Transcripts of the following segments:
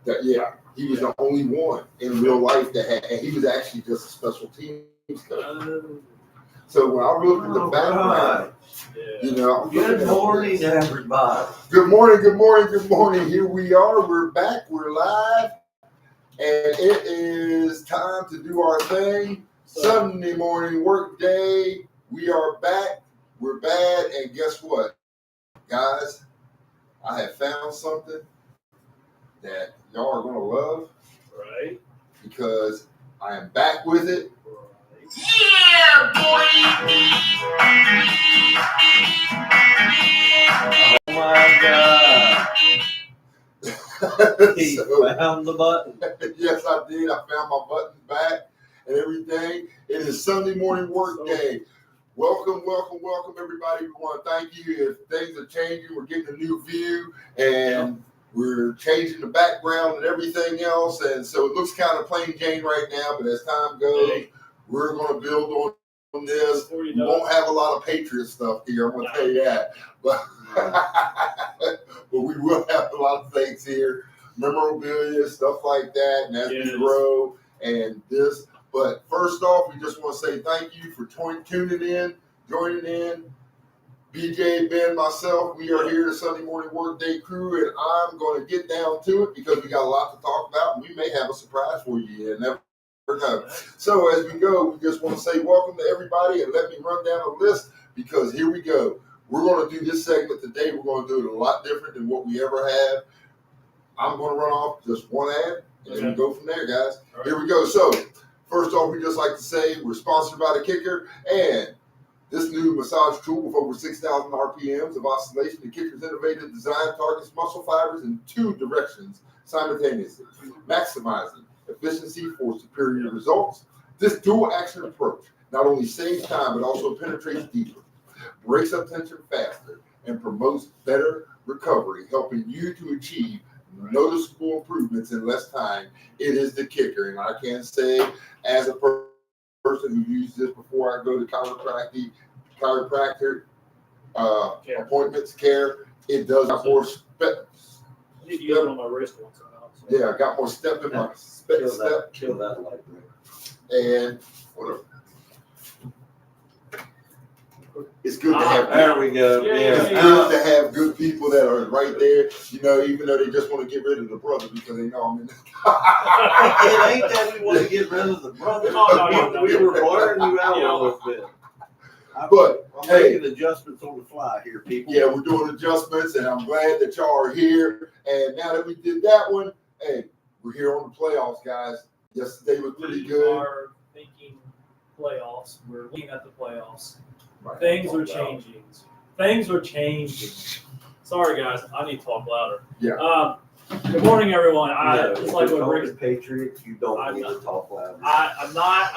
Yeah, he was the only one in real life that had, and he was actually just a special teams coach. So when I looked at the background, Good morning, everybody. Good morning, good morning, good morning. Here we are. We're back. We're live. And it is time to do our thing. Sunday morning work day. We are back. We're bad. And guess what, guys? I have found something that y'all are going to love. Right. Because I am back with it. Yeah, boy. Oh my God. He found the button. Yes, I did. I found my button back and everything. It is Sunday morning work day. Welcome, welcome, welcome, everybody. We want to thank you. If things are changing, we're getting a new view and we're changing the background and everything else. And so it looks kind of plain Jane right now, but as time goes, we're going to build on this. We won't have a lot of Patriot stuff here, I'm going to tell you that. But, but we will have a lot of things here, memorabilia, stuff like that, and as we grow and this. But first off, we just want to say thank you for tuning in, joining in. BJ, Ben, myself, we are here, the Sunday morning workday crew, and I'm going to get down to it because we got a lot to talk about, and we may have a surprise for you. And never know. So as we go, we just want to say welcome to everybody, and let me run down a list because here we go. We're going to do this segment today. We're going to do it a lot different than what we ever have. I'm going to run off just one ad, and then we go from there, guys. Right. Here we go. So first off, we just like to say we're sponsored by the Kicker, and this new massage tool with over 6,000 RPMs of oscillation, the Kicker's innovative design targets muscle fibers in two directions simultaneously, maximizing efficiency for superior results. This dual action approach not only saves time, but also penetrates deeper, breaks up tension faster, and promotes better recovery, helping you to achieve noticeable improvements in less time. It is the Kicker, and I can say as a person who used this before I go to chiropractor appointments, care, it does have more step. You use it on my wrist once in a while. So. Yeah, I got more step in my step. Kill that like that. And whatever. It's good to have. There we go. It's good to have good people that are right there. You know, even though they just want to get rid of the brother because they know I'm in. It ain't that we want to get rid of the brother. No. We were blurring you out a little bit. But I'm making adjustments on the fly here, people. Yeah, we're doing adjustments, and I'm glad that y'all are here. And now that we did that one, hey, we're here on the playoffs, guys. Yesterday was pretty good. We are thinking playoffs. We're looking at the playoffs. Right. Things are changing. Things are changing. Sorry, guys. I need to talk louder. Yeah. Good morning, everyone. It's like what Rick Patriots. You don't need to talk louder. I'm not.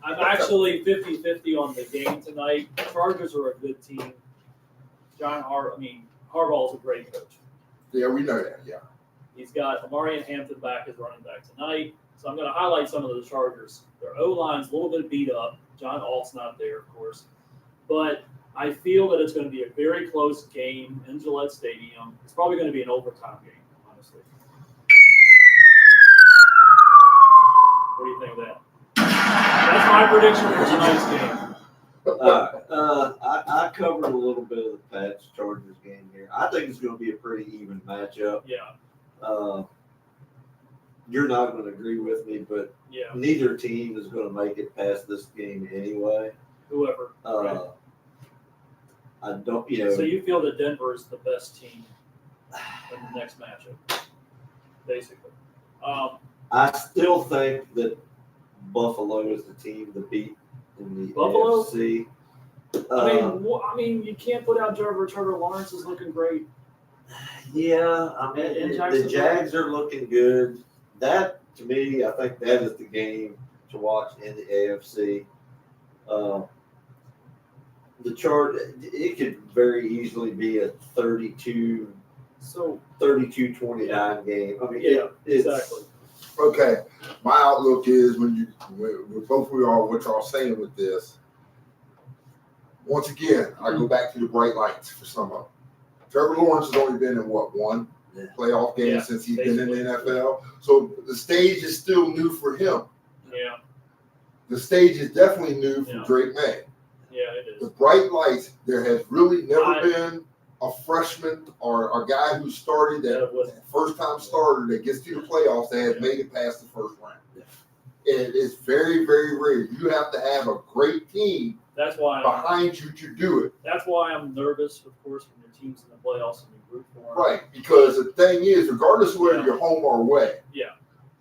I'm actually 50-50 on the game tonight. The Chargers are a good team. Harbaugh's a great coach. Yeah, we know that. Yeah. He's got Amari and Hampton back as running back tonight. So I'm going to highlight some of the Chargers. Their O-line's a little bit beat up. John Alt's not there, of course. But I feel that it's going to be a very close game in Gillette Stadium. It's probably going to be an overtime game, honestly. What do you think of that? That's my prediction for tonight's game. I covered a little bit of the Pats Chargers game here. I think it's going to be a pretty even matchup. Yeah. You're not going to agree with me, but neither team is going to make it past this game anyway. Whoever. Right. I don't, So you feel that Denver is the best team in the next matchup, basically. I still think that Buffalo is the team to beat in the Buffalo? AFC. I mean, you can't put out Trevor Lawrence is looking great. Yeah, I mean, the Jags are looking good. That, to me, I think that is the game to watch in the AFC. The chart, it could very easily be a 32-29 game. I mean, exactly. Okay, my outlook is when both we are what y'all saying with this. Once again, I go back to the bright lights for some of them. Trevor Lawrence has only been in one playoff games Yeah, since he's been in the basically. NFL. So the stage is still new for him. Yeah, The stage is definitely new for Yeah. Drake May. yeah, it The is. bright lights, there has really never I- been a freshman or a guy who started that first time starter that gets to the playoffs that has made it past the first round. It is very, very rare. You have to have a great team That's why. behind you to do it. That's why I'm nervous, of course, when your team's in the playoffs and you root for them. Right. Because the thing is, regardless of whether you're home or away,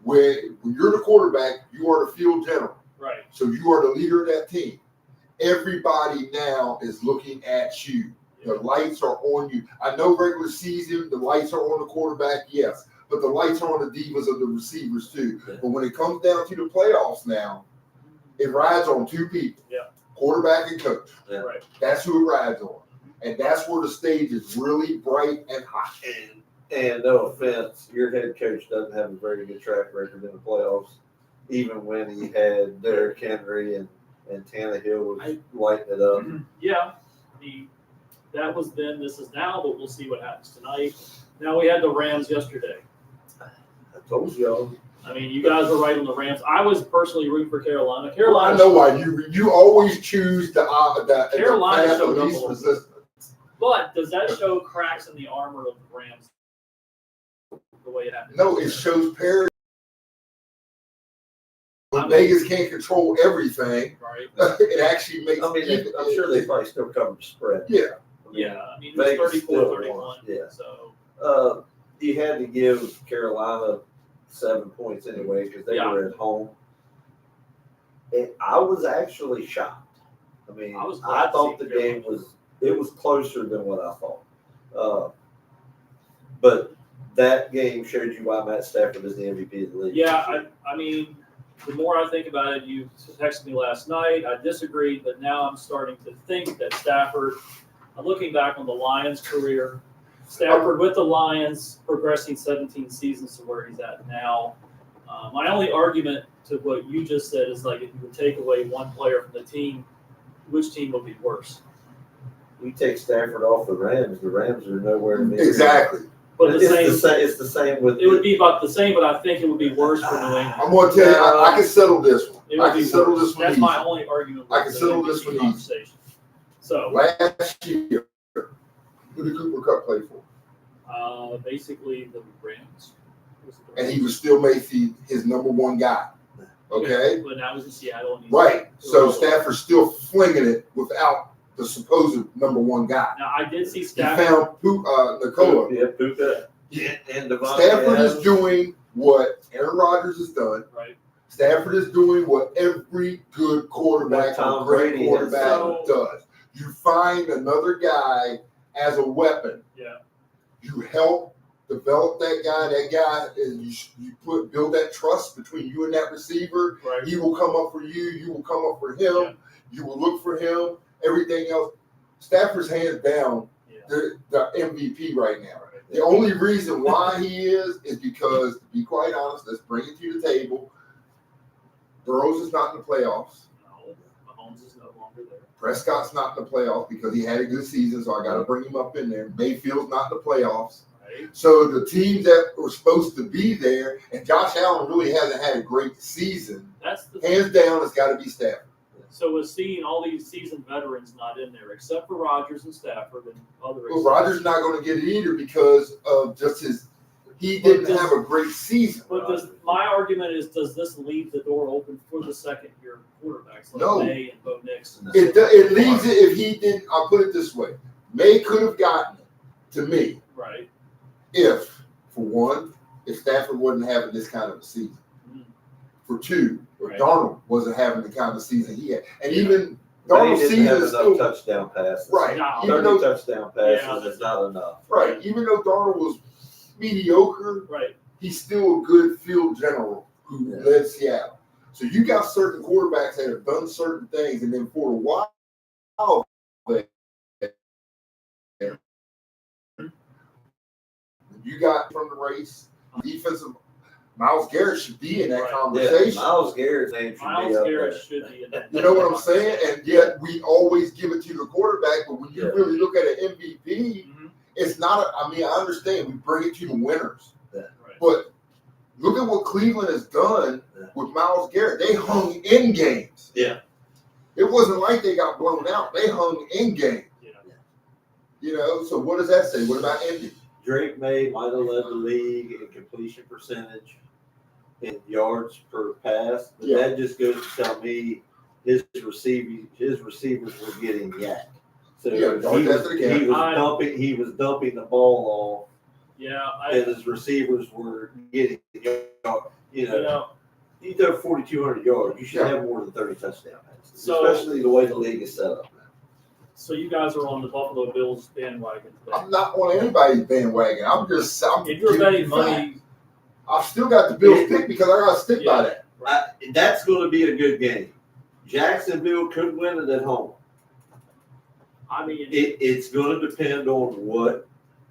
when you're the quarterback, you are the field general. Right. So you are the leader of that team. Everybody now is looking at you. The lights are on you. I know regular season, the lights are on the quarterback, yes. But the lights are on the divas of the receivers too. But when it comes down to the playoffs now, it rides on two people. Quarterback and coach. Right. That's who it rides on. And that's where the stage is really bright and hot. And no offense, your head coach doesn't have a very good track record in the playoffs, even when he had Derrick Henry and Tannehill was lighting it up. Yeah. That was then, this is now, but we'll see what happens tonight. Now we had the Rams yesterday. I told y'all. I mean, you guys were right on the Rams. I was personally rooting for Carolina. Well, Carolina. I know why you always choose the Carolina path showed of up least a resistance. But does that show cracks in the armor of the Rams the way it happened? No, it shows parity. When Vegas can't control everything, Right. it actually makes. I mean, I'm sure they probably still cover the spread. Yeah. Yeah, I mean, it was Vegas 34-31. Yeah. So. You had to give Carolina 7 points anyway because they were at home. And I was actually shocked. I mean, I thought the game was closer than what I thought. But that game showed you why Matt Stafford is the MVP of the league. Yeah, I mean, the more I think about it, you texted me last night. I disagreed, but now I'm starting to think that Stafford. I'm looking back on the Lions' career. Stafford with the Lions, progressing 17 seasons to where he's at now. My only argument to what you just said is like if you would take away one player from the team, which team would be worse? We take Stafford off the Rams are nowhere near. Exactly. But it's the same with. It would be about the same, but I think it would be worse for New England. I'm going to tell you, I can settle this one. It would I can be settle worse. this one. That's easy. my only argument. I can settle this one easy. So last year, who did Cooper Kupp play for? Basically the Rams. And he was still making his number one guy. Okay? But now he's in Seattle. And Right. So Stafford's still flinging it without the supposed number one guy. Now I did see He Stafford. found Nicola. Yeah, Puka. Yeah, and Devontae Stafford Adams. is doing what Aaron Rodgers has done. Right. Stafford is doing what every good quarterback, Tom great Brady quarterback does. You find another guy as a weapon. Yeah. You help develop that guy. That guy is you build that trust between you and that receiver. Right. He will come up for you. You will come up for him. Yeah. You will look for him. Everything else. Stafford's hands down the MVP right now. The only reason why he is because, to be quite honest, let's bring it to the table. Burrows is not in the playoffs. No, Mahomes is no longer there. Prescott's not in the playoffs because he had a good season, so I got to bring him up in there. Mayfield's not in the playoffs. Right. So the teams that were supposed to be there, and Josh Allen really hasn't had a great season. That's the Hands down, it's got to be Stafford. So with seeing all these seasoned veterans not in there, except for Rodgers and Stafford and other. Well, Rodgers not going to get it either because of just he didn't have a great season. But my argument is, does this leave the door open for the second-year quarterbacks like No. May and Bo Nix? It leaves it if he didn't. I'll put it this way: May could have gotten it to me Right. if, for one, if Stafford wasn't having this kind of a season. For two, if Right. Darnold wasn't having the kind of season he had, and even They Darnold's didn't season have is enough still touchdown passes. right. No. Even 30 though touchdown passes is not enough. right, even though Darnold was mediocre, Right. he's still a good field general who led Seattle. So you got certain quarterbacks that have done certain things, and then for a while, you got from the race, defensive. Miles Garrett should be in that Right. conversation. Yeah, Miles Garrett's name should Miles be up Garrett there. should be in that. You know what I'm saying? And yet we always give it to the quarterback, but when you Yeah. really look at an MVP, Mhm. it's not. I understand we bring it to the winners, Yeah. Right. but look at what Cleveland has done with Myles Garrett. They hung in games. Yeah. It wasn't like they got blown out. They hung in game. Yeah. So what does that say? What about Indy? Drake May might have led the league in completion percentage, in yards per pass, but that just goes to tell me his receivers were getting yacked. So he was dumping the ball off. Yeah. And his receivers were getting you throw 4,200 yards, you should have more than 30 touchdown passes, especially the way the league is set up now. So you guys are on the Buffalo Bills bandwagon today. I'm not on anybody's bandwagon. If you're betting money, I've still got the Bills pick because I got to stick by that. That's going to be a good game. Jacksonville could win it at home. It's going to depend on what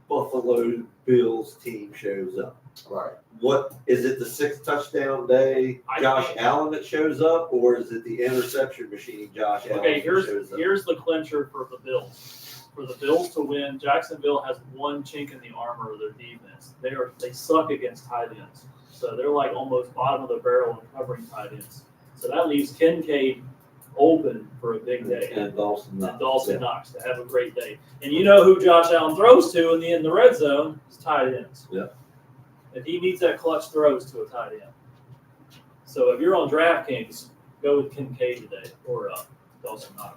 Buffalo Bills team shows up. Right. What is it? The 6th touchdown day, Josh Allen that shows up, or is it the interception machine, Josh Allen? Okay, shows up? here's the clincher for the Bills. For the Bills to win, Jacksonville has one chink in the armor of their defense. They suck against tight ends, so they're like almost bottom of the barrel in covering tight ends. So that leaves Kincaid open for a big day, and Dawson Knox to have a great day. And you know who Josh Allen throws to in the red zone is tight ends. Yeah. And he needs that clutch throws to a tight end. So if you're on DraftKings, go with Kincaid today or Dawson Knox.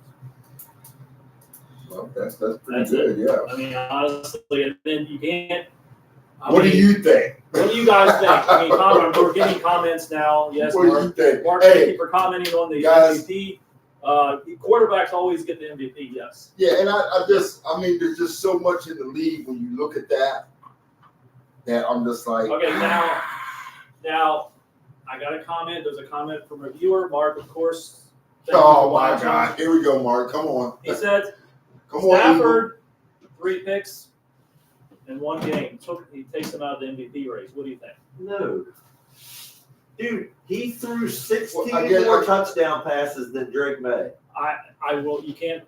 Well, that's pretty good, yeah. Honestly, and then you can't. What do you think? What do you guys think? We're getting comments now. Yes, what Mark. do you think? Mark, thank you for commenting on the MVP. Quarterbacks always get the MVP, yes. Yeah, and there's just so much in the league when you look at that I'm just like. Okay, now I got a comment. There's a comment from a viewer, Mark, of course. Oh my God! Here we go, Mark. Come on. He said, "Come Stafford, 3 picks in 1 game. He takes him out of the MVP race. What do you think?" No, dude, he threw 16 more touchdown passes than Drake May. I will. You can't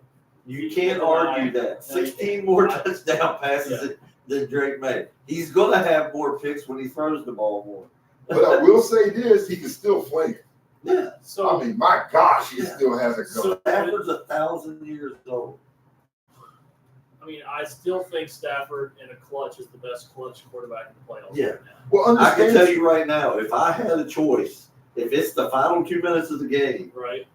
argue that. 16 more touchdown passes than Drake May. He's going to have more picks when he throws the ball more. But I will say this: he can still play it. Yeah. So my gosh, he still has a go. So Stafford's 1,000 years old. I still think Stafford in a clutch is the best clutch quarterback in the playoffs right now. Well, I can tell you right now, if I had a choice, if it's the final 2 minutes of the game, right?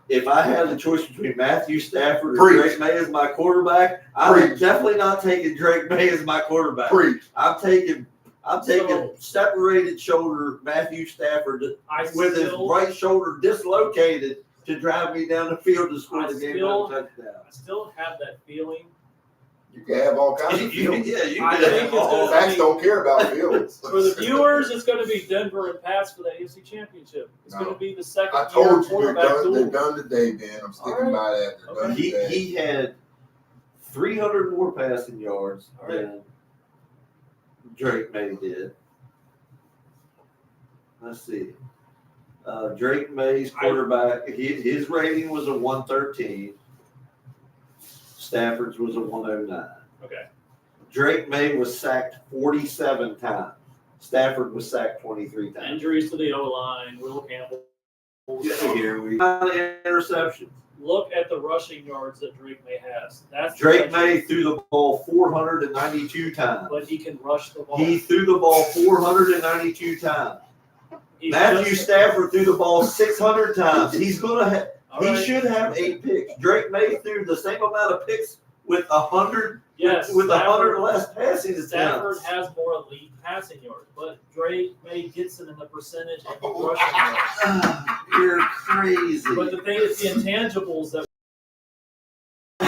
If I had the choice between Matthew Stafford or Drake May as my quarterback, I'm definitely not taking Drake May as my quarterback. I'm taking separated shoulder Matthew Stafford with his right shoulder dislocated to drive me down the field to score the game-winning touchdown. I still have that feeling. You can have all kinds of feelings. Facts don't care about feelings. For the viewers, it's going to be Denver and Pats for the AFC Championship. It's going to be the second I told you quarterback duel. they're done today, man. I'm sticking by that. They're done today. He had 300 more passing yards than Drake May did. Let's see. Drake May's quarterback, his rating was a 113. Stafford's was a 109. Okay. Drake May was sacked 47 times. Stafford was sacked 23 times. Injuries to the O-line, Will Campbell. Here we go. Interceptions. Look at the rushing yards that Drake May has. Drake May threw the ball 492 times. But he can rush the ball. He threw the ball 492 times. Matthew Stafford threw the ball 600 times. He's gonna have. He should have 8 picks. Drake May threw the same amount of picks with 100. Yes, with 100 less passing attempts. Stafford has more elite passing yards, but Drake May gets it in the percentage of rushing yards. You're crazy. But the thing is, the intangibles that the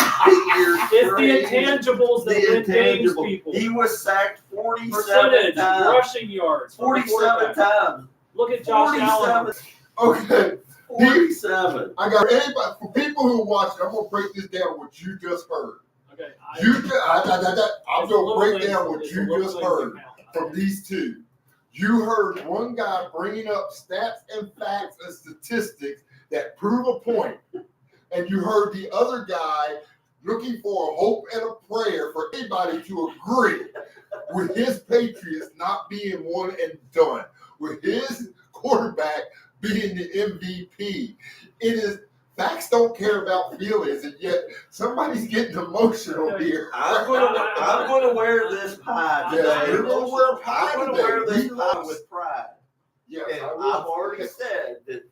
intangibles that win games, people. He was sacked 47 percentage times. Rushing yards. 47 times. Look at Josh Allen. Okay. 47. I got anybody for people who are watching. I'm gonna break this down. What you just heard. Okay. I'm gonna break down what you just heard from these two. You heard one guy bringing up stats and facts and statistics that prove a point, and you heard the other guy looking for a hope and a prayer for anybody to agree with his Patriots not being one and done, with his quarterback being the MVP. It is facts don't care about feelings, and yet somebody's getting emotional here. I'm gonna wear this pie today. Yeah, you're gonna wear a pie I'm gonna today. wear this We pie lost. with pride. Yes, And I I've will. already said that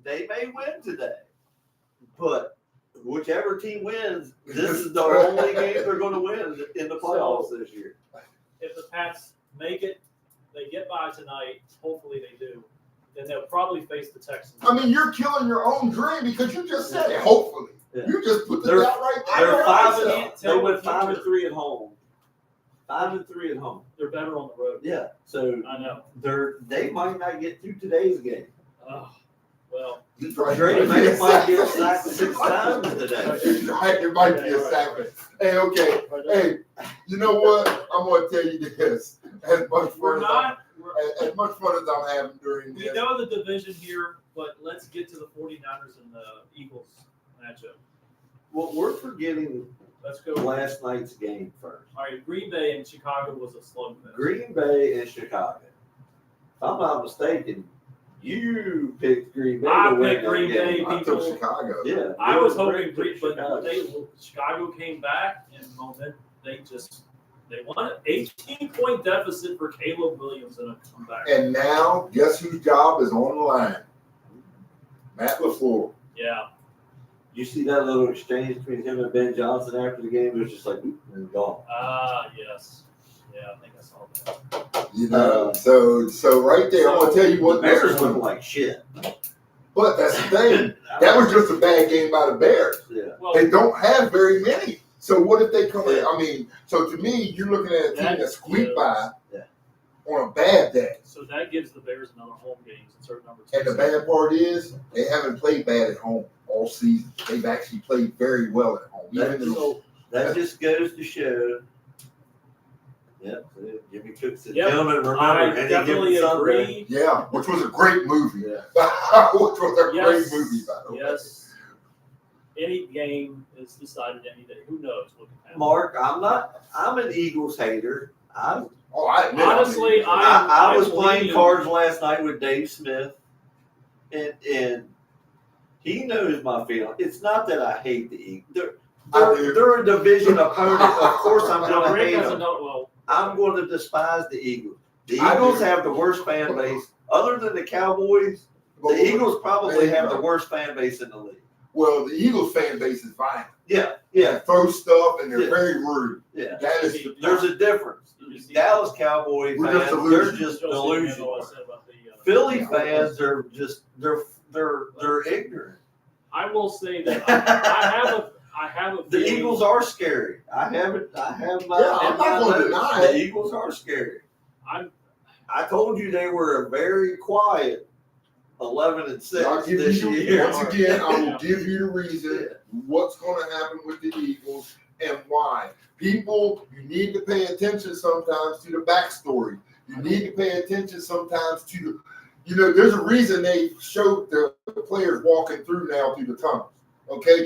they may win today, but whichever team wins, this is the only game they're going to win in the playoffs this year. If the Pats make it, they get by tonight. Hopefully they do. Then they'll probably face the Texans. I mean, you're killing your own dream because you just said it. Hopefully, Yeah. you just put the They're- doubt right there. They're can't they tell went the 5-3 at home. 5-3 at home. They're better on the road. Yeah, so I know. they might not get through today's game. Oh, well, Drake May might get sacked 6 times today. It might be a sack. Hey, okay. Hey, you know what? I'm going to tell you this. As much we're fun not. as much fun as I'm having during We this. know the division here, but let's get to the 49ers and the Eagles matchup. Well, we're forgetting Let's go. last night's game first. All right, Green Bay and Chicago was a slugfest. Green Bay and Chicago. If I'm not mistaken, you picked Green Bay I to win picked that Green game. Bay. I took Chicago. Yeah, I you was were hoping great Green, for but Chicago. Chicago came back and they won an 18-point deficit for Caleb Williams in a comeback. And now, guess whose job is on the line? Matt LaFleur. Yeah, You see that little exchange between him and Ben Johnson after the game? It was just like, oop, and gone. yes. Yeah, I think I saw that. You know, so right there, I'm gonna tell you The what Bears look like shit. But that's the thing. That was just a bad game by the Bears. Yeah. Well, They don't have very many. So what if they come in? I mean, so to me, you're looking at a team that squeaked by on a bad day. so that gives the Bears another home game since they're number 2. And the bad part is they haven't played bad at home all season. They've actually played very well at home. That, Even though- that just goes to show. Yep. Jimmy Cook said, Yep, gentlemen, remember, I any definitely given Sunday. agree. yeah, which was a great movie. Yeah. Which was a Yes, great movie, by the way. yes. Any game is decided any day. Who knows what can happen? Mark, I'm an Eagles hater. I Oh, I admit, Honestly, I was I'm playing leaning- cards last night with Dave Smith, and he knows my feeling. It's not that I hate the Eagles. They're a division opponent. Of course, I'm Now, going to Rick hate has them. well, I'm going to despise the Eagles. The I Eagles do. have the worst fan base. Other than the Cowboys, the Eagles probably have the worst fan base in the league. Well, the Eagles fan base is violent. Yeah, They yeah, throw stuff and they're Yeah. very rude. yeah. That is the There's a difference. you see- Dallas Cowboy We're fans, just they're delusional. just Joe delusional. Santana said about the, Philly fans are just they're ignorant. I will say that I have a The feeling- Eagles are scary. I have my. Yeah, I'm in not my gonna notes, deny the it. Eagles are scary. I'm I told you they were a very quiet 11-6 I'll give this you year. once again. I will Yeah. give you the reason what's going to happen with the Eagles and why. People, you need to pay attention sometimes to the backstory. You need to pay attention sometimes to the. There's a reason they showed the players walking through now through the tunnels. Okay,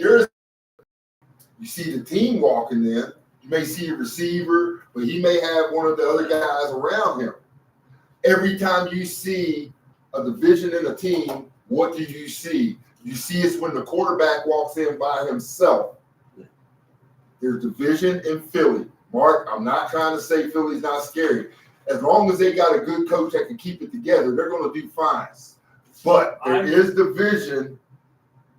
you see the team walking in. You may see a receiver, but he may have one of the other guys around him. Every time you see a division in a team, what do you see? You see it's when the quarterback walks in by himself. There's division in Philly. Mark, I'm not trying to say Philly's not scary. As long as they got a good coach that can keep it together, they're going to do fine. But there is division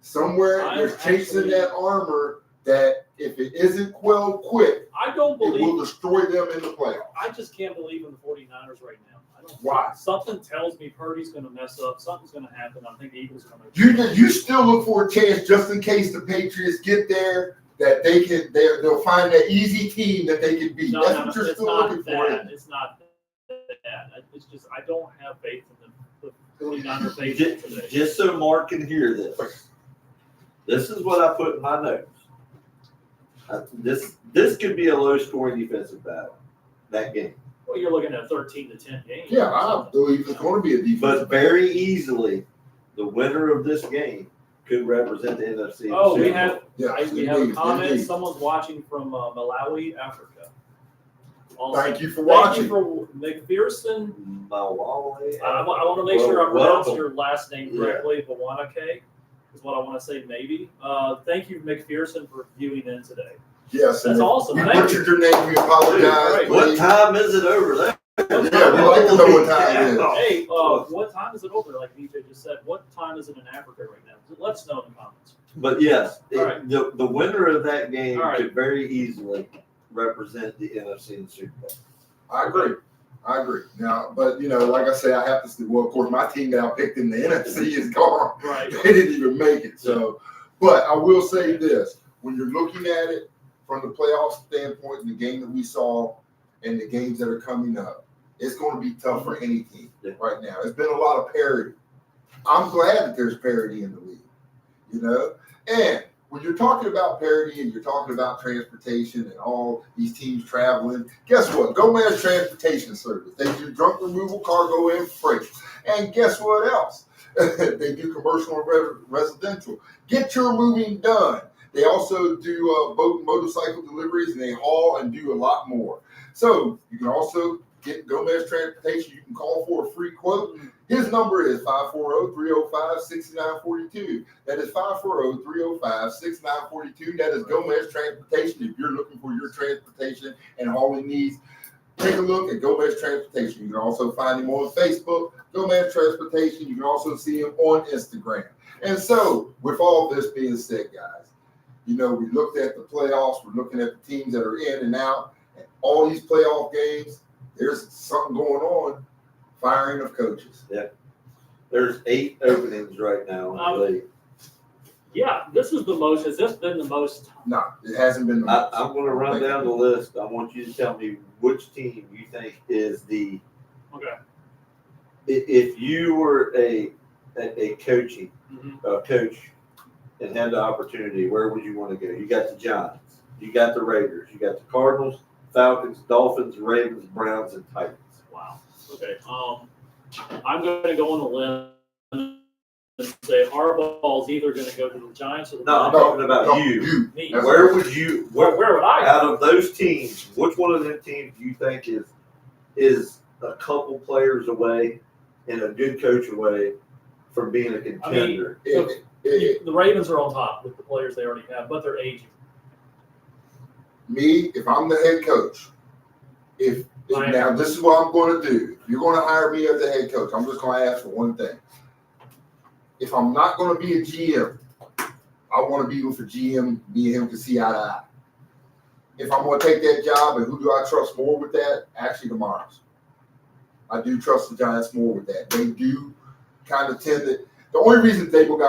somewhere. There's chinks in that armor that if it isn't quelled quick, I don't it will believe. destroy them in the playoffs. I just can't believe in the 49ers right now. I don't. Why? Something tells me Purdy's going to mess up. Something's going to happen. I think the Eagles are going to. You still look for a chance just in case the Patriots get there that they'll find that easy team that they can beat. That's what you're it's still not looking for. that. It's not that. It's just I don't have faith in the 49er faith today. Just so Mark can hear this. This is what I put in my notes. This could be a low-scoring defensive battle. That game. Well, you're looking at a 13-10 game. Yeah, I believe it's going to be a defense. But very easily, the winner of this game could represent the NFC. in the Oh, we Super have Bowl. Yes, we have a indeed, comment. indeed. Someone's watching from Malawi, Africa. Thank you for Thank watching. you for McPherson. Malawi. I want to make sure I pronounce Welcome. your last name correctly. Bawanake is what I want to say. Maybe. Thank you, McPherson, for viewing in today. Yes, That's and awesome. We Thank butchered your name. We apologize. Right. What please. time is it over there? Yeah, we like to know what time it is. Hey, what time is it over? Like DJ just said, what time is it in Africa right now? Let us know in the comments. But yes, All right. the winner of that game All right. could very easily represent the NFC in the Super Bowl. I agree. Now, but like I say, I have to say, well, of course, my team that I picked in the NFC is gone. Right. They didn't even make it. So, but I will say this: when you're looking at it from the playoff standpoint, the game that we saw, and the games that are coming up, it's going to be tough for any team right now. It's been a lot of parity. I'm glad that there's parity in the league, And when you're talking about parity and you're talking about transportation and all these teams traveling, guess what? Gomez Transportation Service. They do drunk removal, cargo, and freight. And guess what else? They do commercial and residential. Get your moving done. They also do boat and motorcycle deliveries, and they haul and do a lot more. So you can also get Gomez Transportation. You can call for a free quote. His number is 540-305-6942. That is 540-305-6942. That is Gomez Transportation. If you're looking for your transportation and hauling needs, take a look at Gomez Transportation. You can also find him on Facebook, Gomez Transportation. You can also see him on Instagram. And so, with all this being said, guys, we looked at the playoffs. We're looking at the teams that are in and out. And all these playoff games, there's something going on. Firing of coaches. Yeah. There's 8 openings right now in the league. Yeah, this is the most. Has this been the most? No, it hasn't been. I'm going to run down the list. I want you to tell me which team you think is the. Okay. If you were a coach and had the opportunity, where would you want to go? You got the Giants, you got the Raiders, you got the Cardinals, Falcons, Dolphins, Ravens, Browns, and Titans. Wow. Okay. I'm going to go on the limb and say Harbaugh's either going to go to the Giants or the No, I'm Browns. talking about you. Me. Where would you? Where would I go? Out of those teams, which one of them teams do you think is a couple players away and a good coach away from being a contender? The Ravens are on top with the players they already have, but they're aging. Me, if I'm the head coach, now this is what I'm going to do. If you're going to hire me as the head coach, I'm just going to ask for one thing. If I'm not going to be a GM, I want to be with a GM, me and him can see eye to eye. If I'm going to take that job, and who do I trust more with that? Actually, the Mars. I do trust the Giants more with that. They do kind of tend to. The only reason Dable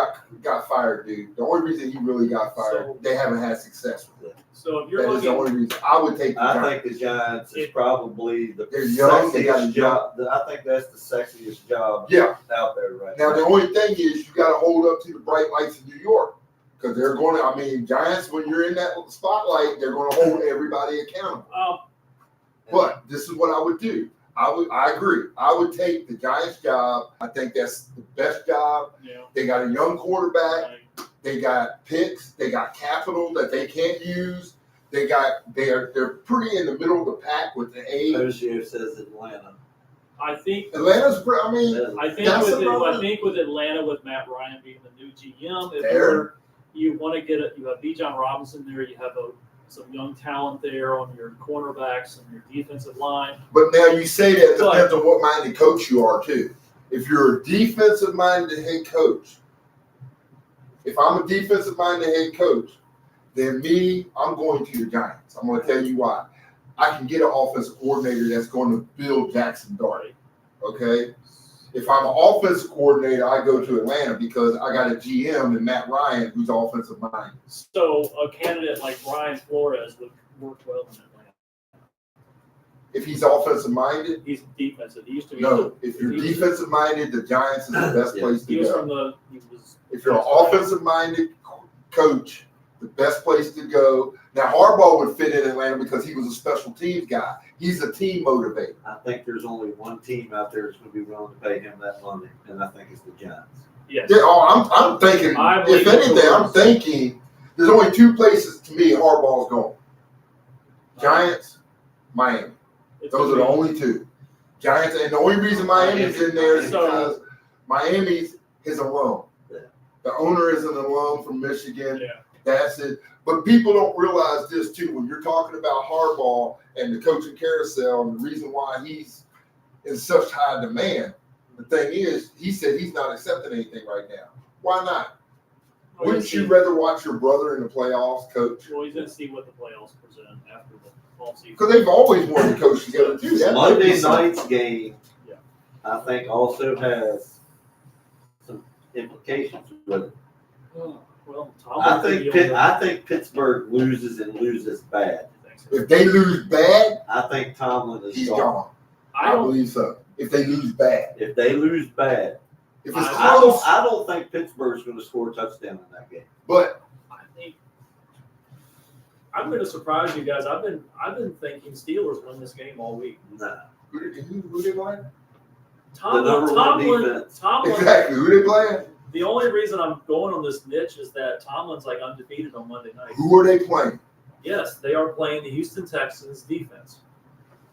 got fired, dude, the only reason he really got fired, they haven't had success with it. So if you're That is the only reason. I would take the Giants. I think the Giants is probably the They're young, they got a sexiest job. I think that's the sexiest job out there right now. Now, the only thing is you got to hold up to the bright lights of New York because they're going to, Giants, when you're in that spotlight, they're going to hold everybody accountable. But this is what I would do. I agree. I would take the Giants job. I think that's the best job. Yeah. They got a young quarterback. They got picks. They got capital that they can't use. They're pretty in the middle of the pack with the age. Hozier says Atlanta. I think Atlanta's. I think with Atlanta, with Matt Ryan being the new GM, if you want to you have Bijan Robinson there. You have some young talent there on your cornerbacks and your defensive line. But now you say that depends on what minded coach you are too. If you're a defensive minded head coach, if I'm a defensive minded head coach, then I'm going to the Giants. I'm going to tell you why. I can get an offensive coordinator that's going to build Jackson Dart. Okay? If I'm an offensive coordinator, I go to Atlanta because I got a GM and Matt Ryan who's offensive minded. So a candidate like Brian Flores would work well in Atlanta. If he's offensive minded? He's defensive. He used to be. No. If you're defensive minded, the Giants is the best place to go. If you're an offensive minded coach, the best place to go. Now, Harbaugh would fit in Atlanta because he was a special teams guy. He's a team motivator. I think there's only one team out there that's going to be willing to pay him that money, and I think it's the Giants. Yes. I'm thinking. If anything, I'm thinking there's only two places to me Harbaugh's going: Giants, Miami. Those are the only two. Giants, and the only reason Miami's in there is because Miami's his alum. Yeah. The owner is an alum from Michigan. Yeah. That's it. But people don't realize this too. When you're talking about Harbaugh and the coaching carousel and the reason why he's in such high demand, the thing is, he said he's not accepting anything right now. Why not? Wouldn't you rather watch your brother in the playoffs coach? Well, he's going to see what the playoffs present after the offseason. Because they've always wanted to coach together too. Monday night's game, I think, also has some implications with it. Well, I think Pittsburgh loses and loses bad. If they lose bad, I think Tomlin is gone. I believe so. If they lose bad. If they lose bad. If it's close. I don't think Pittsburgh's going to score a touchdown in that game. But I think I'm going to surprise you guys. I've been thinking Steelers win this game all week. Nah. Who they playing? Tomlin. Exactly. Who they playing? The only reason I'm going on this niche is that Tomlin's like undefeated on Monday night. Who are they playing? Yes, they are playing the Houston Texans defense.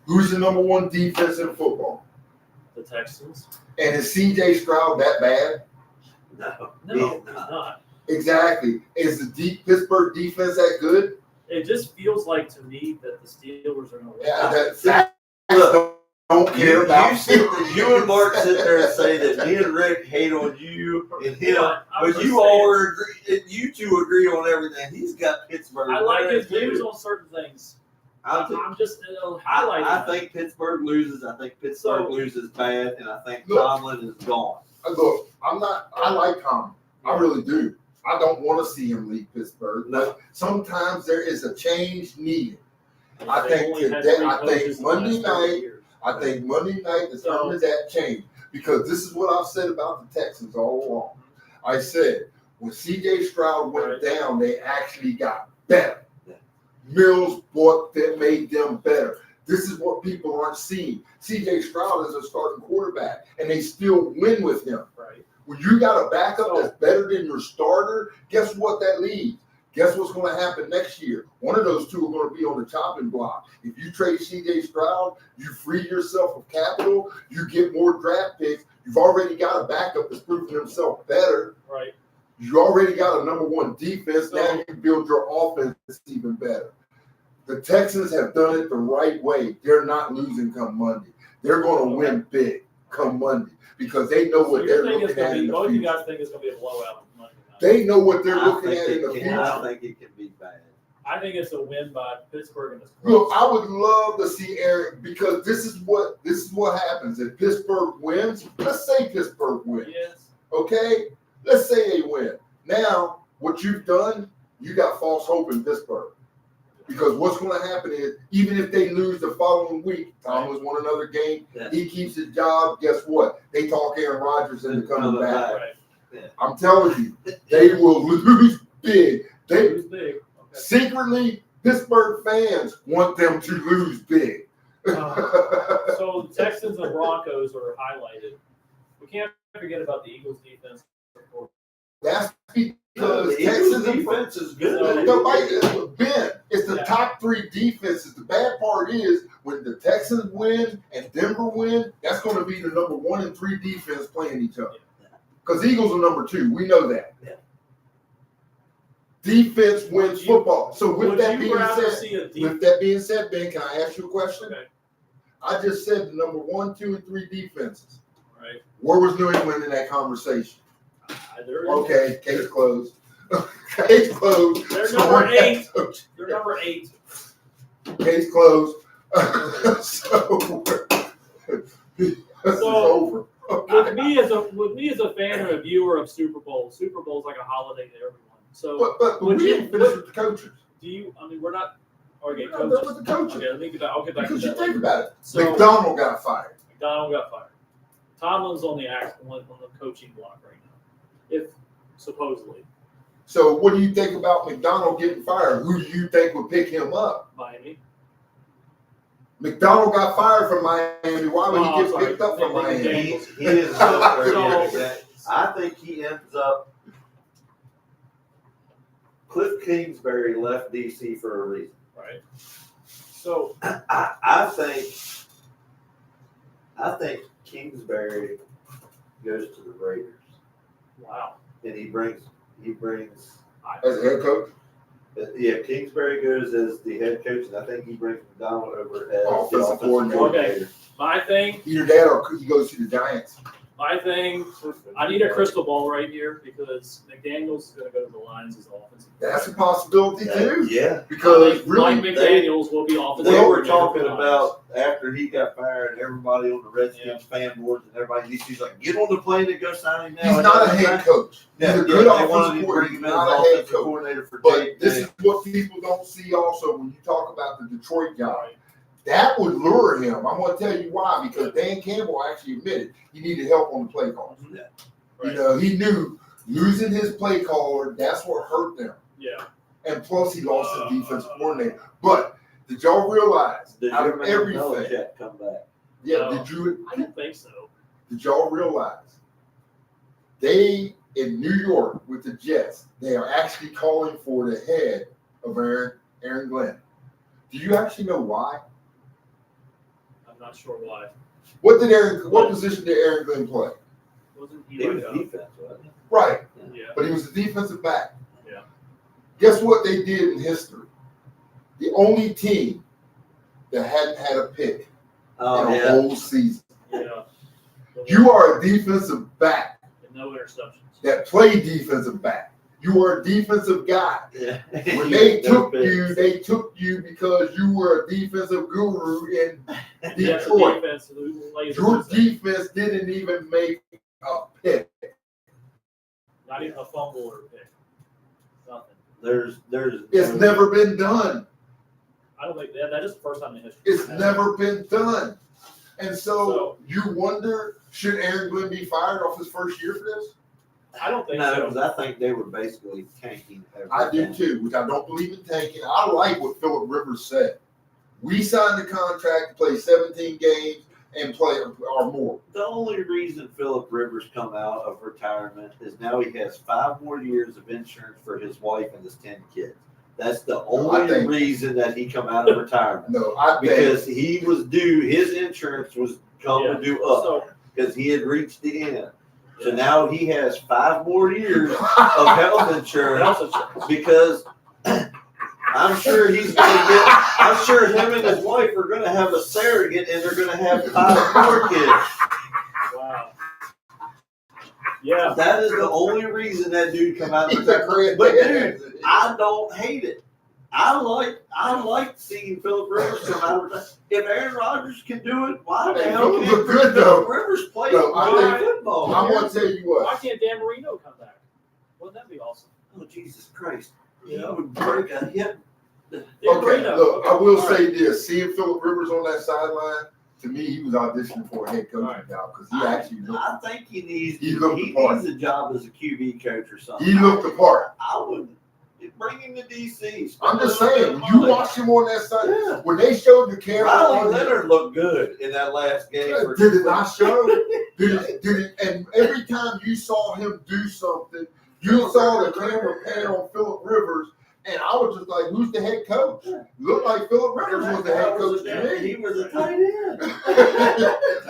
Who's the number one defense in football? The Texans. And is C.J. Stroud that bad? No, he's not. Exactly. Is the Pittsburgh defense that good? It just feels like to me that the Steelers are going to win. Yeah, don't care about you and Mark sit there and say that me and Rick hate on you and him, but you all agree. You two agree on everything. He's got Pittsburgh. I like his views on certain things. I'm just highlighting. I think Pittsburgh loses. I think Pittsburgh loses bad, and I think Tomlin is gone. Look, I like Tomlin. I really do. I don't want to see him leave Pittsburgh. No. Sometimes there is a change needed. I think Monday night determines that change, because this is what I've said about the Texans all along. I said when C.J. Stroud went down, they actually got better. Yeah. Mills made them better. This is what people aren't seeing. C.J. Stroud is a starting quarterback, and they still win with him. Right. When you got a backup that's better than your starter, guess what that leaves? Guess what's going to happen next year? One of those two are going to be on the chopping block. If you trade C.J. Stroud, you free yourself of capital, you get more draft picks. You've already got a backup that's proven himself better. Right. You already got a number one defense. Now you can build your offense even better. The Texans have done it the right way. They're not losing come Monday. They're going to win big come Monday because they know what they're looking at in the both future. you guys think it's going to be a blowout Monday night. They know what they're looking at in the future. I think it can be bad. I think it's a win by Pittsburgh and Look, I would love to see Aaron, because this is what happens. If Pittsburgh wins, let's say Pittsburgh wins. Yes. Okay? Let's say they win. Now, what you've done, you got false hope in Pittsburgh. Because what's going to happen is, even if they lose the following week, Tomlin's won another game, he keeps his job, guess what? They talk Aaron Rodgers into coming back. Right. Yeah. I'm telling you, they will lose big. Lose big. Okay. Secretly, Pittsburgh fans want them to lose big. So the Texans and Broncos are highlighted. We can't forget about the Eagles defense. That's because Texans defense is good. Ben, it's the top three defenses. The bad part is when the Texans win and Denver win, that's going to be the number 1 and 3 defense playing each other. Because Eagles are number 2. We know that. Yeah. Defense wins football. So with that being said, Ben, can I ask you a question? Okay. I just said the number 1, 2, and 3 defenses. Right. Where was New England in that conversation? Okay, case closed. Case closed. They're number 8. They're number 8. Case closed. So this is over. With me as a fan and a viewer of Super Bowl is like a holiday to everyone. So, but we didn't finish with the coaches. We're not. Okay, coaches. With the coaches. Okay, I'll get back to that. Because you think about it. So, McDonald got fired. Tomlin's on the coaching block right now, if supposedly. So, what do you think about McDonald getting fired? Who do you think would pick him up? Miami. McDonald got fired from Miami. Why would he get picked up from Miami? He is I think he ends up. Cliff Kingsbury left DC for a reason. Right. So I think Kingsbury goes to the Raiders. wow. And he brings As a head coach? yeah, Kingsbury goes as the head coach, and I think he brings McDonald over as Offensive the offensive coordinator. coordinator. My thing, Either that or he goes to the Giants. I need a crystal ball right here because McDaniels is going to go to the Lions as offensive. That's a possibility too. Yeah. Because Mike really, McDaniels will be offensive. They were coordinator talking for the Lions. about after he got fired, everybody on the Redskins fan boards and everybody, he's like, get on the plane and go sign him now. he's not a head coach. He's a good they offensive wanted to coordinator. bring He's him in as not a head offensive coach. coordinator for But Jake this Day. is what people don't see also when you talk about the Detroit guy. That would lure him. I'm going to tell you why. Because Dan Campbell actually admitted he needed help on the play calls. Yeah. You know, he knew losing his play caller, that's what hurt them. Yeah. And plus, he lost his defensive coordinator. But did y'all realize Did out your of man everything? Belichick come back? Yeah, No. I don't think so. Did y'all realize they in New York with the Jets? They are actually calling for the head of Aaron Glenn. Do you actually know why? I'm not sure why. What position did Aaron Glenn play? Wasn't He he was like defense, wasn't he? Right, yeah. but he was a defensive back. Yeah. Guess what they did in history? The only team that hadn't had a pick in a whole season. Yeah. You are a defensive back And no interceptions. that play defensive back. You are a defensive guy. Yeah. When they took you because you were a defensive guru in Detroit. Your defense didn't even make a pick. Not even a fumble or a pick. Nothing. It's never been done. I don't think that is the first time in history. It's never been done. And so you wonder, should Aaron Glenn be fired off his first year for this? I don't think No, so. because I think they were basically tanking everything. I do too, which I don't believe in tanking. I like what Phillip Rivers said. We signed a contract to play 17 games and play or more. The only reason Phillip Rivers come out of retirement is now he has 5 more years of insurance for his wife and his 10 kids. That's the only reason that he come out of retirement. No, I think because he was due, his insurance was coming due up because he had reached the end. So now he has 5 more years of health insurance because I'm sure he's going to get, I'm sure him and his wife are going to have a surrogate and they're going to have 5 more kids. Wow. Yeah. That is the only reason that dude come out of retirement. But dude, I don't hate it. I like seeing Phillip Rivers come out of retirement. If Aaron Rodgers can do it, why the hell can't Phillip Rivers play football? I'm going to tell you what. Why can't Dan Marino come back? Wouldn't that be awesome? Oh, Jesus Christ. He would break a hip. Okay, look, I will say this. Seeing Phillip Rivers on that sideline, to me, he was auditioning for a head coaching job because he actually looked. I think he needs a job as a QB coach or something. He looked the part. I would bring him to DC. I'm just saying, you watch him on that side. When they showed the camera, Riley Leonard looked good in that last game. Did it not show? Did it? And every time you saw him do something, you saw the camera pan on Phillip Rivers. And I was just like, who's the head coach? Looked like Phillip Rivers was the head coach to me. He was a tight end.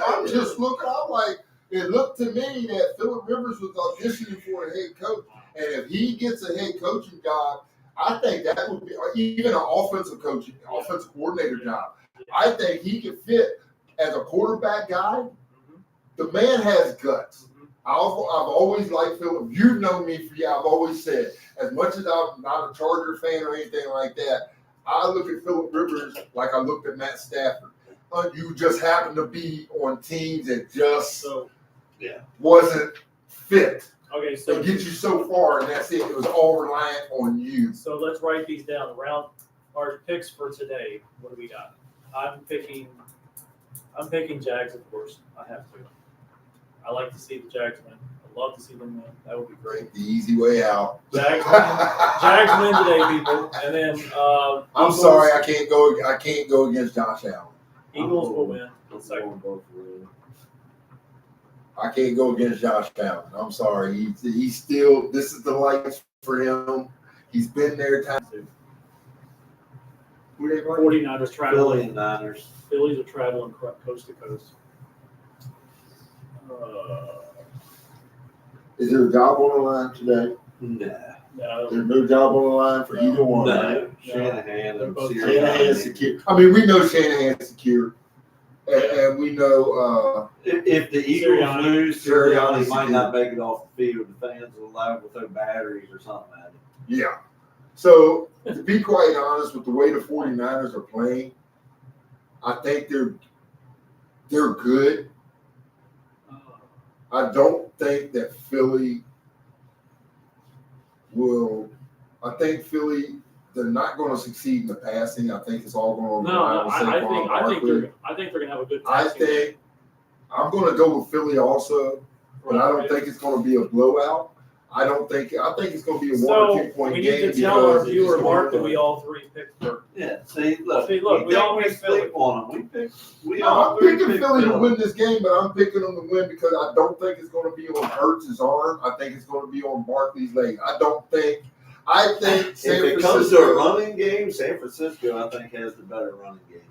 I'm just looking, I'm like, it looked to me that Phillip Rivers was auditioning for a head coach. And if he gets a head coaching job, I think that would be, or even an offensive coordinator job. I think he could fit as a quarterback guy. The man has guts. I've always liked Phillip. You know me for I've always said, as much as I'm not a Charger fan or anything like that, I look at Phillip Rivers like I looked at Matt Stafford. You just happen to be on teams that just wasn't fit. Okay, so they get you so far, and that's it. It was all reliant on you. So let's write these down. Around our picks for today. What do we got? I'm picking Jags, of course. I have to. I like to see the Jags win. I'd love to see them win. That would be great. The easy way out. Jags win today, people. And then I'm sorry, I can't go against Josh Allen. Eagles will win. I can't go against Josh Allen. I'm sorry. He's still. This is the lights for him. He's been there time. Who they play? 49ers traveling. Philly and Niners. Phillies are traveling coast to coast. Is there a job on the line today? No. There's no job on the line for either one. No. Right? Shanahan and Shanahan's secure. I mean, we know Shanahan's secure, and we know. If the Eagles Sirianni. lose, Sirianni Sirianni might secure. not make it off the field. The fans will allow with their batteries or something at it. Yeah. So, to be quite honest, with the way the 49ers are playing, I think they're good. I don't think that Philly will. I think Philly, they're not going to succeed in the passing. I think it's all going to rely on Saquon Barkley. I think they're going to have a good. I think I'm going to go with Philly also, but I don't think it's going to be a blowout. I think it's going to be a 1 or 2 point we game. need to tell our because it's viewer just Mark that gonna- we all three picked for. Yeah. See, look, we all picked Philly. sleep on them. We No, all I'm three picking picked Philly to win this game, but I'm picking them to win because I don't think it's going to be on Hurts' arm. I think it's going to be on Barkley's leg. I think San If it comes to a running game, San Francisco, I think, has the better running game.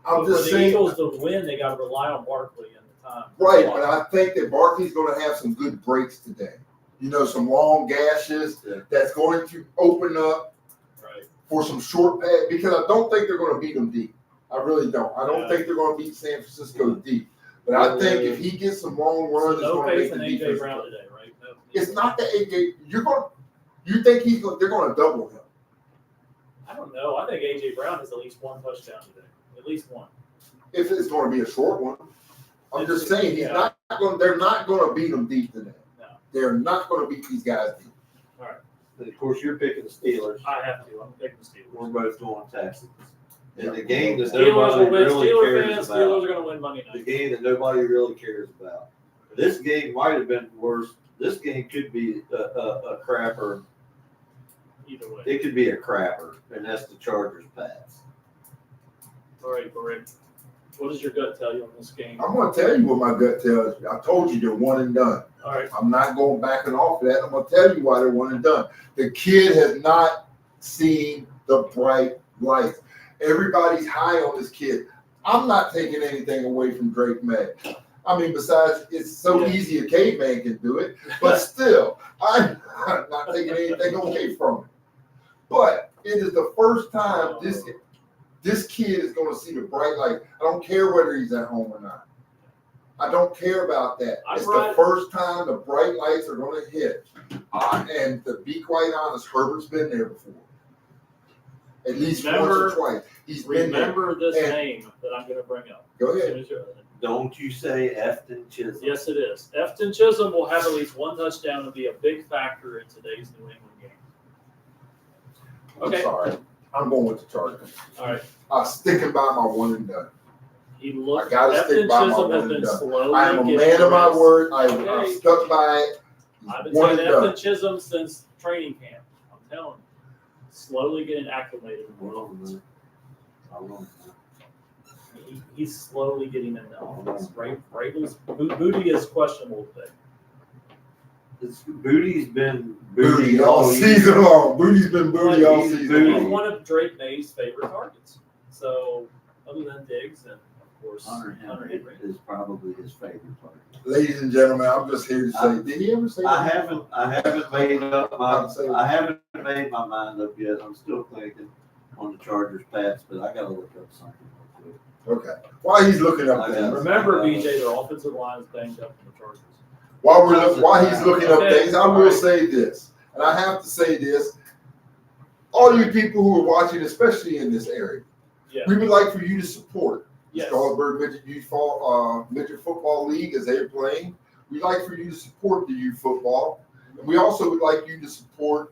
I'm For just the saying, Eagles to win, they got to rely on Barkley in the time. right? But I think that Barkley's going to have some good breaks today. You know, some long gashes that's going to open up for some short pass because I don't think they're going to beat them deep. I really don't. I don't think they're going to beat San Francisco deep. But I think if he gets some long runs, No it's faith going in to make the AJ defense. Brown today, right? No. It's not the AJ. You think they're going to double him? I don't know. I think AJ Brown has at least one touchdown today. At least one. If it's going to be a short one, I'm just saying Yeah. not going. They're not going to beat them deep today. No. They're not going to beat these guys deep. And of course, you're picking the Steelers. I have to. I'm picking the Steelers. We're both going Texans. And the game that Steelers nobody will win. really Steelers cares fans, about. Steelers are going to win Monday The night. game that nobody really cares about. This game might have been worse. This game could be a crapper. Either way. It could be a crapper, and that's the Chargers pass. All right, Correct. What does your gut tell you on this game? I'm going to tell you what my gut tells you. I told you they're one and done. All right. I'm not going backing off of that. I'm going to tell you why they're one and done. The kid has not seen the bright lights. Everybody's high on this kid. I'm not taking anything away from Drake May. I mean, besides, it's so easy a caveman can do it. But still, I'm not taking anything away from him. But it is the first time this kid is going to see the bright light. I don't care whether he's at home or not. I don't care about that. It's the first time the bright lights are going to hit. And to be quite honest, Herbert's been there before. At least once or twice. He's been there. Remember this name that I'm going to bring up. Go ahead. Don't you say Efton Chisholm. Yes, it is. Efton Chisholm will have at least one touchdown and be a big factor in today's New England game. Okay. I'm sorry. I'm going with the Chargers. All right. I'm sticking by my one and done. He looks. I gotta stick Efton by my Chisholm has one been and done. slowly. I am a getting man of my reps. word. I'm Okay. stuck by it. I've been One saying and done. Efton Chisholm since training camp. I'm telling you, slowly getting acclimated. He's slowly getting in the offense. Vrabel's booty is questionable today. Booty's been Booty all season long. Booty's been booty all He's season booty. He's long. one of Drake May's favorite targets. So, other than Diggs and, of course, Hunter Henry is probably his favorite target. Ladies and gentlemen, I'm just here to say, did he ever say I that? haven't made my mind up yet. I'm still thinking on the Chargers pass, but I gotta look up something real quick. Okay. While he's looking up things, remember, BJ, their offensive line is banged up in the Chargers. while he's looking up Okay. things, I will say this, and I have to say this: all you people who are watching, especially in this area, Yeah. we would like for you to support the Yes. Stallsburg Midget Football League as they're playing. We'd like for you to support the youth football, and we also would like you to support,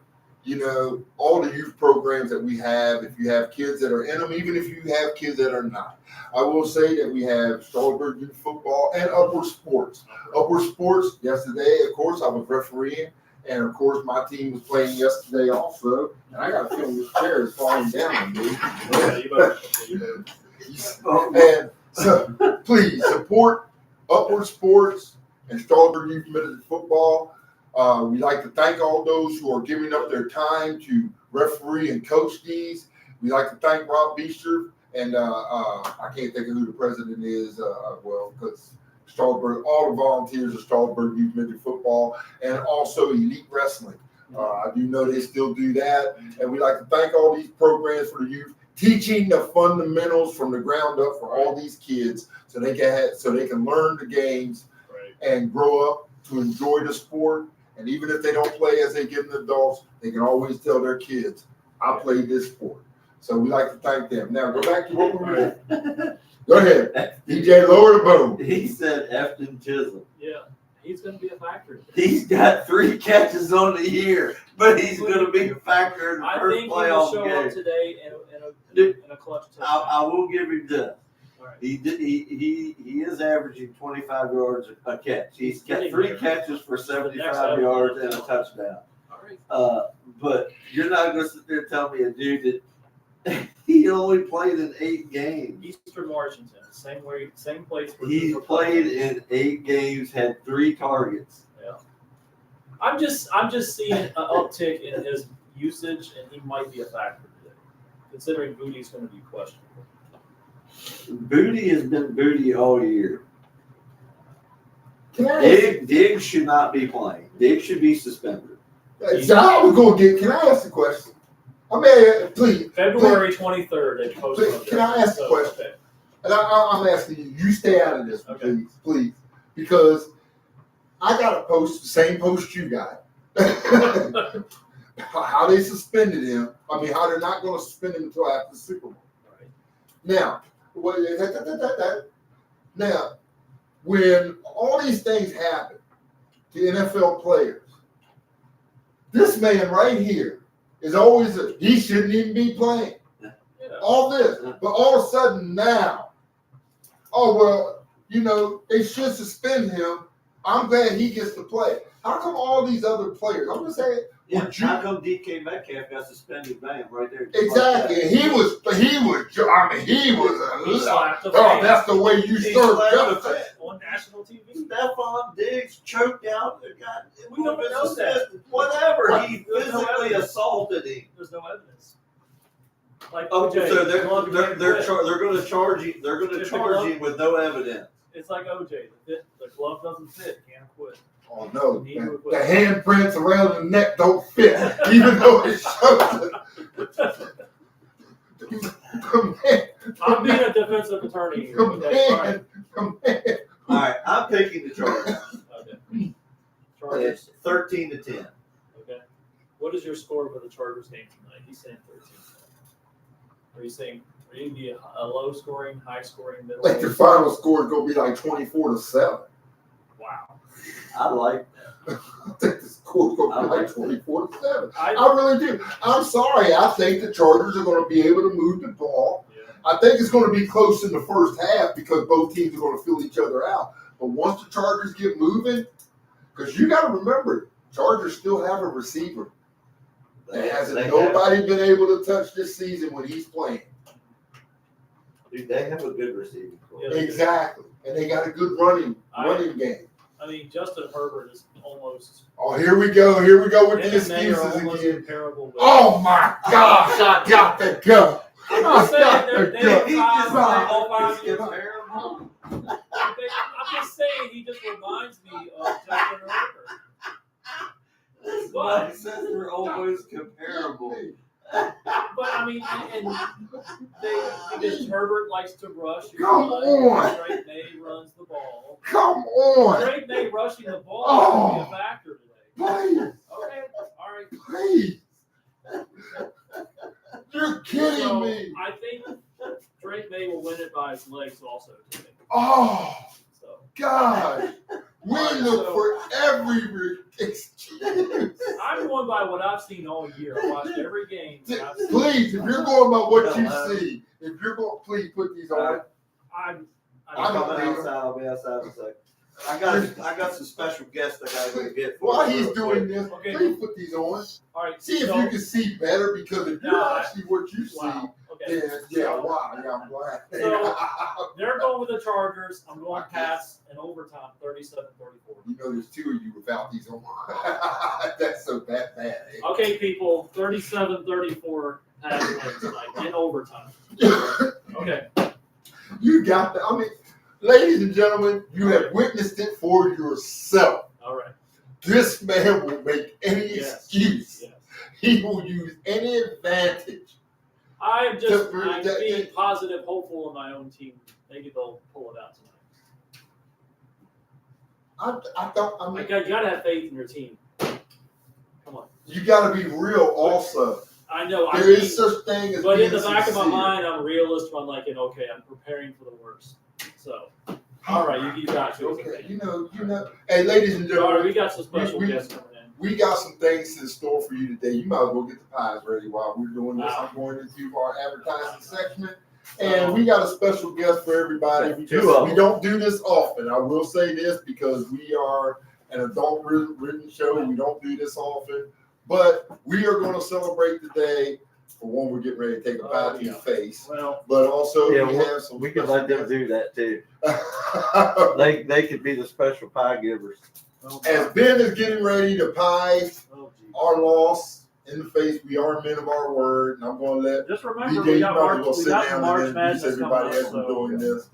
all the youth programs that we have. If you have kids that are in them, even if you have kids that are not, I will say that we have Stallsburg Youth Football and Upward Sports. Upward Sports, yesterday, of course, I was refereeing, and of course, my team was playing yesterday also. And I got a feeling this chair is falling down on me. Yeah, you better. And so, please support Upward Sports and Strawberry Youth Midget Football. We'd like to thank all those who are giving up their time to referee and coach these. We'd like to thank Rob Beecher, and I can't think of who the president is, because Strawberry, all the volunteers of Strawberry Youth Midget Football, and also Elite Wrestling. I do know they still do that, and we'd like to thank all these programs for the youth, teaching the fundamentals from the ground up for all these kids, so they can learn the games and grow up to enjoy the sport. And even if they don't play as they get into adults, they can always tell their kids, "I played this sport." So we like to thank them. Now go back to what we were doing. Go ahead, DJ. Lower the boom. He said Efton Chisholm. Yeah, he's going to be a factor. He's got 3 catches on the year, but he's going to be a factor in the first playoff game. I think he will show up today in a clutch touchdown. I will give him this. Right. He is averaging 25 yards a catch. He's got 3 catches for 75 yards and a touchdown. All right. But you're not going to sit there and tell me a dude that he only played in 8 games. Eastern Washington, same place. He played in 8 games, had 3 targets. Yeah. I'm just seeing an uptick in his usage, and he might be a factor today, considering Booty's going to be questionable. Booty has been Booty all year. Diggs should not be playing. Diggs should be suspended. So how are we going to get? Can I ask a question? I mean, please. February 23rd, they posted. Please, can I ask a question? Okay. And I'm asking you. You stay out of this, please, because I got a post, the same post you got. How they suspended him. I mean, how they're not going to suspend him until after the Super Bowl. Right. Now, when all these things happen to NFL players, this man right here is always he shouldn't even be playing. Yeah. All this, but all of a sudden now, they should suspend him. I'm glad he gets to play. How come all these other players? I'm gonna say, how come DK Metcalf got suspended? Bam, right there. Exactly. Like he was. That's the way you serve justice on national TV. Stephon Diggs choked out the guy. We don't know that. Whatever. He physically assaulted him. There's no evidence. Like OJ, so they're going to charge you. They're going to If charge you with no evidence. It's like OJ. The glove doesn't fit. Can't quit. Oh no! The handprints around the neck don't fit, even though it shows it. I'm being a defensive attorney here. Okay? All right, I'm picking the Chargers. Okay. Chargers. 13-10. Okay. What is your score for the Chargers game tonight? He's saying 13. Are you saying going to be a low scoring, high scoring, middle? Like the final score is going to be like 24-7. Wow. I like that. I think the score's going to be like 24-7. I really do. I'm sorry. I think the Chargers are going to be able to move the ball. Yeah. I think it's going to be close in the first half because both teams are going to fill each other out. But once the Chargers get moving, because you got to remember, Chargers still have a receiver. Nobody been able to touch this season when he's playing. Dude, they have a good receiving core. Yeah, exactly. And they got a good running game. I mean, Justin Herbert is almost. Oh, here we go with the excuses again. Oh my gosh, I got to go. I'm just saying he just reminds me of Justin Herbert. But says they're always comparable. But I mean, because Herbert likes to rush. Come on. Drake May runs the ball. Come on. Drake May rushing the ball is going to be a factor today. Please. Okay. All right. Please. You're kidding me. I think Drake May will win it by his legs also today. Oh, God. We look for every excuse. I'm going by what I've seen all year. I watched every game. Please, if you're going by what you see, please put these on. I'll be outside in a second. I got some special guests I got to get. While he's doing this, please put these on. All right. See if you can see better because if you actually what you see, Okay. Yeah, wow. Yeah, I'm glad. So they're going with the Chargers. I'm going Pats in overtime, 37-34. You know, there's two of you without these on. That's so bad. Eh? Okay, people, 37-34 Pats wins tonight in overtime. Okay. You got that. I mean, ladies and gentlemen, you have witnessed it for yourself. All right. This man will make any excuse. Yes. He will use any advantage. I'm being positive, hopeful in my own team. Maybe they'll pull it out tonight. You gotta have faith in your team. Come on. You gotta be real also. I know. There is such thing as but being in the back sincere. of my mind, I'm a realist. I'm like, okay, I'm preparing for the worst. So, all right, you got to. Okay, you know. Hey, ladies and All gentlemen, right, we got some special guests coming in. we got some things in store for you today. You might as well get the pies ready while we're doing this. I'm going into our advertising section, and we got a special guest for everybody. We don't do this often. I will say this because we are an adult-written show. We don't do this often, but we are going to celebrate today. For one, we're getting ready to take a bite to your face. Well, but also we could let them do that too. They could be the special pie givers. As Ben is getting ready to pie our loss in the face, we are men of our word, and I'm going to let just remember BJ, we got March Madness everybody coming as up, we're doing this.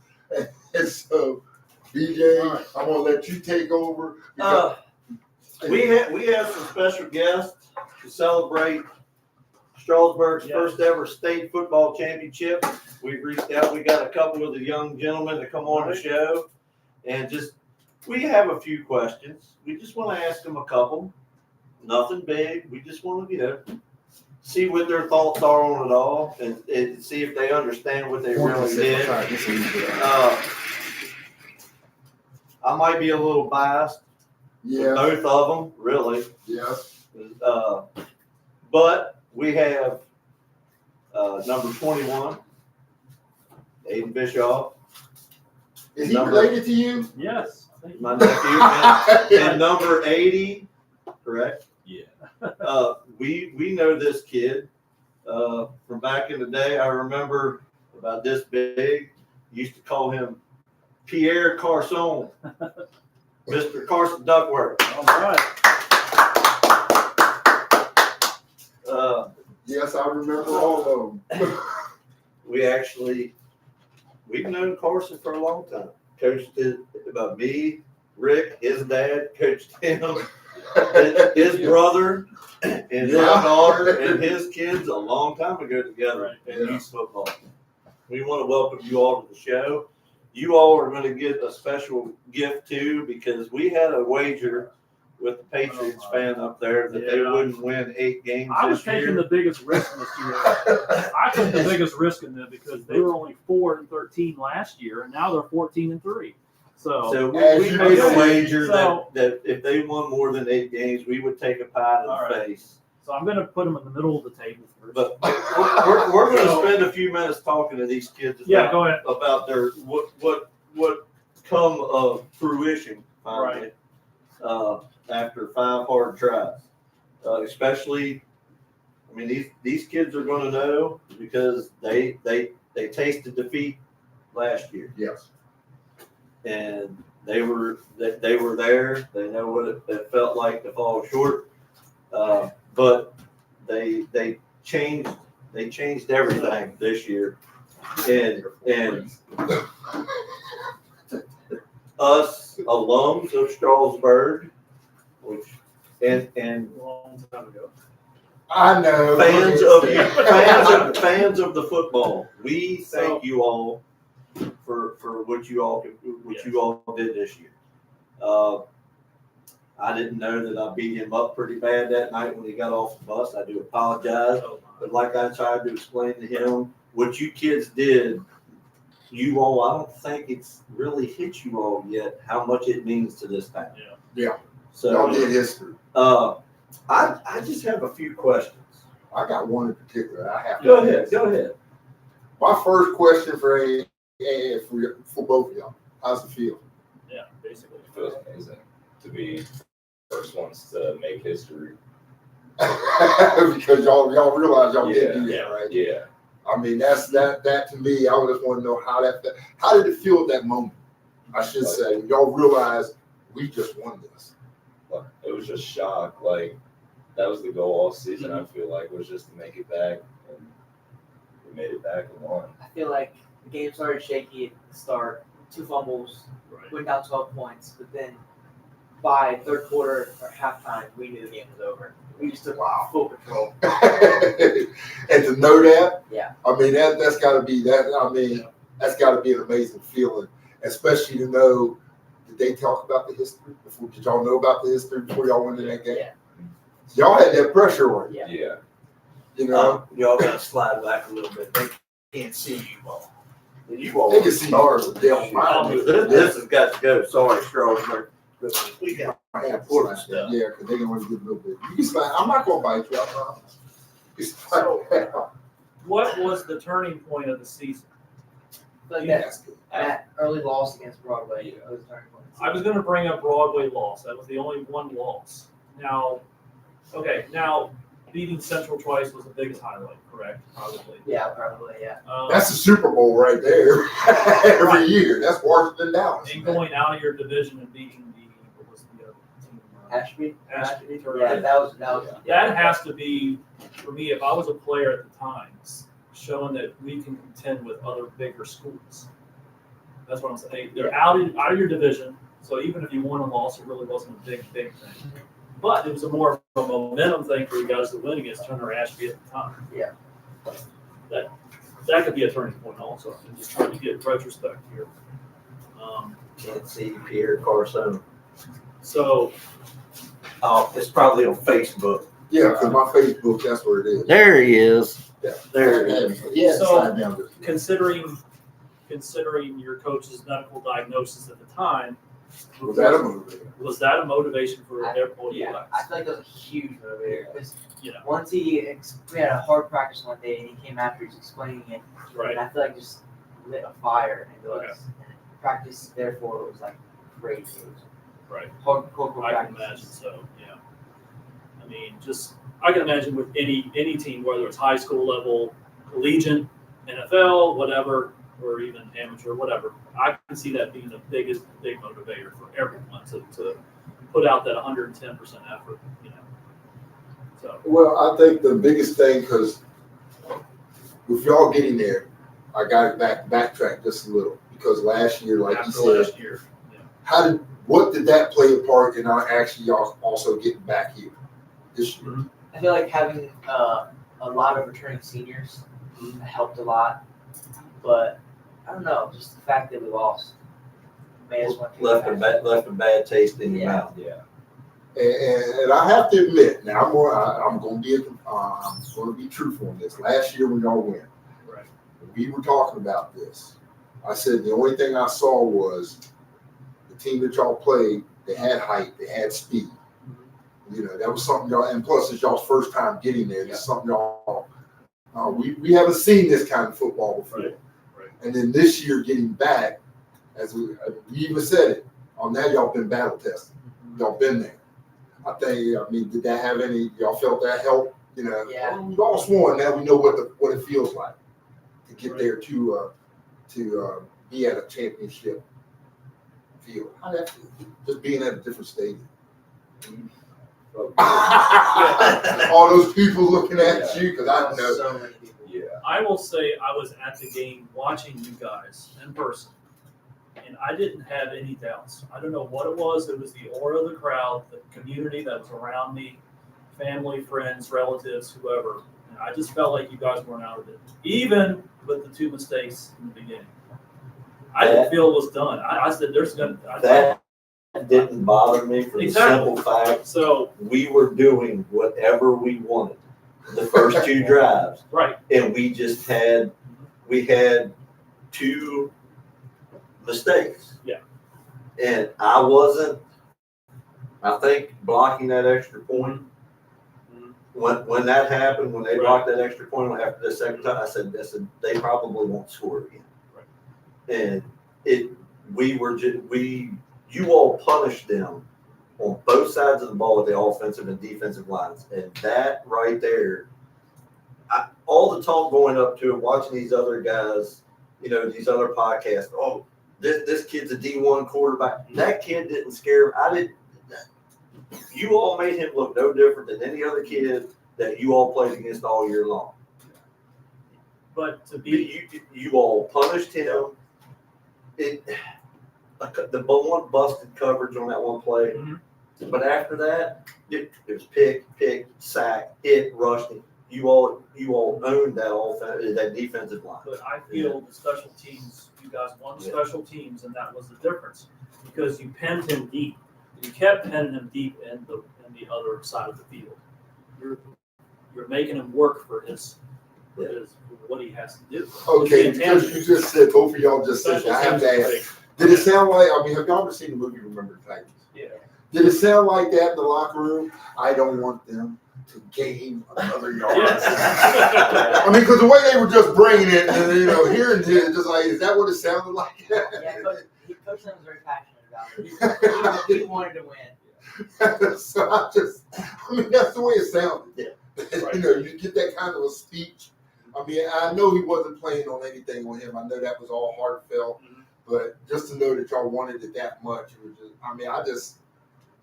And so, BJ, I'm going to let you take over. We have some special guests to celebrate Strasburg's first ever state football championship. We've reached out. We got a couple of the young gentlemen to come on the show, and we have a few questions. We just want to ask them a couple. Nothing big. We just want to, see what their thoughts are on it all, and see if they understand what they really did. I might be a little biased. Yeah. Both of them, really. Yes. But we have number 21, Aiden Bischoff. Is he related to you? Yes. My nephew. And number 80, correct? Yeah. We know this kid from back in the day. I remember about this big. Used to call him Pierre Carson, Mr. Carson Duckworth. All right. Yes, I remember all of them. We've known Carson for a long time. Coached about me, Rick, his dad, coached him, his brother, and my daughter, and his kids a long time ago together in youth football. We want to welcome you all to the show. You all are going to get a special gift too, because we had a wager with the Patriots fan up there that they wouldn't win 8 games. I was taking the biggest risk this year. I took the biggest risk in them because they were only 4-13 last year, and now they're 14-3. So we made a wager that if they won more than 8 games, we would take a pie to the face. So I'm going to put them in the middle of the table first. But we're going to spend a few minutes talking to these kids about their what come of fruition finally. After 5 hard tries, especially, these kids are going to know because they tasted defeat last year. Yes, and they were there. They know what it felt like to fall short, but they changed everything this year, and us alums of Strasburg. And a long time ago. I know fans of the football. We thank you all for what you all did this year. I didn't know that I beat him up pretty bad that night when he got off the bus. I do apologize, but like I tried to explain to him, what you kids did, you all, I don't think it's really hit you all yet how much it means to this town. Yeah. So y'all did history. I just have a few questions. I got one in particular. I have. Go ahead. My first question for both of y'all. How's it feel? Yeah, basically. It feels amazing to be first ones to make history. Because y'all realize y'all did do that, right? Yeah. I mean, that's that to me. I would just want to know how did it feel at that moment? I should say, when y'all realize we just won this. Like, it was just shock. Like, that was the goal all season, I feel like, was just to make it back. And we made it back and won. I feel like the game started shaky at the start. 2 fumbles, went down 12 points, but then by third quarter or halftime, we knew the game was over. We just took full control. And to know that, Yeah. I mean that's got to be that. I mean, that's got to be an amazing feeling, especially to know. Did they talk about the history before? Did y'all know about the history before y'all went in that game? Yeah. Y'all had that pressure on you. Yeah. Yeah. You know, Y'all gotta slide back a little bit. They can't see you all. You all. they can see ours, but they don't mind. This has got to go. Sorry, Strasburg. We got important stuff. Yeah, because they're going to get a little bit. You can slide. I'm not going to bite you. I promise. You slide. What was the turning point of the season? I feel like Yeah, that, that's good. that early loss against Broadway was a turning point. I was going to bring up Broadway loss. That was the only one loss. Now, beating Central twice was the biggest highlight, correct? Probably. Yeah, probably, yeah. That's the Super Bowl right there. Every year. That's Washington Dallas. And going out of your division and beating what was the other team? Ashby? Ashby. Yeah, that was That has to be, for me, if I was a player at the time, showing that we can contend with other bigger schools. That's what I'm saying. They're out of your division, so even if you won and lost, it really wasn't a big thing. But it was more of a momentum thing for you guys to win against Turner Ashby at the time. Yeah. That could be a turning point also. I'm just trying to get retrospect here. Can't see Pierre Carson. So It's probably on Facebook. Yeah, because my Facebook, that's where it is. There he is. Yeah. There he is. Yeah, So, slide down this. considering your coach's medical diagnosis at the time, Was that a motivator? was that a motivation for everybody? Yeah, I feel like that was a huge motivator because Yeah. once we had a hard practice one day and he came after, he's explaining it, Right. and I feel like just lit a fire into Okay. us. And practice, therefore, was like crazy. It was Right. hard I can imagine so, yeah. I mean, I can imagine with any team, whether it's high school level, collegiate, NFL, whatever, or even amateur, whatever. I can see that being the big motivator for everyone to put out that 110% effort, So Well, I think the biggest thing, because with y'all getting there, I got to backtrack just a little because last year, like you after said, last year, what did that play a part in our actually also getting back here this year? I feel like having a lot of returning seniors helped a lot, but I don't know, just the fact that we lost made us want to Left a bad taste in your Yeah. mouth. Yeah. And I have to admit, now I'm going to be truthful on this. Last year when y'all went, right. we were talking about this. I said the only thing I saw was the team that y'all played. They had height, they had speed. That was something y'all. And plus, it's y'all's first time getting there. It's something y'all. We haven't seen this kind of football before. Right. And then this year getting back, as we even said it, on that y'all been battle tested. Y'all been there. Did that have any? Y'all felt that help? Yeah. We lost one. Now we know what it feels like to get there to be at a championship field. How that feel? Just being at a different stadium. All those people looking at you because I know. So many people. Yeah. I will say I was at the game watching you guys in person, and I didn't have any doubts. I don't know what it was. It was the aura of the crowd, the community that was around me, family, friends, relatives, whoever. And I just felt like you guys weren't out of it, even with the 2 mistakes in the beginning. I didn't feel it was done. I said, "There's gonna." That didn't bother me for Exactly. the simple fact So we were doing whatever we wanted the first 2 drives, right, and we had 2 mistakes. Yeah. And I think blocking that extra point, when that happened, when they blocked that extra point after the second time, I said they probably won't score again. Right. And you all punished them on both sides of the ball with the offensive and defensive lines. And that right there, all the talk going up to it, watching these other guys, these other podcasts. Oh, this kid's a D1 quarterback. That kid didn't scare him. I didn't. You all made him look no different than any other kid that you all played against all year long. But to be, you all punished him. The one busted coverage on that one play, but after that, it was pick, sack, hit, rushing. You all owned that defensive line. But I feel the special teams, you guys won the special teams, and that was the difference because you penned him deep. You kept penning him deep in the other side of the field. You're making him work for what he has to do. Okay, because you just said, both of y'all just said, I have to ask. Did it sound like, have y'all ever seen the movie Remember the Titans? Yeah. Did it sound like that in the locker room? I don't want them to gain another yard. I mean, because the way they were just bringing it, and here and there, just like, is that what it sounded like? Yeah, Coach Lynn was very passionate about it. He wanted to win. So that's the way it sounded. Yeah. Right. You get that kind of a speech. I mean, I know he wasn't playing on anything on him. I know that was all heartfelt, but just to know that y'all wanted it that much, it was just,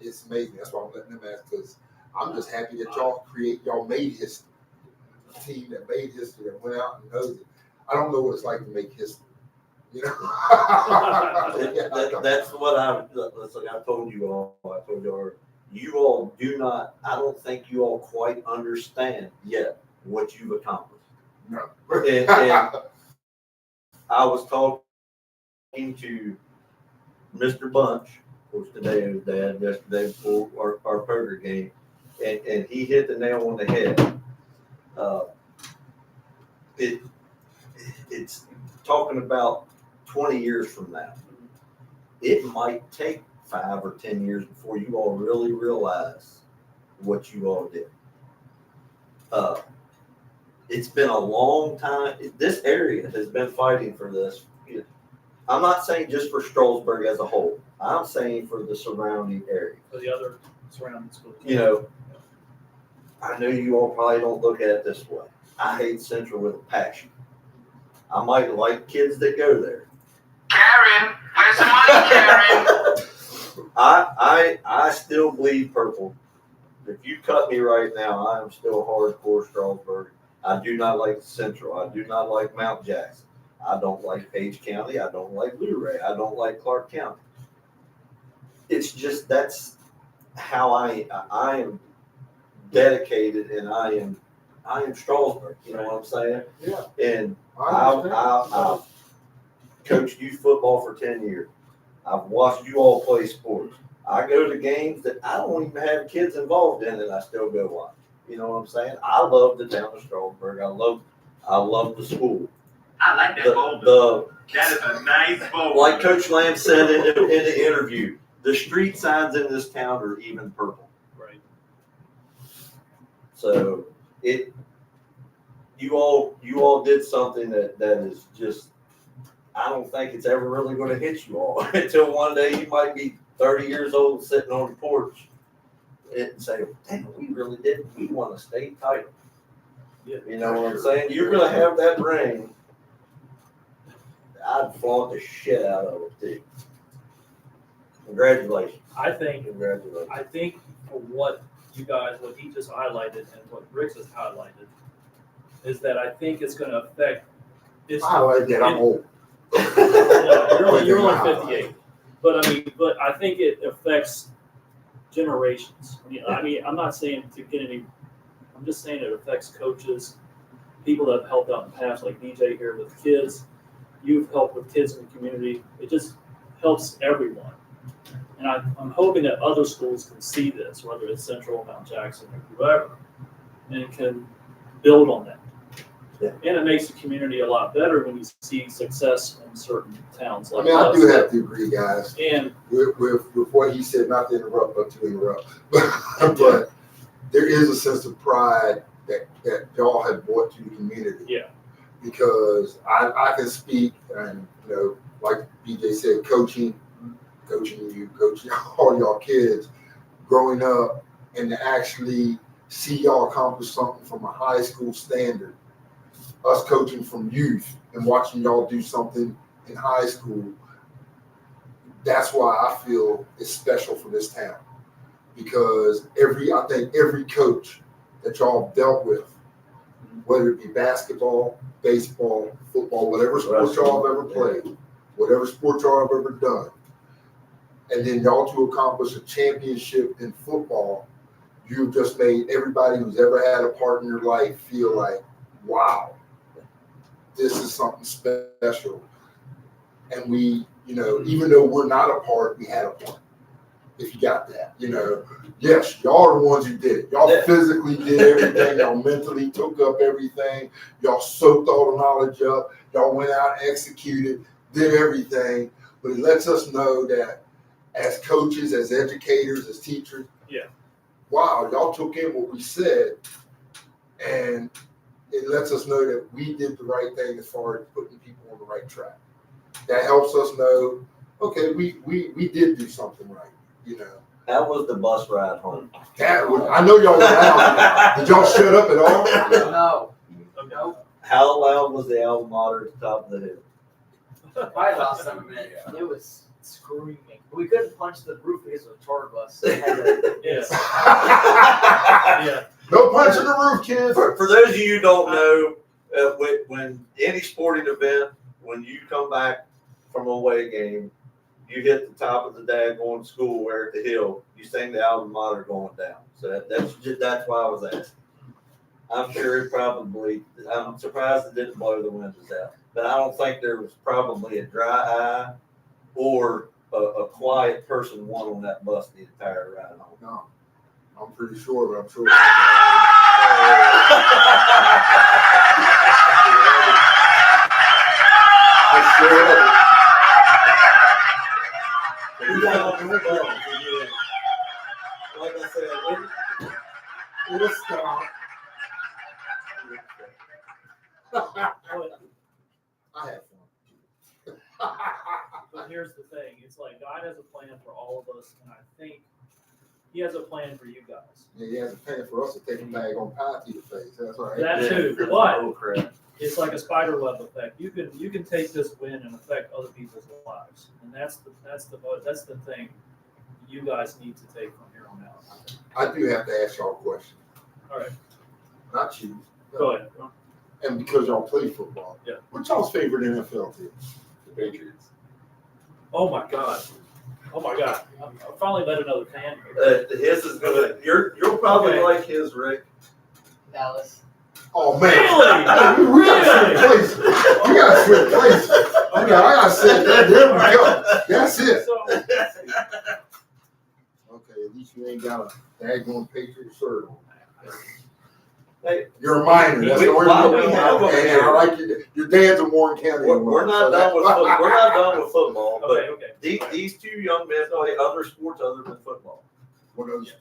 it's amazing. That's why I'm letting them ask, because I'm just happy that y'all made history. A team that made history, that went out and knows it. I don't know what it's like to make history. That's what I told you all. I told you, you all do not. I don't think you all quite understand yet what you've accomplished. No. and I was talking to Mr. Bunch, of course, today was Dad, yesterday before our poker game, and he hit the nail on the head. It's talking about 20 years from now. It might take 5 or 10 years before you all really realize what you all did. It's been a long time. This area has been fighting for this. I'm not saying just for Strasburg as a whole. I'm saying for the surrounding area. For the other surrounding schools. I know you all probably don't look at it this way. I hate Central with a passion. I might like kids that go there. Karen, where's the money, Karen? I still bleed purple. If you cut me right now, I am still hardcore Strasburg. I do not like Central. I do not like Mount Jackson. I don't like Page County. I don't like Luray. I don't like Clark County. It's just that's how I am dedicated, and I am Strasburg. You know what I'm saying? Yeah. And I've coached youth football for 10 years. I've watched you all play sports. I go to games that I don't even have kids involved in, and I still go watch. You know what I'm saying? I love the town of Strasburg. I love the school. I like that boulder. That is a nice boulder. Like Coach Lamb said in the interview, the street signs in this town are even purple. Right. So you all did something that is just, I don't think it's ever really going to hit you all until one day you might be 30 years old sitting on the porch and say, "Damn, we really did. We won a state title." Yeah. You know what I'm saying? You're going to have that ring. I'd flaunt the shit out of it too. Congratulations. Congratulations. I think for what you guys, what he just highlighted and what Rick has highlighted, is that I think it's going to affect. I like that. I'm old. You're only 58, but I think it affects generations. I'm not saying to get any. I'm just saying it affects coaches, people that have helped out in the past, like DJ here with kids. You've helped with kids in the community. It just helps everyone. And I'm hoping that other schools can see this, whether it's Central, Mount Jackson, or whoever, and can build on that. Yeah. And it makes the community a lot better when you see success in certain towns like I do have to agree, guys. And with what he said, not to interrupt, but to interrupt. But there is a sense of pride that y'all have brought to the community. Yeah. Because I can speak, and like BJ said, coaching you, coaching all y'all kids growing up, and to actually see y'all accomplish something from a high school standard us coaching from youth and watching y'all do something in high school, that's why I feel it's special for this town. Because I think every coach that y'all have dealt with, whether it be basketball, baseball, football, whatever sport y'all have ever played, whatever sport y'all have ever done, and then y'all to accomplish a championship in football, you've just made everybody who's ever had a part in your life feel like, wow, this is something special. And we, even though we're not a part, we had a part. If you got that, yes, y'all are the ones who did it. Y'all physically did everything. Y'all mentally took up everything. Y'all soaked all the knowledge up. Y'all went out, executed, did everything. But it lets us know that as coaches, as educators, as teachers, wow, y'all took in what we said, and it lets us know that we did the right thing as far as putting people on the right track. That helps us know, okay, we did do something right. That was the bus ride home. I know y'all were out. Did y'all shut up at all? No. How loud was the alma mater at the top of the hill? Probably lost 7 minutes. It was screaming. We couldn't punch the roof because of a charter bus. It had to- Yeah. No punch in the roof, kids. For those of you who don't know, when any sporting event, when you come back from a away game, you hit the top of the daggone school where at the hill, you sing the alma mater going down. So that's why I was asking. I'm sure I'm surprised it didn't blow the windows out. But I don't think there was probably a dry eye or a quiet person on that bus the entire ride home. No, I'm pretty sure, but I'm sure. Like I said, It'll stop. I had fun. But here's the thing, it's like God has a plan for all of us, and I think He has a plan for you guys. Yeah, he has a plan for us to take a bag on pie to the face. That's right. That too, Oh, but crap. it's like a spider web effect. You can take this win and affect other people's lives, and that's the thing you guys need to take from here on out. I do have to ask y'all a question. All right, Not you. go ahead. And because y'all play football. Yeah. What's y'all's favorite NFL team? The Patriots. Oh my God. I finally met another fan. His is gonna. You'll probably Okay. like his, Rick. Dallas. Oh man. Really? Hey, we gotta switch places. We gotta switch places. Okay, I gotta say that. There we go. That's it. So, Okay, at least you ain't got a daggone Patriot shirt on. Hey, You're a minor. That's the only why reason. we have them And here. I like your dad's in Warren County. We're not done with football. We're not done with football. But okay. these two young men play other sports other than football. What else?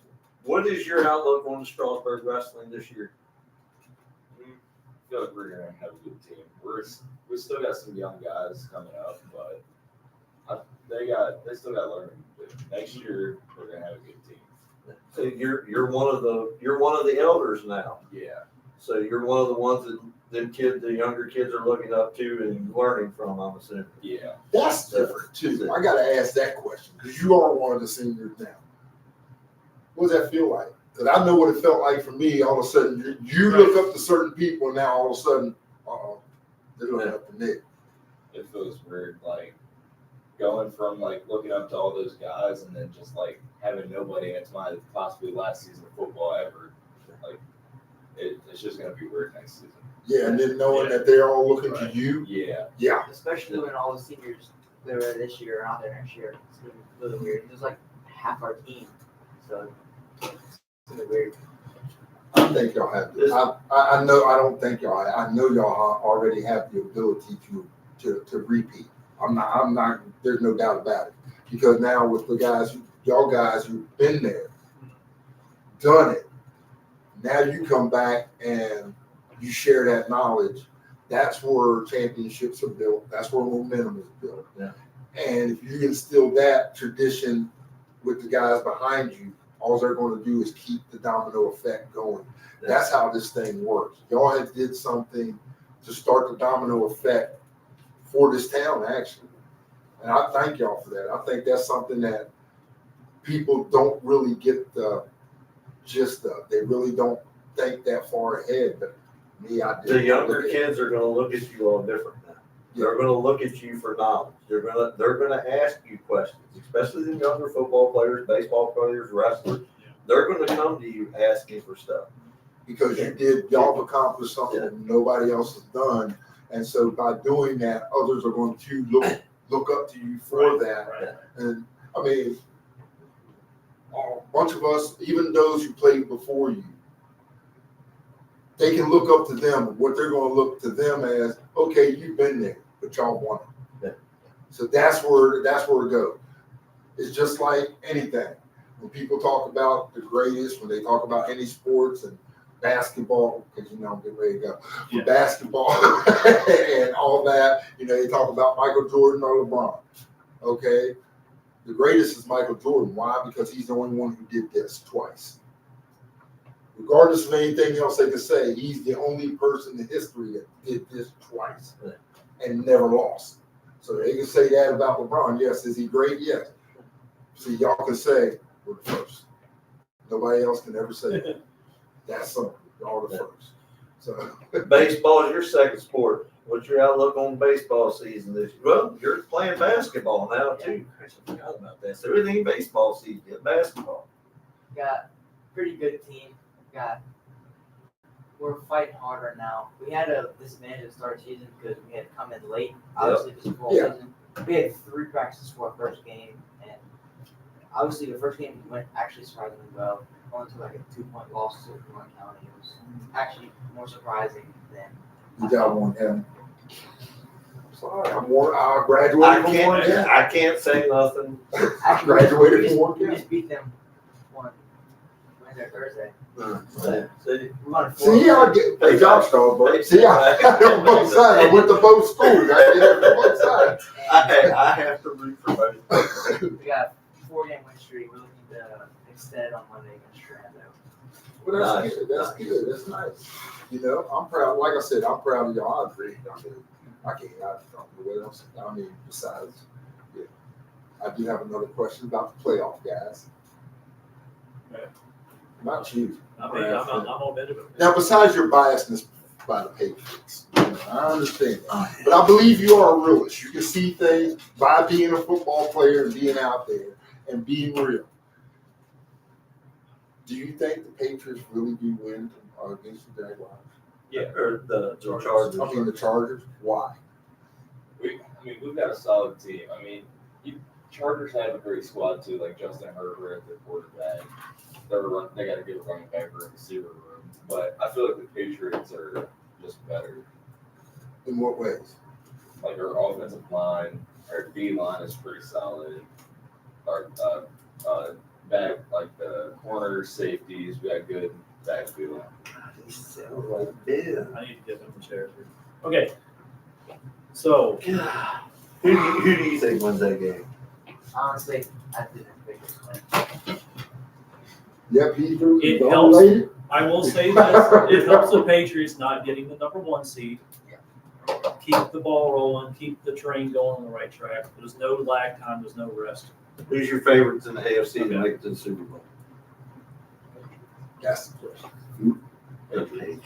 What is your outlook on Strasburg wrestling this year? I feel like we're gonna have a good team. We still got some young guys coming up, but they still got learning. But next year we're gonna have a good team. So you're one of the elders now. Yeah. So you're one of the ones that the younger kids are looking up to and learning from, I'm assuming. Yeah. That's different too. I gotta ask that question because you are one of the seniors now. What does that feel like? Because I know what it felt like for me. All of a sudden, you look up to certain people, and now all of a sudden, they're looking up to me. It feels weird, like going from like looking up to all those guys and then just like having nobody. It's my possibly last season of football ever. Like it's just gonna be weird next season. Yeah, and then knowing that they're all looking to you. Yeah. Yeah. Especially when all the seniors that were this year are out there next year. It's gonna be really weird. There's like half our team. So it's gonna be weird. I think y'all have. I know. I don't think y'all. I know y'all already have the ability to repeat. I'm not. There's no doubt about it. Because now with the y'all guys who've been there, done it. Now you come back and you share that knowledge. That's where championships are built. That's where momentum is built. Yeah. And if you instill that tradition with the guys behind you, all they're going to do is keep the domino effect going. That's how this thing works. Y'all had did something to start the domino effect for this town, actually. And I thank y'all for that. I think that's something that people don't really get the gist of. They really don't think that far ahead, but me, I do. The younger kids are gonna look at you all different now. They're gonna look at you for knowledge. They're gonna ask you questions, especially the younger football players, baseball players, wrestlers. They're gonna come to you asking for stuff. Because y'all have accomplished something that nobody else has done. And so by doing that, others are going to look up to you for that. Right. And I mean, a bunch of us, even those who played before you, they can look up to them. What they're going to look to them as, okay, you've been there, but y'all won it. Yeah. So that's where it goes. It's just like anything. When people talk about the greatest, when they talk about any sports and basketball, because I'm getting ready to go. Yeah. Basketball and all that, they talk about Michael Jordan or LeBron. Okay, the greatest is Michael Jordan. Why? Because he's the only one who did this twice. Regardless of anything else they can say, he's the only person in history that did this twice and never lost. So they can say that about LeBron. Yes, is he great? Yes. See, y'all can say we're the first. Nobody else can ever say that. That's something. Y'all the first. So Baseball is your second sport. What's your outlook on baseball season this year? Well, you're playing basketball now too. I forgot about that. So everything baseball season, basketball. Got pretty good team. We're fighting harder now. We had to disadvantage the start of the season because we had to come in late. Obviously, this football season. We had 3 practices for our first game, and obviously the first game went actually surprisingly well. Only took like a 2-point loss to Warren County. It was actually more surprising than. you got one, Kevin. Sorry, I graduated from Warren County. I can't say nothing. I graduated from We Warren County. just beat them one Wednesday or Thursday. See, We won 4. See, I get hey, Josh dog, but see, I on both sides. I went to both schools. I did it from both sides. I have to root for both. We got a 4-game win streak. We're looking to extend on Monday against Toronto. Well, that's Nice. good. That's good. That's nice. I'm proud. Like I said, I'm proud of y'all. I agree. I don't know what else. Besides, I do have another question about the playoff, guys. Okay. Not you. I'm all bit of it. Now, besides your biasness by the Patriots, I understand that. But I believe you are a realist. You can see things by being a football player and being out there and being real. Do you think the Patriots really do win against the Jaguars? Yeah, or the Chargers. I mean, the Chargers. Why? We've got a solid team. Chargers have a great squad too, like Justin Herbert at their quarterback. They got a good running back or receiver room, but I feel like the Patriots are just better. In what ways? Like our offensive line, our D line is pretty solid. Our back, like the corner safeties, we got good backfield. He sounds like yeah. I need to get them chairs. Okay. So, Who do you think wins that game? Honestly, I didn't think it was Yep, he's really It dominated. I will say this, it helps the Patriots not getting the number 1 seed. Keep the ball rolling, keep the train going on the right track. There's no lag time, there's no rest. Who's your favorites in the AFC to make it to the Super Bowl? That's the question.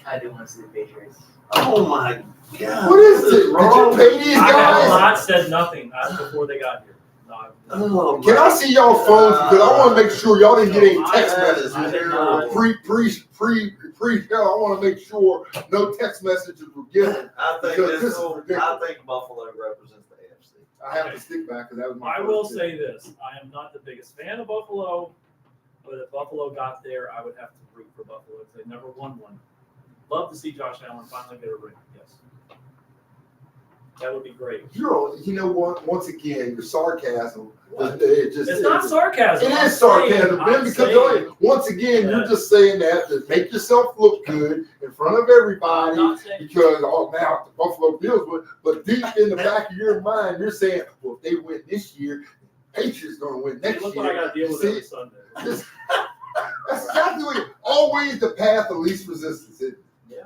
I do want to see the Patriots. Oh my God! What is it? Did you pay these I have guys? not said nothing before they got here. No, Oh, Can I see y'all phones? Because I want to make sure y'all didn't get any text I messages did not. pre-show. I want to make sure no text messages were given. I think Because this is ridiculous. I think Buffalo represents the AFC. I have to stick back because that was my I first will pick. say this, I am not the biggest fan of Buffalo, but if Buffalo got there, I would have to root for Buffalo if they never won one. Love to see Josh Allen finally get a ring, yes. That would be great. You know what? Once again, your sarcasm. It's not sarcasm. It I'm is sarcasm, saying- man, I'm because saying- once again, you're Yeah. just saying that to make yourself look good in front of everybody. I'm not saying- Because now the Buffalo Bills win, but deep in the back of your mind, you're saying, well, if they win this year, Patriots going to win Hey, next look year. what I got to deal with See, every Sunday. that's exactly what, always the path of least resistance. Isn't it?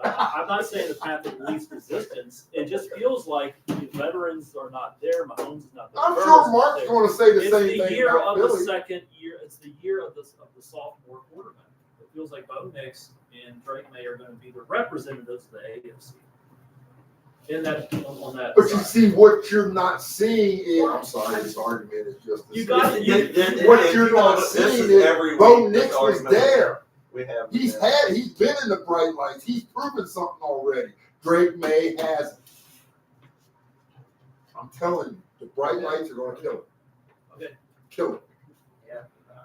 I I'm not saying the path of least resistance. It just feels like the veterans are not there. Mahomes is not there. I'm Burrow's sure not Mark's there. going to say the It's same the thing year about of the Philly. second year. It's the year of the sophomore quarterback. It feels like Bo Nix and Drake May are going to be the representatives of the AFC. In that, on that. But you side. see, what you're not seeing is, I'm sorry, this argument is just. You got it. What you're not seeing is Bo Nix was there. We have. He's been in the bright lights. He's proven something already. Drake May has. I'm telling you, the bright lights are going to kill it. Okay. Kill it. Yeah.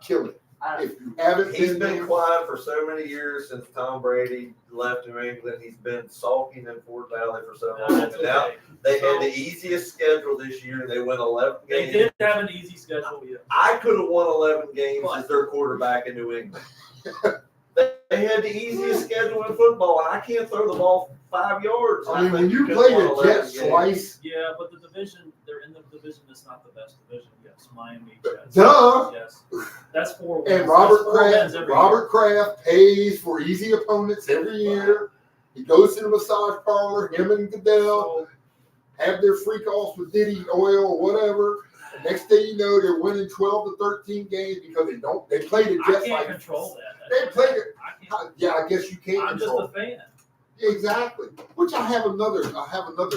Kill it. If you haven't He's been been there, quiet for so many years since Tom Brady left New England. He's been sulking in Fort Valley for so long. That's And now okay. they had the easiest schedule this year. They went 11 They games. did have an easy schedule. Yeah. I could have won 11 games as their quarterback in New England. They had the easiest schedule in football, and I can't throw the ball 5 yards. I mean, when think you could play have won the 11 Jets games. twice, Yeah, but the division, they're in the division that's not the best division. Yes, Miami Jets. Duh. Yes. That's 4 wins. and That's Robert 4 wins Kraft, every Robert Kraft pays for easy opponents every year. He goes to the massage parlor, him and year. Goodell So, have their freak offs with Diddy oil or whatever. And next thing you know, they're winning 12 to 13 games because they play the I Jets can't like control that. They played it. I can't. Yeah, I guess you can't I'm just control. a fan. Exactly. Which I have another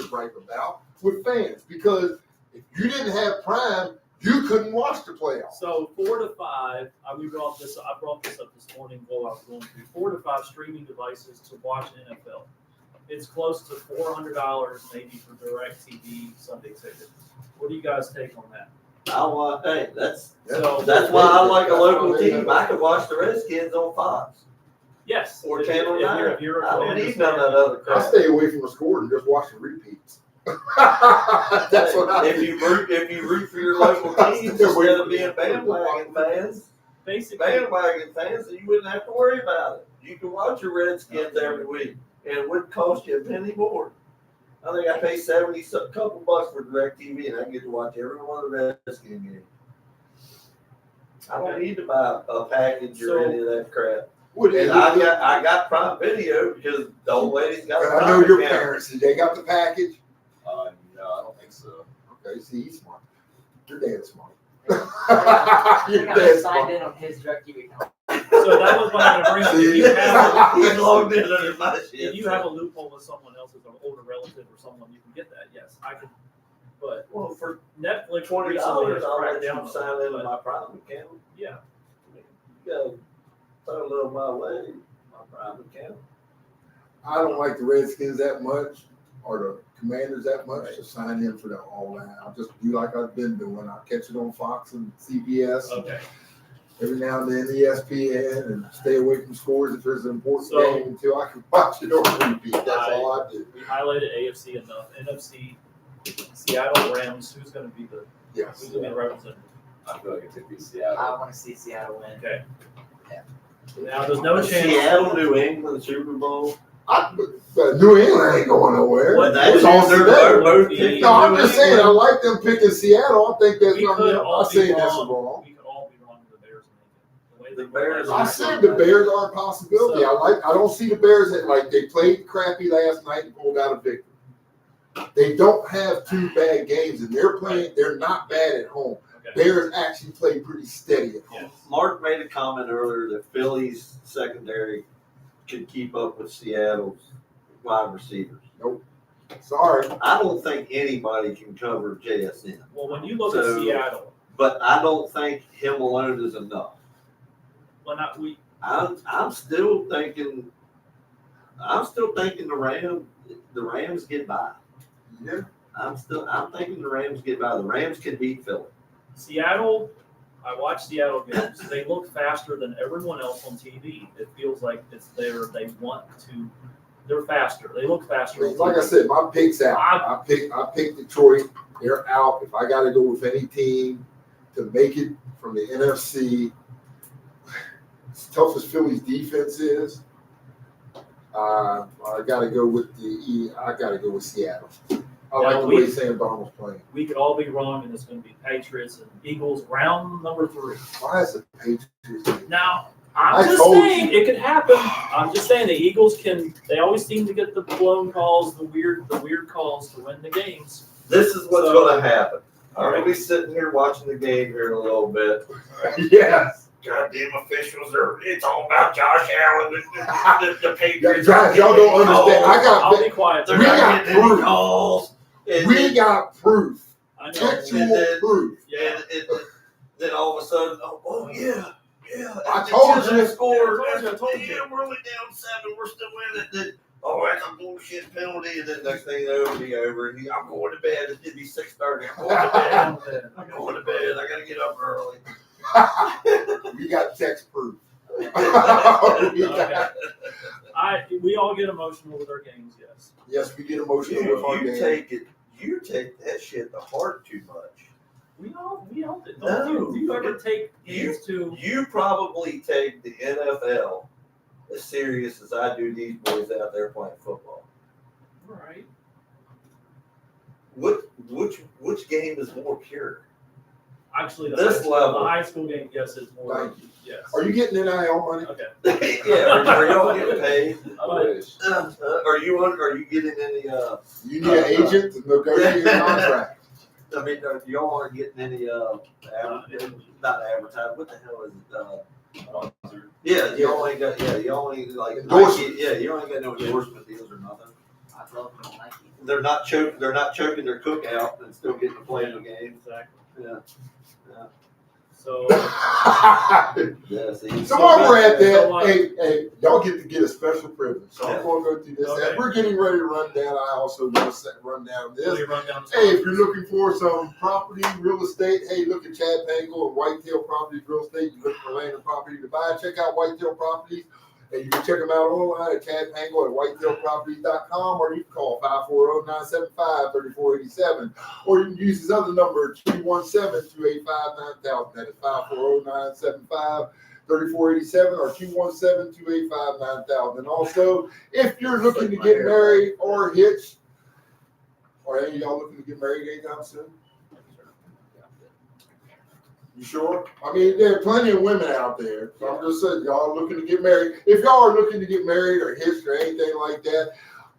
gripe about with fans because if you didn't have Prime, you couldn't watch the playoffs. So 4 to 5. I brought this up this morning while I was going through 4 to 5 streaming devices to watch NFL. It's close to $400 maybe for DirecTV Sunday tickets. What do you guys take on that? Hey, that's So why I like a local team. I could watch the Redskins on Fox yes, or if Channel you're- 9. if you're a I don't Commanders need none of that other I crap. stay away from the score and just watch the repeats. That's what I If do. you root for your local teams instead of being bandwagon fans, basically, then you wouldn't have to worry about it. You can watch your Redskins every week, and it wouldn't cost you a penny more. I think I pay couple bucks for DirecTV, and I get to watch every one of the Redskins games. I don't need to buy a package or any of that crap. And I got Prime Video because the old lady's got a I Prime know your account. parents. Did they got the package? No, I don't think so. Okay, see, he's smart. Your dad's smart. I Your think I dad's signed smart. in on his DirecTV account. so that was what I'm going to bring up. If you have, He's logged in under my shit. if you have a loophole with someone else as an older relative or someone, you can get that. Yes, I could. But Well, for Netflix $20, recently has I'll cracked let down you on sign it, into but my Prime account. yeah. You gotta throw a little my way, my Prime account. I don't like the Redskins that much or the Commanders that much to sign in for all that. I'll just do like I've been doing. I'll catch it on Fox and CBS. Okay. Every now and then ESPN and stay away from scores if there's an important So- game until I can watch it on repeat. That's all I do. We highlighted AFC enough. NFC, Seattle Rams. Who's going to be the Yes. who's going to be the representative? I feel like it could be I Seattle. want to see Seattle win. Okay. Yeah. Now there's no chance. Seattle, New England, Super Bowl. New England ain't going nowhere. What- That's That's all they're there. both picking No, I'm New just saying, I England. like them picking Seattle. I think that's We I'm could not all be saying that's wrong. wrong. We could all be wrong with the Bears. The way The they Bears I said the Bears are a possibility. I don't see the Bears like they played crappy last night and pulled out a victory. They don't have 2 bad games, and they're not bad at home. Okay. Bears actually play pretty steady at home. Yeah. Mark made a comment earlier that Philly's secondary could keep up with Seattle's wide receivers. Sorry. I don't think anybody can cover JSN, Well, when you look So- at Seattle, but I don't think him alone is enough. I'm still thinking the Rams get by. Yeah. I'm thinking the Rams get by. The Rams can beat Philly. Seattle, I watch Seattle games. They look faster than everyone else on TV. It feels like it's there. They want to. They're faster. They look faster. on Like I TV. said, my pick's out. I pick Detroit. They're out. If I got to go with any team to make it from the NFC, as tough as Philly's defense is, I got to go with Seattle. I like the way Sam Darnold's playing. We could all be wrong, and it's going to be Patriots and Eagles round number 3. Why is the Patriots? Now, I'm just saying it could happen. I'm just saying the Eagles they always seem to get the blown calls, the weird calls to win the games. This is what's going to happen. I'm going to be sitting here watching the game here in a little bit. Yes. Goddamn officials it's all about Josh Allen, the Patriots. Guys, y'all don't understand. I'll be quiet. They're not getting any calls. We got proof. I know. Actual proof. Yeah. And then all of a sudden, oh yeah. I told you. Scored. I told you. Yeah, we're only down 7. We're still in it. Then, that's a bullshit penalty. And then next thing you know, it'll be over. And I'm going to bed. It'll be 6:30. I'm going to bed. I got to get up early. We got text proof. Okay. We all get emotional with our games, yes. Yes, we get emotional with our games. You take that shit to heart too much. We all do. No. Do you ever take games You probably take the NFL as serious as I do these boys out there playing football. Right. Which game is more pure? Actually, The high school game, yes, is more. Thank you. Yes. Are you getting NIL money? Okay. Yeah, are y'all getting paid? I wish. Are you getting any? You need an agent to negotiate your contract. I mean, y'all aren't getting any not advertising. What the hell is it? Yeah, y'all ain't got. Yeah, y'all ain't like. Nike, yeah, you ain't got no endorsement deals or nothing. I love Nike. They're not choking their cookout and still getting to play in the game. Exactly. Yeah. So. Yeah. See. So while we're at that, So, hey, y'all get to get a special privilege. So I'm going to go through this. Okay. As we're getting ready to run down, I also want to run down this. Really run down Hey, if you're looking for some property, real estate, hey, look at Chad Pangle and Whitetail Properties Real Estate. You look for land and property to buy, check out Whitetail Properties. And you can check them out online at Chad Pangle at whitetailproperties.com, or you can call 540-975-3487. Or you can use his other number, 217-285-9000. That is 540-975-3487 or 217-285-9000. And also, if you're looking to get married or hitched, or any of y'all looking to get married anytime soon? You sure? I mean, there are plenty of women out there. So I'm just saying, y'all looking to get married. If y'all are looking to get married or hitched or anything like that,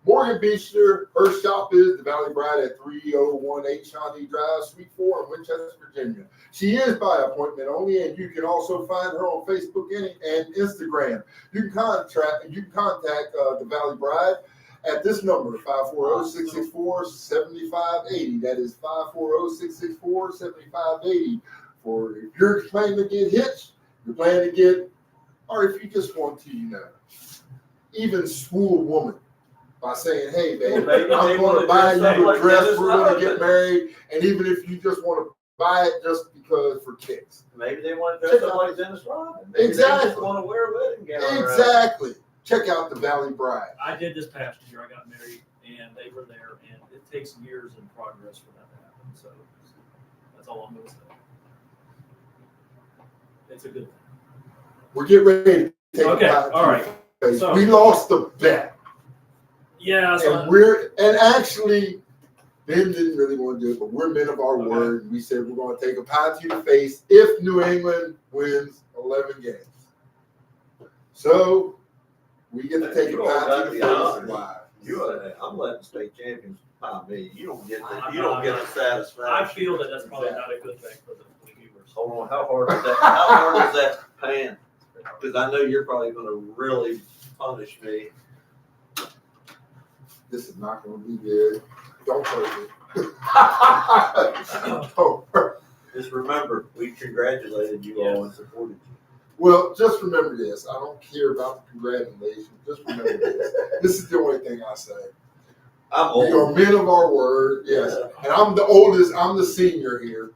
Morgan Beechler, her shop is the Valley Bride at 3018 Shawnee Drive, Suite 4 in Winchester, Virginia. She is by appointment only, and you can also find her on Facebook and Instagram. You can contact the Valley Bride at this number, 540-664-7580. That is 540-664-7580. Or if you're planning to get hitched, you're planning to get, or if you just want to, even school a woman by saying, hey, babe, I'm going to buy you a dress, we're going to get married, and even if you just want to buy it just because for kicks. Maybe they want to dress up like Dennis Rodman. Exactly. They just want to wear a wedding gown. Exactly. Check out the Valley Bride. I did this past year. I got married, and they were there, and it takes years in progress for that to happen. So that's all I'm going to say. It's a good thing. We're getting ready to take Okay, a all right. So, we lost the bet. Yeah. So And actually, Ben didn't really want to do it, but we're men of our word. We said we're going to take a pie to the face if New England wins 11 games. So we get to take a pie to the face live. I'm letting state champions pie me. You don't get the satisfaction. I feel that that's probably not a good thing for the viewers. Hold on, how hard is that? How hard is that pan? Because I know you're probably going to really punish me. This is not going to be good. Don't hurt me. Don't hurt. Just remember, we congratulated you all and supported you. Well, just remember this. I don't care about the congratulations. Just remember this. This is the only thing I say. I'm We are old. men of our word, yes. And I'm the oldest. I'm the senior here.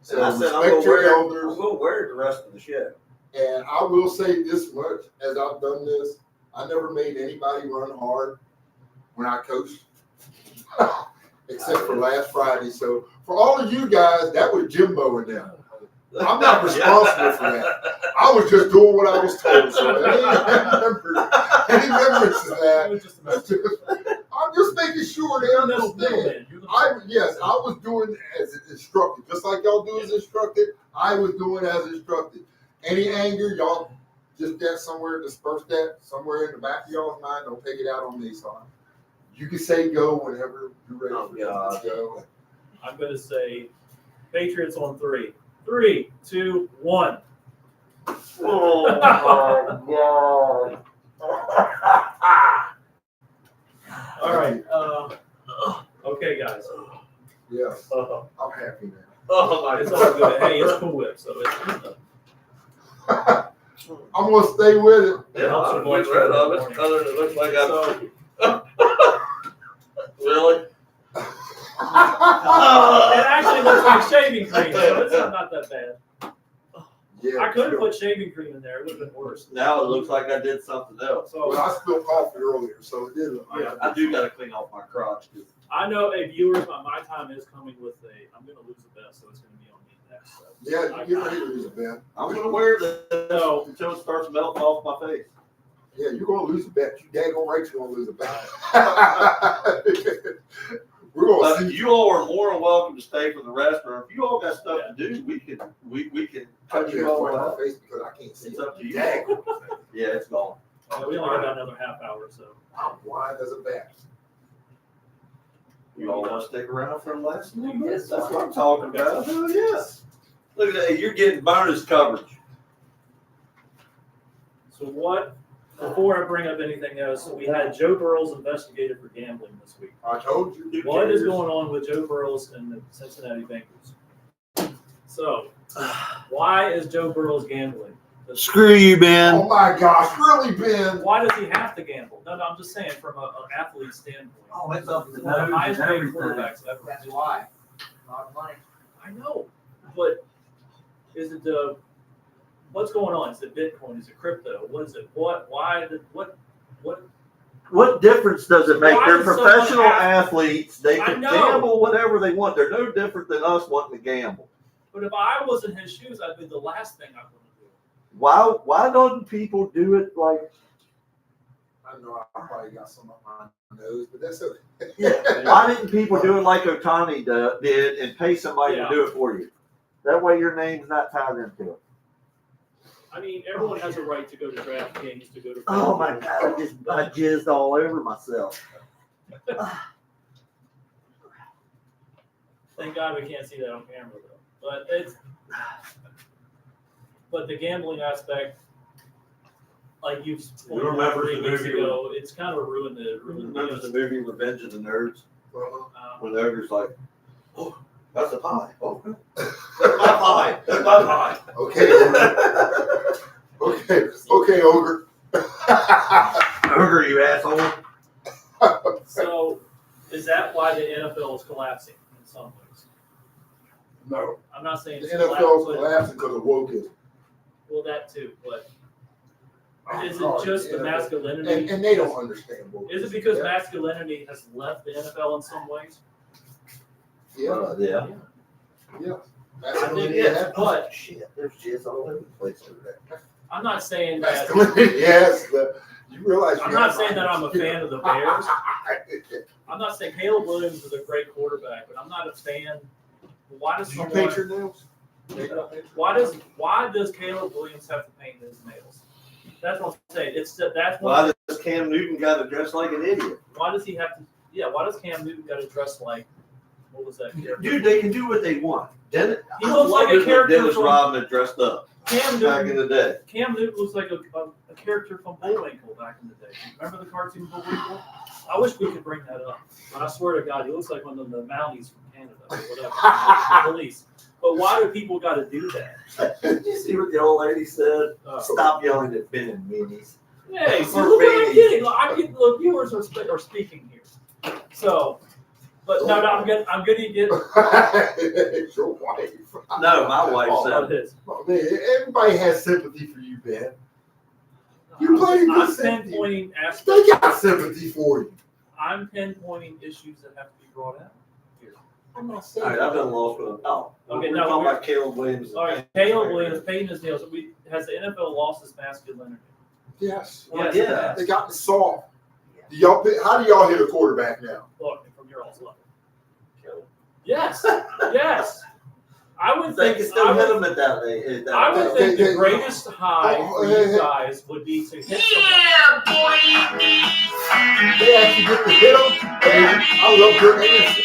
So And I said, respect your I'm elders. going to wear it the rest of the show. And I will say this much, as I've done this, I never made anybody run hard when I coached, except for last Friday. So for all of you guys, that was Jimbo and them. I'm not responsible for that. I was just doing what I was told. So any remembrance of that, I'm just making sure they understand. I was doing as instructed. Just like y'all do as instructed, I was doing as instructed. Any anger, y'all just that somewhere, disperse that somewhere in the back of y'all's mind. Don't take it out on me, son. You can say go whenever you're ready Oh, for God. To go. I'm going to say Patriots on 3. 3, 2, 1. Oh my God. All right. Okay, guys. Yeah, I'm happy now. Oh my It's all good. Hey, it's Cool Whip, so it's I'm gonna stay with it. Yeah, I'm getting rid of it. Other than it looks like I'm really. It actually looks like shaving cream, so it's not that bad. Yeah, I could have put shaving cream in there. It would have been worse. Now it looks like I did something else. So Well, I spilled coffee earlier, so it did look like Yeah, I do got to clean off my crotch. I know, hey, viewers, my time is coming with I'm going to lose the bet, so it's going to be on me next. So. Yeah, you get ready to lose a bet. I'm going to wear this until it starts melting off my face. Yeah, you're gonna lose a bet. You dang on right you're gonna lose a bet. We're gonna see. You all are more than welcome to stay for the rest, or if you all got stuff to do, we can cut you all my out. face because I can't see It's it. up to you. Dang. Yeah, it's gone. We only got about another half hour, so. I'm blind as a bat. You all want to stick around for the last little bit? Yes. That's what I'm talking about. Oh, yes. Look at that. You're getting bonus coverage. So what, before I bring up anything else, we had Joe Burrow's investigated for gambling this week. I told you. What is going on with Joe Burrows and the Cincinnati Bengals? So, why is Joe Burrows gambling? Screw you, Ben. Oh my gosh, really, Ben? Why does he have to gamble? No, I'm just saying from an athlete standpoint. Oh, it's up to He's one of the highest paid quarterbacks ever. That's why. A lot of money. I know, but is it what's going on? Is it Bitcoin? Is it crypto? What is it? What? Why? What difference does it make? Why They're does someone professional have- athletes. They I can know. gamble whatever they want. They're no different than us wanting to gamble. But if I was in his shoes, I'd be the last thing I would do. Why don't people do it like? I know I probably got some up my nose, but that's okay. Why didn't people do it like Otani did and pay somebody Yeah. to do it for you? That way your name's not tied into it. I mean, everyone has a right to go to DraftKings, to go to. Oh my God! I jizzed all over myself. Thank God we can't see that on camera though. But the gambling aspect, like you've pointed out remember 3 the weeks movie ago, it's kind of ruined the. Remember the movie Revenge of the Nerds? Uh-huh. When the ogre's like, "Oh, that's a pie. Oh, that's my pie. That's my pie." Okay, okay, ogre. Ogre, you asshole. So, is that why the NFL is collapsing in some ways? No, I'm not saying the it's NFL is collapsing, collapsing because of wokeism. well, that too, but is Oh, it just the NFL. masculinity? And they don't understand wokeism. Is it because Yeah. masculinity has left the NFL in some ways? Yeah, Yeah. yeah. I think Masculinity, it's, yeah. but Shit, there's jizz all over the place over there. I'm not saying that. Masculinity, yes. You realize I'm you not have- saying that I'm a fan of the Bears. I'm not saying Caleb Williams is a great quarterback, but I'm not a fan. Why does Do you someone? paint your nails? Why does Caleb Williams have to paint his nails? That's what I'm saying. That's Why does Cam Newton got to dress like an idiot? Why does he have to? Yeah. Why does Cam Newton got to dress like? What was that character? Dude, they can do what they want. Dennis, He looks like a character Dennis from- Rodman dressed up Cam back in Newton. the day. Cam Newton looks like a character from Bullwinkle back in the day. Remember the cartoon Bullwinkle? I wish we could bring that up. But I swear to God, he looks like one of the Mounties from Canada or whatever. The police. But why do people got to do that? Did you see what the old lady said? Uh, Stop yelling at Ben and meanies. Hey, so look what I'm getting. Look, viewers are speaking here. So, but no, I'm gonna get. It's your wife. No, my wife Oh, said. it is. Oh, man, everybody has sympathy for you, Ben. You play good I'm sympathy. pinpointing They aspects. got sympathy for you. I'm pinpointing issues that have to be brought out here. I'm not All saying right, I've done law school. Oh, Okay, we're no, talking we're- about Caleb Williams. All right, Caleb Williams, painting his nails. Has the NFL lost its masculinity? yes. Well, Yes, yeah. it has. They got me soft. Do y'all how do y'all hit a quarterback now? Look, from your all's level. Yes, yes. I would They think can still hit them at that day. I would think the They- greatest high Oh, for hey, you hey. guys would be to hit They actually get to hit them. I love your answer.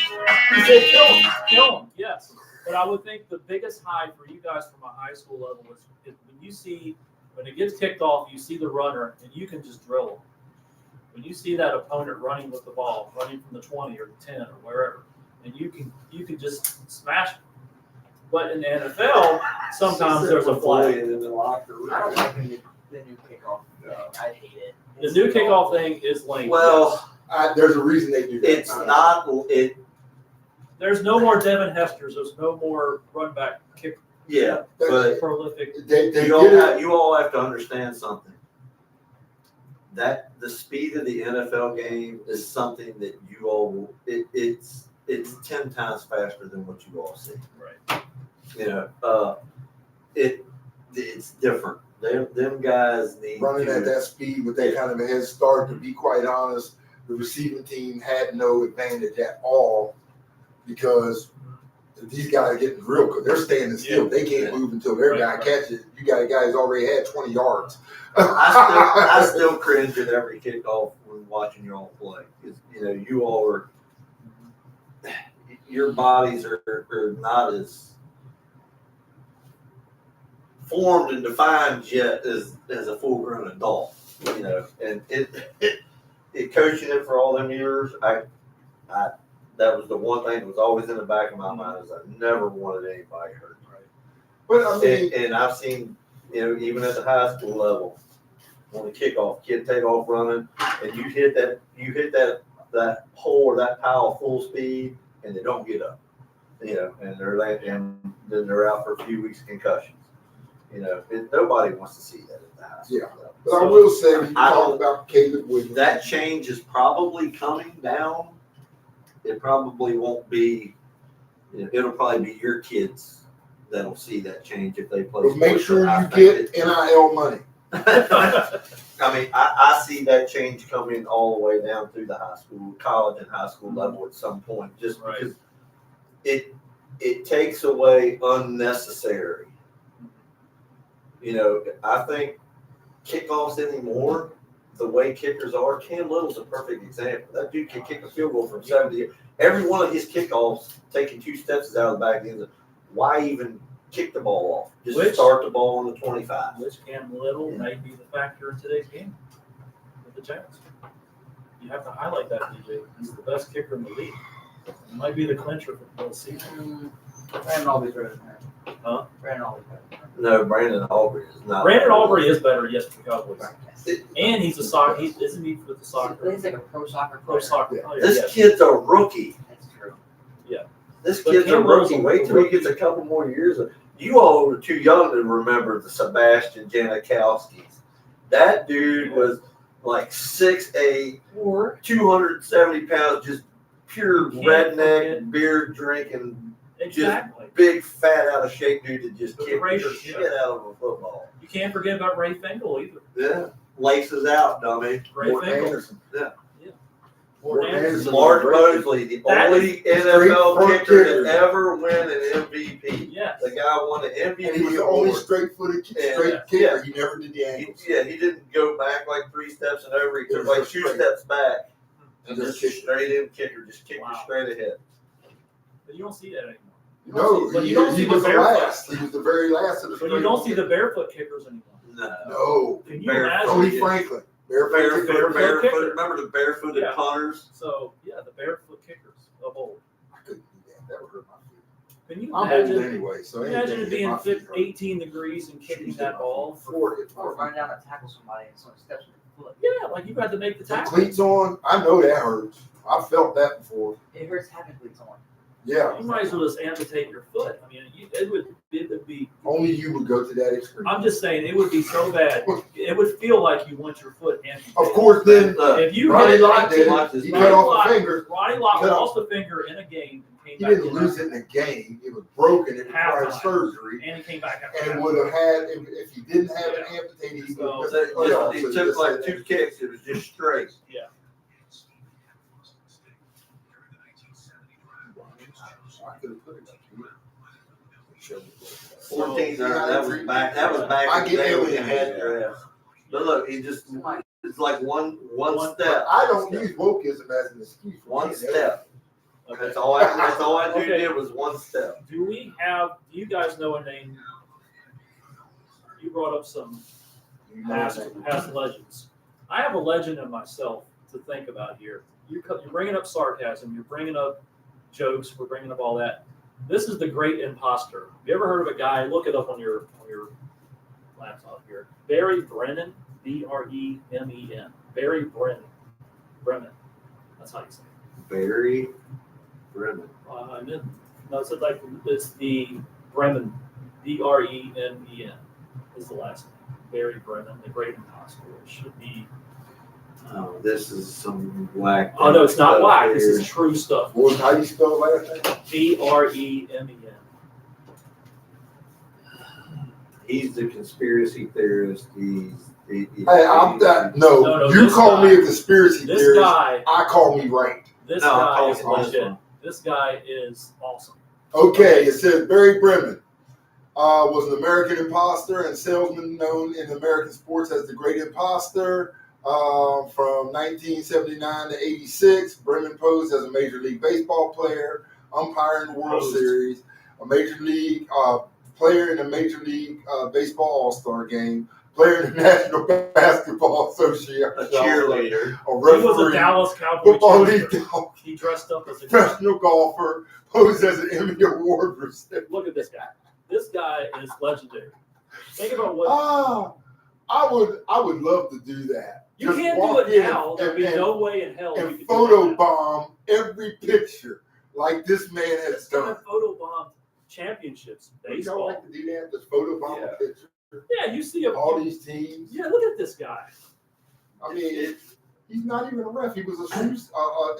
He said kill them. kill them, yes. But I would think the biggest high for you guys from a high school level is when you see, when it gets kicked off, you see the runner, and you can just drill them. When you see that opponent running with the ball, running from the 20 or the 10 or wherever, and you can just smash them. But in the NFL, sometimes there's a flag. in the locker room. I don't like the new kickoff thing. I hate it. The new kickoff thing is lame. Well, There's a reason they do that. it's not. It There's no more Devin Hesters. There's no more run back kick yeah, but prolific. They you all have to understand something. That the speed of the NFL game is something that you all it's 10 times faster than what you all see. Right. You know, it's different. Them guys need running to, at that speed with that kind of a head start. To be quite honest, the receiving team had no advantage at all because these guys are getting drilled because they're standing still. They can't move until their guy catches. You got a guy who's already had 20 yards. I still cringe at every kickoff when watching you all play. You know, you all are, your bodies are not as formed and defined yet as a full-grown adult. You know, and it coaching it for all them years. I that was the one thing that was always in the back of my mind is I never wanted anybody hurt. But I mean, And I've seen, you know, even at the high school level, on the kickoff, kid take off running, and you hit that hole or that pile full speed, and they don't get up, you know, and then they're out for a few weeks of concussions. You know, nobody wants to see that at the high school level. but I will say, when you I talk don't- about Caleb Williams, That change is probably coming down. It probably won't be. It'll probably be your kids that'll see that change if they play. but make sports, sure but I you think get NIL money. I mean, I see that change coming all the way down through the high school, college, and high school level at some point, just because it takes away unnecessary. You know, I think kickoffs anymore, the way kickers are, Cam Little's a perfect example. That dude can kick a field goal from 70. Every one of his kickoffs, taking 2 steps is out of the back end. Why even kick the ball off? Just start the ball on the 25. Which Cam Little may be the factor in today's game with the Giants. You have to highlight that, DJ. He's the best kicker in the league. He might be the clincher for the season. Brandon Aubrey's better than that. Huh? Brandon Aubrey's better than that. No, Brandon Aubrey is not. Brandon Aubrey is better, yes, for the Cowboys. Yes. And he's a soccer. Isn't he for the soccer? He's like a pro soccer Pro player. soccer. Yeah. Oh, yeah, This yeah. kid's a rookie. That's true. This But kid's a Cam Little's rookie. a Wait till he gets a couple more years. You all were too young to remember the Sebastian Janikowskis. That dude was like 6'8", Or 270 pounds, just pure You can't redneck, forget- beer drinking, exactly. big fat out of shape dude that just With the kicked the Raiders, shit yeah. out of a football. You can't forget about Ray Finkel either. Yeah, laces out, dummy. Ray Morton Finkel. Anderson. Morton Anderson. Mark Mosley, the That only is NFL straight kicker kicker. to ever win an MVP. Yes. The guy won an MVP And he was the only award. straight-footed, Yeah. straight kicker. He never did the angles. He didn't go back like 3 steps and over. He It took was like just 2 straight. steps back and Just just kick. straight in kicker, just kick you Wow. straight ahead. But you don't see that anymore. No, But he you don't see the was the barefoot. last. He was the very last of the But you don't see the barefoot kickers anymore. No. No. Can you Barefoot. imagine? Tony Franklin. Barefoot. Barefoot kicker. Remember the barefooted Yeah. punters? So yeah, the barefoot kickers of old. I couldn't do that. That would hurt my feet. Can you I'm old imagine? anyway, so Imagine anything it to being get my feet hurt. 18 degrees and kicking that ball. For it. Or run down and tackle somebody and someone steps with your foot. Yeah, like you had to make the The tackle. cleats on, I know that hurts. I've felt that before. It hurts having cleats on. Yeah, You might as well just amputate your foot. I mean, it would be. only you would go to that extreme. I'm just saying, it would be so bad. It would feel like you want your foot amputated. Of course, then If you Ronnie hit Lott did Lott it. is He Ronnie cut off Lott- a finger. Ronnie Lott Cut lost a finger in a game and came He back didn't in lose it in the game. It was broken. It required Halftime. surgery. and he came back after And it that. would have had, if he didn't have it amputated, he would have missed the playoffs. He So took just like said 2 kicks. It was just straight. Yeah. I could have put it up here. 14, So- that was back. That was back I in the get day when you alienated. had drafts. But look, it's like one But step. I don't use wokeism as an excuse. for One being step. Okay. That's all I Okay. did was one step. Do you guys know a name? You brought up some past legends. I have a legend of myself to think about here. You're bringing up sarcasm. You're bringing up jokes. We're bringing up all that. This is the great imposter. Have you ever heard of a guy? Look it up on your laptop here. Barry Brennan, Bremen. Barry Bremen. That's how you say it. Barry Bremen. No, it's the Bremen, Bremen is the last name. Barry Bremen, the great imposter. It should be. Oh, this is some whack. Oh no, it's not stuff whack. here. This is true stuff. Well, how do you spell last name? Bremen. He's the conspiracy theorist. Hey, I'm that. No, you this call guy- me a conspiracy This theorist. guy. I call me right. This No, guy call is him this legit. one. This guy is awesome. Okay, it says Barry Bremen was an American imposter and salesman known in American sports as the Great Imposter. From 1979 to 86, Bremen posed as a Major League Baseball player, umpire in the World Series, a Major League player in the Major League Baseball All-Star Game, player in the National Basketball Association, A cheerleader. a He was a referee, Dallas Cowboy football league cheerleader. He dressed up as a professional golfer, posed as an Emmy Award recipient. Look at this guy. This guy is legendary. Think about what I would love to do that. you Just can't walk do it in now. There'd be and- no way in hell you and could do that. photobomb every picture like this man has This guy done. photobombed championships, Would y'all baseball. like to do that? Just photobomb Yeah. a picture. Yeah, you see All these teams. Yeah, look at this guy. I mean, he's not even a ref. He was a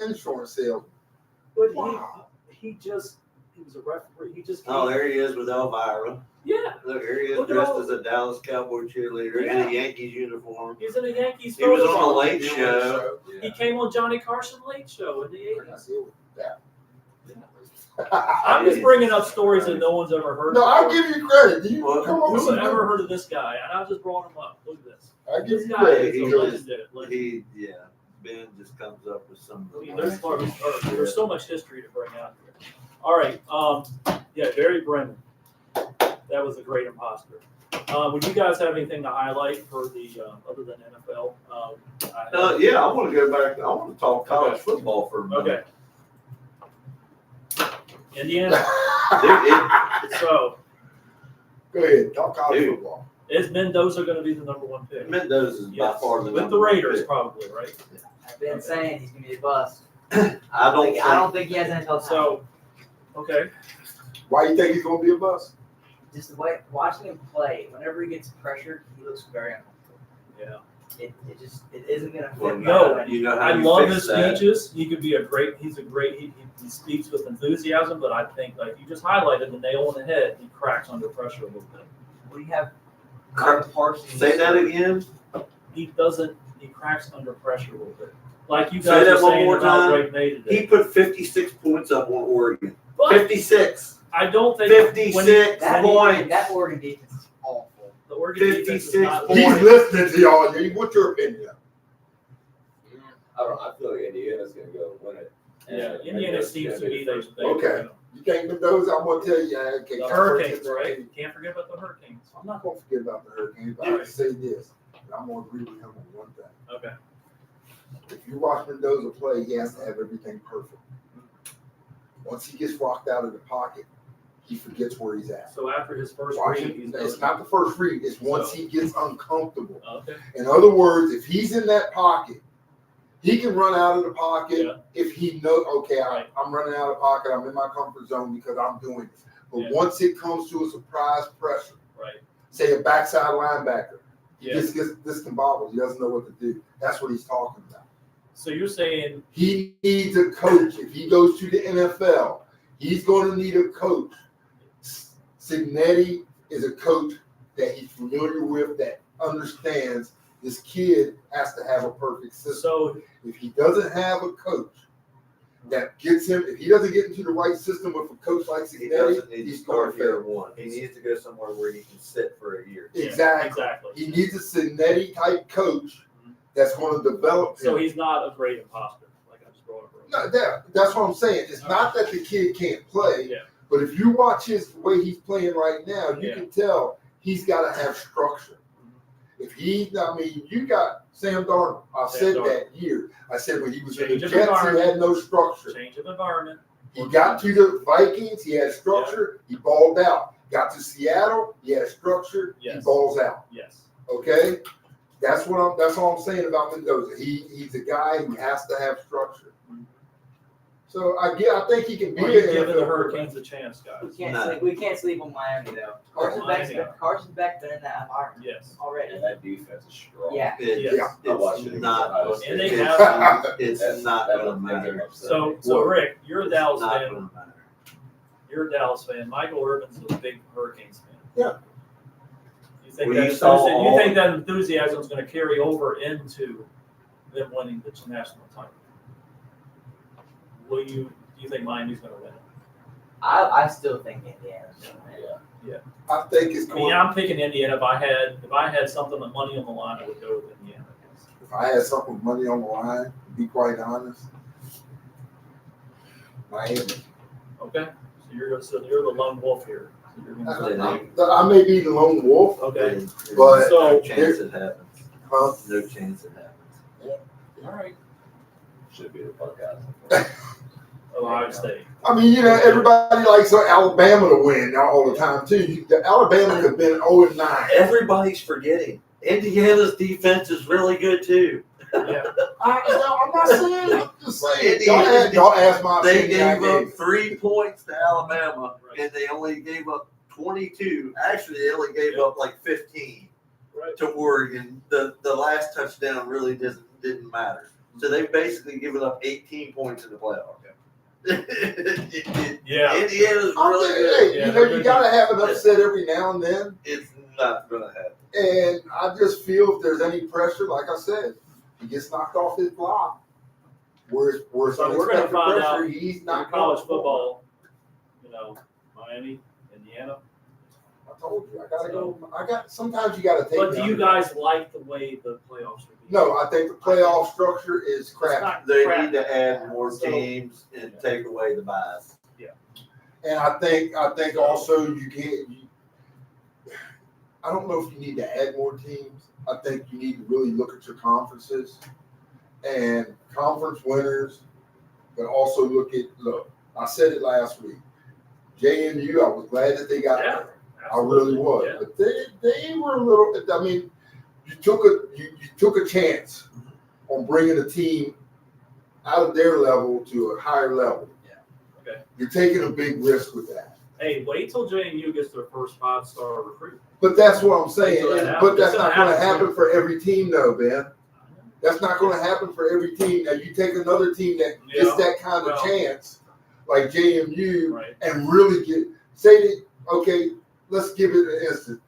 insurance salesman. But Wow. he was a referee. He just Oh, came. there he is with Elvira. Yeah, Look, here he is Look at dressed all- as a Dallas Cowboy cheerleader in Yeah. a Yankees uniform. he's in a Yankees He was on the photobomb. Late Show. He came on Johnny Carson Late Show in the We're not 80s. dealing with that. I'm just bringing up stories that no one's ever heard No, of. I'll give you credit. You Well, come on with Who some ever heard of this guy? And I just brought him up. Look at this. I give This you guy credit. is a He was- legendary. Ben just comes up with some. I mean, there's so much history to bring out here. All right. Yeah, Barry Bremen. That was a great imposter. Would you guys have anything to highlight for the other than NFL? Yeah, I want to go back. I want to talk college football for a minute. Okay. Indiana. Dude, So Go ahead. Talk college Dude. football. is Mendoza going to be the number one pick? Mendoza is by Yes. far the With the number one Raiders, pick. probably, right? I've been saying he's gonna be a bust. I I don't think he has NFL talent. So, okay. Why you think he's going to be a bust? Just the way watching him play, whenever he gets pressured, he looks very uncomfortable. Yeah. It isn't gonna Well, fit. No, right you know how I you love fix his that. speeches. He could be he speaks with enthusiasm, but I think, like you just highlighted, the nail on the head, he cracks under pressure a little bit. We have Crack- Parsons. Say that again. He cracks under pressure a little bit. Like you Say guys that were one saying more about time. Drake May today. He put 56 points up on Oregon. But 56. I don't think 56 that points. That Oregon defense is awful. the Oregon defense is 56 not points. He's listening to y'all. What's your opinion? I feel like Indiana's gonna go win it. Yeah, And Indiana Mendoza's seems to gonna be the they. first they Okay. You can't Mendoza. I'm gonna tell you. Okay, The Hurricanes, right? Can't forget about the Hurricanes. I'm not gonna forget about the Hurricanes, but I All can say this. And I'm gonna agree with him on one thing. Okay. If you watch Mendoza play, he has to have everything perfect. Once he gets rocked out of the pocket, he forgets where he's at. So after his first Watch read, it. he's It's not the first read. It's once he gets uncomfortable. Okay. In other words, if he's in that pocket, he can run out of the pocket Yeah. if he knows, okay, Right. I'm running out of the pocket. I'm in my comfort zone because I'm doing this. But Yeah. once it comes to a surprise pressure, Right. say a backside linebacker, he Yeah. just gets discombobulated. He doesn't know what to do. That's what he's talking about. So you're saying He needs a coach. If he goes to the NFL, he's going to need a coach. Signetti is a coach that he's familiar with, that understands this kid has to have a perfect system. so If he doesn't have a coach that gets him. If he doesn't get into the right system with a coach like He Cignetti, doesn't need to he's going start to year fail. one. He needs to go somewhere where he can sit for a year. Exactly. Exactly. He needs a Cignetti type coach that's going to develop So him. he's not a great imposter, like I just brought up earlier. No, that's what I'm saying. It's not that the kid can't play, Yeah. but if you watch the way he's playing right now, you Yeah. can tell he's got to have structure. If you got Sam Darnold. I said Darnold. that year. I said when he was in the Change of Jets, he environment. had no structure. Change of environment. He got to the Vikings, he had structure, he balled out. Got to Seattle, he had structure, he Yes. balls out. Yes. Okay? That's all I'm saying about Mendoza. He's a guy who has to have structure. So I think he can be Are you an giving the NFL Hurricanes a chance, We guys? can't No. sleep. We can't sleep on Miami though. Carson's Miami. back been in that environment Yes. already. And that defense is strong. Yeah. It's, Yes. I watched it it's against not. Ohio State. And they It's, have- it's not going to matter. So Rick, you're a It's Dallas not fan. going to matter. You're a Dallas fan. Michael Irvin's a big Hurricanes fan. Yeah. You think We that saw enthusiasm, all- you think that enthusiasm is going to carry over into them winning the national title? Do you think Miami's going to win it? I still think Indiana's gonna win. I think it's I mean, going. I'm picking Indiana. If I had something with money on the line, I would go with Indiana. If I had something with money on the line, to be quite honest, Miami. Okay, so you're the lone wolf here. So you're gonna say- I may be the lone wolf, Okay, There's But- no So- chance it happens. huh? No chance it happens. all right. Should be the Buckeyes. Ohio State. I mean, everybody likes Alabama to win all the time too. Alabama has been 0-9. Everybody's forgetting. Indiana's defense is really good too. Yeah. I'm not saying. I'm just saying. Indiana- Y'all ask my They opinion. gave up 3 points to Alabama, and they only gave up 22. Actually, they only gave up like 15 Right. to Oregon. The last touchdown really didn't matter. So they've basically given up 18 points in the playoff. Yeah. Indiana's I'm really saying, good. hey, Yeah, you gotta have an upset every now and then. It's not going to happen. And I just feel if there's any pressure, like I said, he gets knocked off his block. Where So we're gonna unexpected find pressure, out he's In not college going. football, Miami, Indiana. I told you, I gotta go. Sometimes you gotta take. But the do you underdog. guys like the way the playoffs are being? No, I think the playoff structure is It's crap. not They crap. need to add more So- teams and take away the buys. And I think also you can't. I don't know if you need to add more teams. I think you need to really look at your conferences and conference winners, but also look. I said it last week. JMU, I was glad that they got Yeah, there. I really was. Yeah. But they were a little. I mean, you took a chance on bringing a team out of their level to a higher level. Okay. You're taking a big risk with that. Hey, wait till JMU gets their first 5-star recruit. But that's what I'm saying. Until that And- happens. but that's It's not gonna going to happen happen for every team, though, Ben. That's not going to happen for every team. Now, you take another team that Yeah. gets that kind of Well. chance, like JMU, Right. and really okay, let's give it an instant.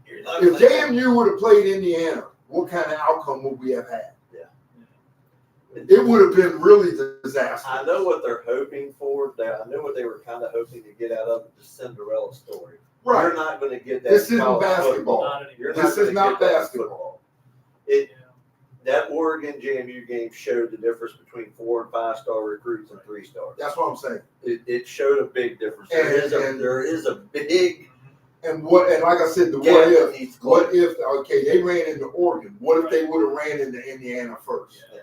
You're not If gonna- JMU would have played Indiana, what kind of outcome would we have had? Yeah. It would have been really disastrous. I know what they're hoping for. I know what they were kind of hoping to get out of it, the Cinderella story. You're Right. not going to get that. This in isn't college basketball. football. Not anymore. You're This gonna is not get that in basketball. football. Yeah. That Oregon JMU game showed the difference between 4 and 5-star recruits and 3 stars. That's what I'm saying. It showed a big difference. And- There is a big And like I said, the gap what that if? needs What closed. if? They ran into Oregon? What if they would have ran into Indiana first? Yeah.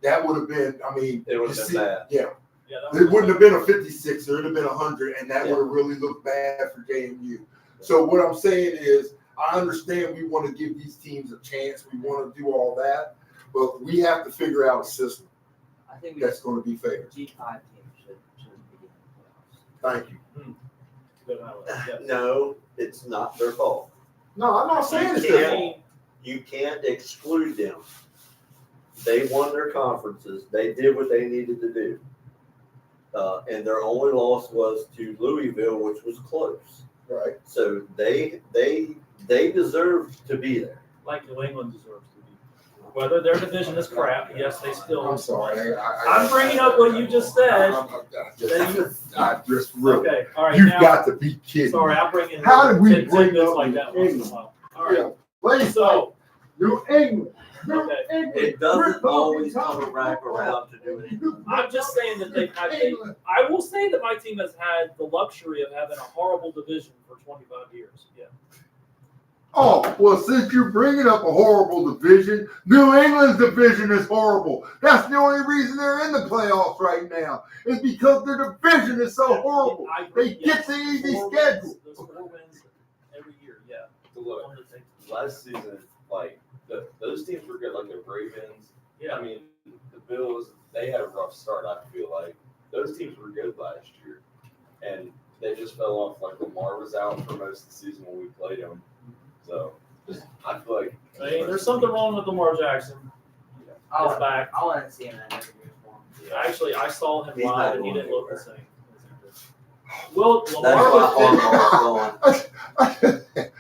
That would have been. I mean, It would have you been see- bad. Yeah, Yeah, that it wouldn't have been a 56, or it'd have been 100, and that Yeah. would have really looked bad for JMU. So what I'm saying is, I understand we want to give these teams a chance. We want to do all that, but we have to figure out a system I think we that's going to be fair. G5 teams should be in the playoffs. Thank you. Good highlight. Yes. No, it's not their fault. No, I'm not saying You it's their can't- fault. You can't exclude them. They won their conferences. They did what they needed to do. And their only loss was to Louisville, which was close. Right. So they deserve to be there. Like New England deserves to be. Whether their division is crap, yes, they still. I'm sorry. I'm bringing up what you just said. I just really. Okay, all right. You've now, got to be kidding. sorry, I'll bring in. How did we 10 bring tidbits up like New that once in a England? while? All right. Please, So New England. New Okay. England. It doesn't always come back around to do anything. I'm just saying that they've had. I will say that my team has had the luxury of having a horrible division for 25 years. Yeah. Oh, well, since you're bringing up a horrible division, New England's division is horrible. That's the only reason they're in the playoffs right now. It's because their division is so horrible. I agree, They get the easy Four schedule. wins, those 4 wins every year. Yeah. Look, One of the things. last season, like those teams were good, like the Ravens. Yeah. I mean, the Bills, they had a rough start. I feel like those teams were good last year, and they just fell off. Like Lamar was out for most of the season when we played him, so I feel like I mean, there's something wrong with Lamar Jackson. I His back. want to see him in every uniform. Actually, I saw him He's live not and he going didn't look the anywhere. same. Well, That's Lamar why was Harbaugh's going.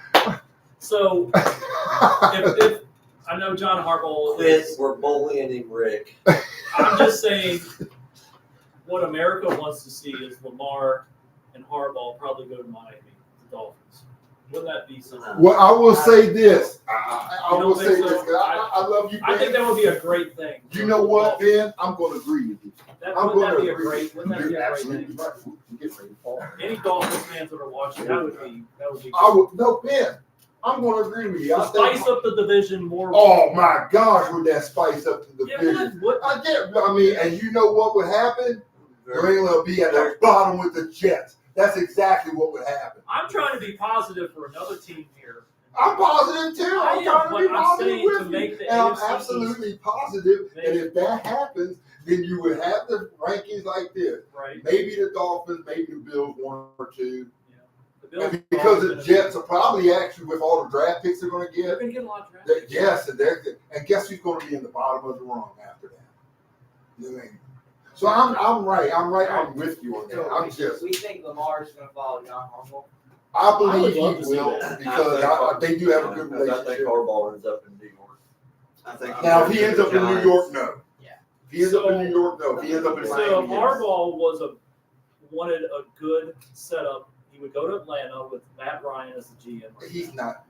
so if I know John Harbaugh Quit, is, we're bullying him, Rick. I'm just saying what America wants to see is Lamar and Harbaugh probably go to Miami, the Dolphins. Wouldn't that be something? Well, I will say this. I You will don't say think this. so? 'Cause I love you, Ben. I think that would be a great thing. You know what, Ben? I'm going to agree with you. Wouldn't that be a great? Wouldn't that be You're a great absolutely thing? right. We're getting ready to fall. Any Dolphins fans that are watching, that would be. I would, no, Ben. I'm going to agree with you. To I think, spice up the division more. oh my gosh, would that spice up the Yeah, division? what? I mean, and you know what would happen? New England will be at the bottom with the Jets. That's exactly what would happen. I'm trying to be positive for another team here. I'm positive too. I I'm am, trying to but be I'm positive saying to with make you. the And I'm AFC absolutely positive Make- that if that happens, then you would have the rankings like this. Right. Maybe the Dolphins, maybe the Bills, 1 or 2. The Bills And because are the gonna Jets are probably actually, with all the draft picks they're going to They're get, going to get a lot of draft. yes, and guess who's going to be in the bottom of the rung after that? New England. So I'm right. I'm with you on that. I'm just. We think Lamar's going to follow John Harbaugh. I believe I would love he to see will that. because they do have a good I relationship. think Harbaugh ends up in New York. I think Now, if he ends up in New Giants. York, no. Yeah. If he ends up in New York, no. If he ends up in So Miami, yes. Harbaugh wanted a good setup. He would go to Atlanta with Matt Ryan as the GM. He's not.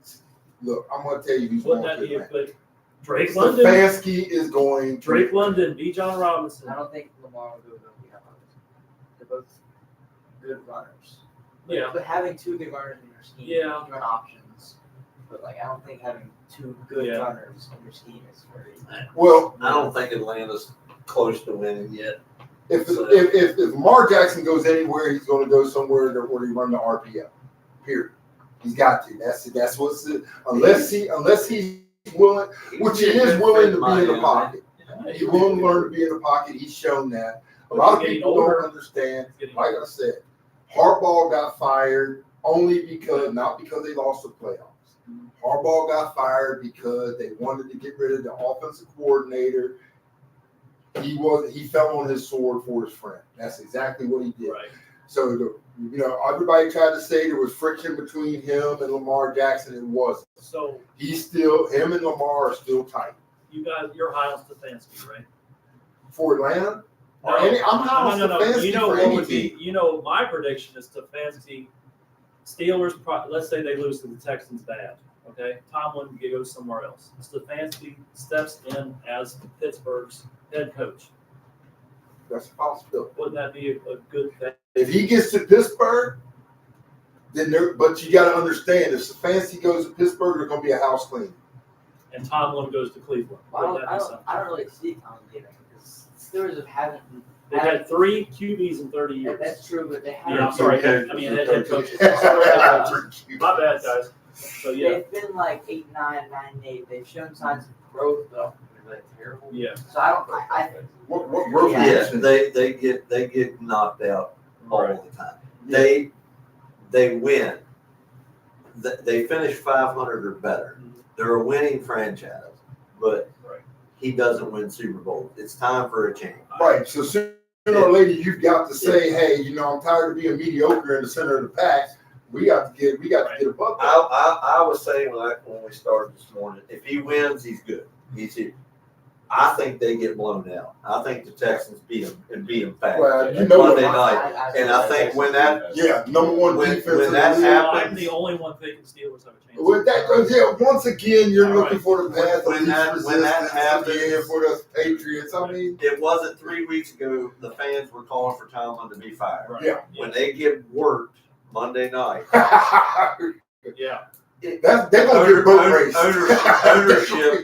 Look, I'm going to tell you who's Wouldn't going that be a to good? Drake London. Stefanski is going. Drake London. B. John Robinson. I don't think Lamar will go to John Harbaugh. They're both good runners. Yeah. But having 2 good runners in your scheme, Yeah. you run options. But like, I don't think having 2 good Yeah. runners in your scheme is very. Well, I don't think Atlanta's close to winning yet. if Lamar Jackson goes anywhere, he's going to go somewhere where he run the RPO. Period. He's got to. That's what's it. Unless he's willing, which he is willing to be in the pocket. He's willing to learn to be in the pocket. He's shown that. A lot of Getting people older. don't understand. Like I said, Harbaugh got fired only because, not because they lost the playoffs. Harbaugh got fired because they wanted to get rid of the offensive coordinator. He fell on his sword for his friend. That's exactly what he did. Right. So everybody tried to say there was friction between him and Lamar Jackson. It wasn't. So Him and Lamar are still tight. you guys, you're high on Stefanski, right? For Atlanta? Or No. I'm high on No. Stefanski You know for what any would be? team. You know, my prediction is Stefanski. Steelers. Let's say they lose to the Texans bad. Okay, Tomlin goes somewhere else. Stefanski steps in as Pittsburgh's head coach. That's a possibility. Wouldn't that be a good thing? If he gets to Pittsburgh, but you got to understand, if Stefanski goes to Pittsburgh, there's going to be a house cleaning. And Tomlin goes to Cleveland. I Wouldn't that be don't something? really see Tomlin leaving because Steelers haven't. They've had 3 QBs in 30 years. That's true, but they haven't. Yeah, I'm sorry. Okay. I mean, head coaches. My My bad, guys. So yeah, They've been like 8-9, 9-8. They've shown signs of growth, though. They're like terrible. yeah. So I don't. I What growth Yeah. Yes, is they get knocked out all the time. They win. They finish 500 or better. They're a winning franchise, but Right. he doesn't win Super Bowl. It's time for a change. Right. So sooner or later, you've got to say, hey, I'm tired of being mediocre in the center of the pack. We got to get above that. I was saying like when we started this morning, if he wins, he's good. He's here. I think they get blown out. I think the Texans beat them back Well, you know Monday what- night. And I think when that number one when defense in that the league. happens- I'm the only one thinking Steelers have a chance. With that, once again, you're All looking right. for the path of When least that resistance happens- again for the Patriots. I mean, it wasn't 3 weeks ago, the fans were calling for Tomlin to be fired. Right. Yeah. When they get worked Monday night, Yeah. they're gonna get boat race.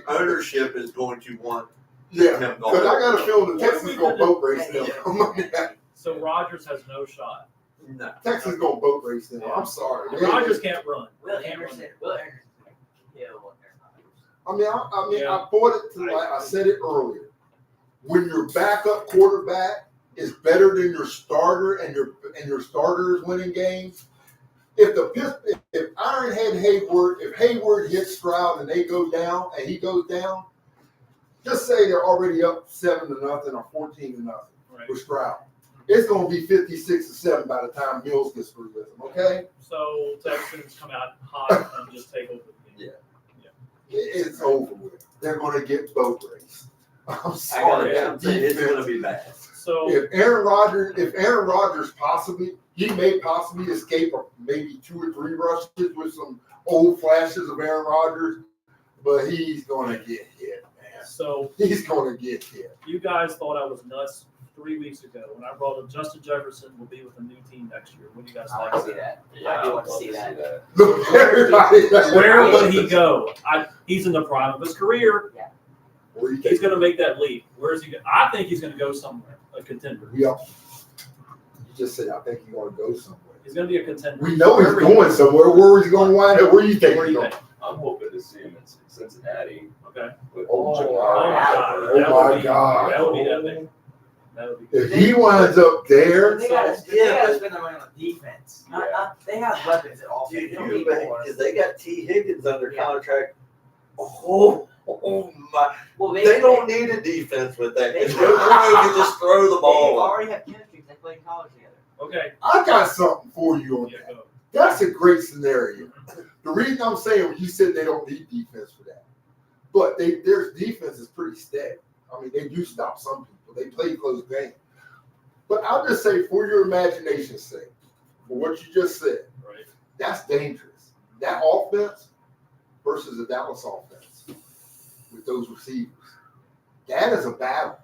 ownership is going to want Yeah, him because I gone. got a feeling the What are Texans we gonna gonna boat race them. So Rodgers has no shot. No. Texans gonna boat race them. I'm sorry. Rodgers can't run. Will He can't run. Anderson. Will Anderson. Yeah, Will I bought it to like I said it earlier. When your backup quarterback is better than your starter and your starter is winning games, if Ironhead Hayward, if Hayward hits Stroud and they go down and he goes down, just say they're already up 7-0 or 14-0 Right. with Stroud. It's gonna be 56-7 by the time Mills gets through with them. Okay, So Texans come out hot and just take over the game. it's over with. They're gonna get boat raced. I'm I gotta sorry. it's going to be bad. So If Aaron Rodgers he may possibly escape maybe 2 or 3 rushes with some old flashes of Aaron Rodgers, but he's gonna get hit, man. so He's gonna get hit. you guys thought I was nuts 3 weeks ago when I brought up Justin Jefferson will be with a new team next year. What do you guys I think? want to see that. I do want to see that. Look, everybody. Where would he go? He's in the prime of his career. Where you He's going to make that leap. Where is he going? I think he's going to go somewhere, a contender. Yeah. You just said I think he's gonna go somewhere. He's going to be a contender. We know he's going somewhere. Where is he gonna wind up? Where do you think Where do he's you going? think? I'm hoping to see him in Cincinnati. Okay. With Oh, Ja'Marr. God. Oh, That my would be- God. That would be epic. That would be. If he winds up there, They gotta but- spend their money on defense. Yeah. They have weapons at all. Dude, They don't need more. because they got T. Higgins under Yeah. contract. Oh my! Well, They don't need a defense with that. They- They can just throw the They ball. already have chemistry. They play in college together. Okay. I got something for you on Yeah, that. go. That's a great scenario. The reason I'm saying you said they don't need defense for that, but their defense is pretty steady. I mean, they do stop some people. They play close games. But I'll just say, for your imagination's sake, for what you just said, Right. that's dangerous. That offense versus the Dallas offense with those receivers, that is a battle.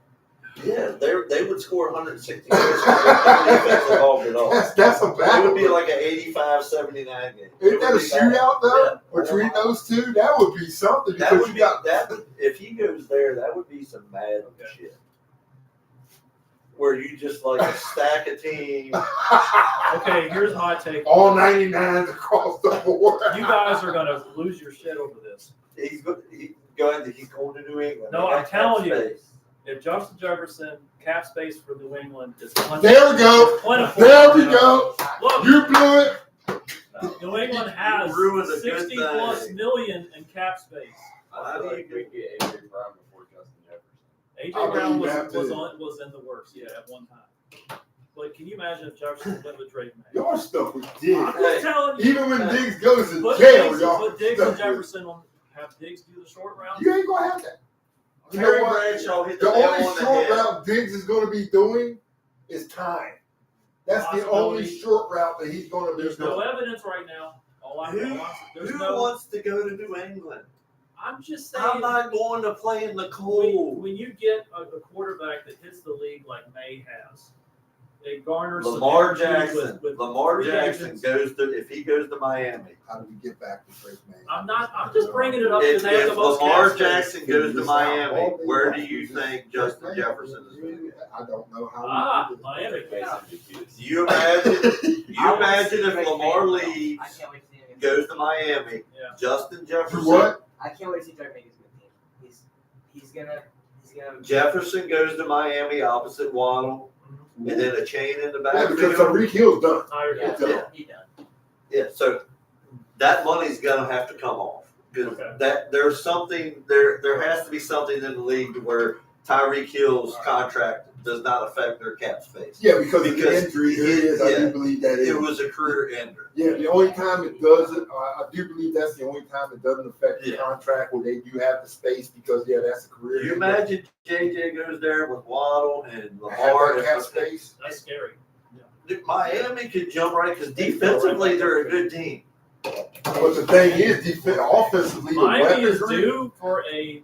Yeah, they would score 160 points. Defense involved at all. That's a battle. It would be like an 85-79 game. Isn't that a shootout though? Yeah. Between those two, that would be something. That Because would you be got that. If he goes there, that would be some mad shit. Where you just like a stack of teams. Okay, here's my take. all 99s across the board. You guys are going to lose your shit over this. He's going to New England. No, They I'm got telling you. space. If Justin Jefferson cap space for New England is plentiful. There we go. Plentiful. There we go. Look, You blew it. New England has Ruined a good 60 plus thing. million in cap space. I feel like we get AJ Brown before Justin Jefferson. AJ I Brown believe that too. was in the works, yeah, at one time. But can you imagine if Jefferson went with Drake May? Y'all stuff with I'm Diggs. just telling you. Even when Diggs goes to Put jail, Diggs, y'all. put Diggs and stuck with- Jefferson on. Have Diggs do the short round. You ain't gonna have that. You know Terry what? Bradshaw hit The the nail only on the short head. route Diggs is going to be doing is time. That's the only Possibility. short route that he's going to be There's no doing. evidence right now. There's Who no. wants to go to New England? I'm just saying. I'm not going to play in the cold. When you get a quarterback that hits the league like May has, it garners some Lamar energy Jackson. with Lamar free Jackson agents. if he goes to Miami. How do we get back to Drake May? I'm just bringing it up because If they have the most Lamar cap space. Jackson goes to Miami, where do you think Justin Jefferson is going to go? I don't know how. Ah, we do this. Miami. Mason Judkowitz. You imagine I wanna see if Drake May Lamar go. leaves, I can't wait to see him. goes to Miami, Yeah. Justin Do Jefferson. what? I can't wait to see Drake make his good team. He's gonna. Jefferson goes to Miami opposite Waddle, Mhm. and then a chain in the Yeah, because backfield. Tyreek Hill's done. Tired Yeah, of Yeah. it. he done. Yeah, so that money's gonna have to come off. Because Okay. there's something there has to be something in the league to where Tyreek Hill's contract does not affect their cap space. Yeah, because of the Because injury there is, I do believe that It is. was a career ender. Yeah, the only time it doesn't, I do believe that's the only time it doesn't affect the Yeah. contract where they do have the space because, yeah, that's a career. You imagine JJ goes there with Waddle and Have Lamar. that cap space. That's scary. Miami could jump right because defensively they're a good team. But the thing is, offensively, the Miami is weaponry. due for a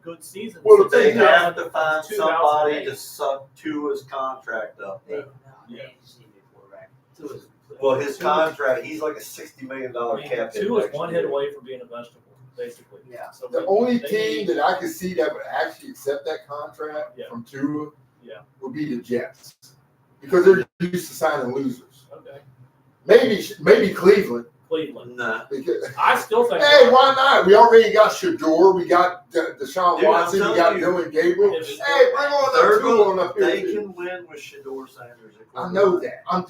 good season. Well, the They thing have to find 2008. somebody to suck Tua's contract up. They Yeah. just need a quarterback. Two is Well, his contract, he's like a $60 million I mean, cap hit. two is next one year. hit away from being a vegetable, basically. Yeah. So The they- only they team need- that I could see that would actually accept that contract Yeah. from Tua Yeah. would be the Jets because they're used to signing losers. Okay. Maybe Cleveland. Cleveland. Nah. Because, I still think. hey, why not? We already got Shador. We got Deshaun Dude, I'm Watson. We telling got you. Dylan Gabriel. If it's- Hey, bring on They're that Tua on going, up here. they too. can win with Shador Sanders. at I know that. I'm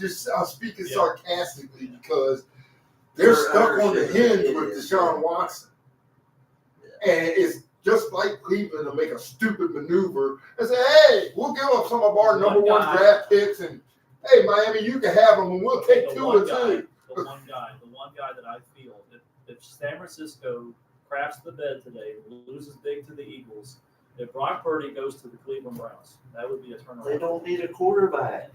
speaking Yeah. sarcastically because they're stuck on the undershooting. hinge with Deshaun Watson. And it's just like Cleveland to make a stupid maneuver and say, hey, we'll give up some of our number one draft picks and hey, Miami, you can have them and we'll take The two one or guy- two. The one guy that I feel if San Francisco craps the bed today, loses big to the Eagles, if Brock Purdy goes to the Cleveland Browns, that would be a turnaround. They don't need a quarterback.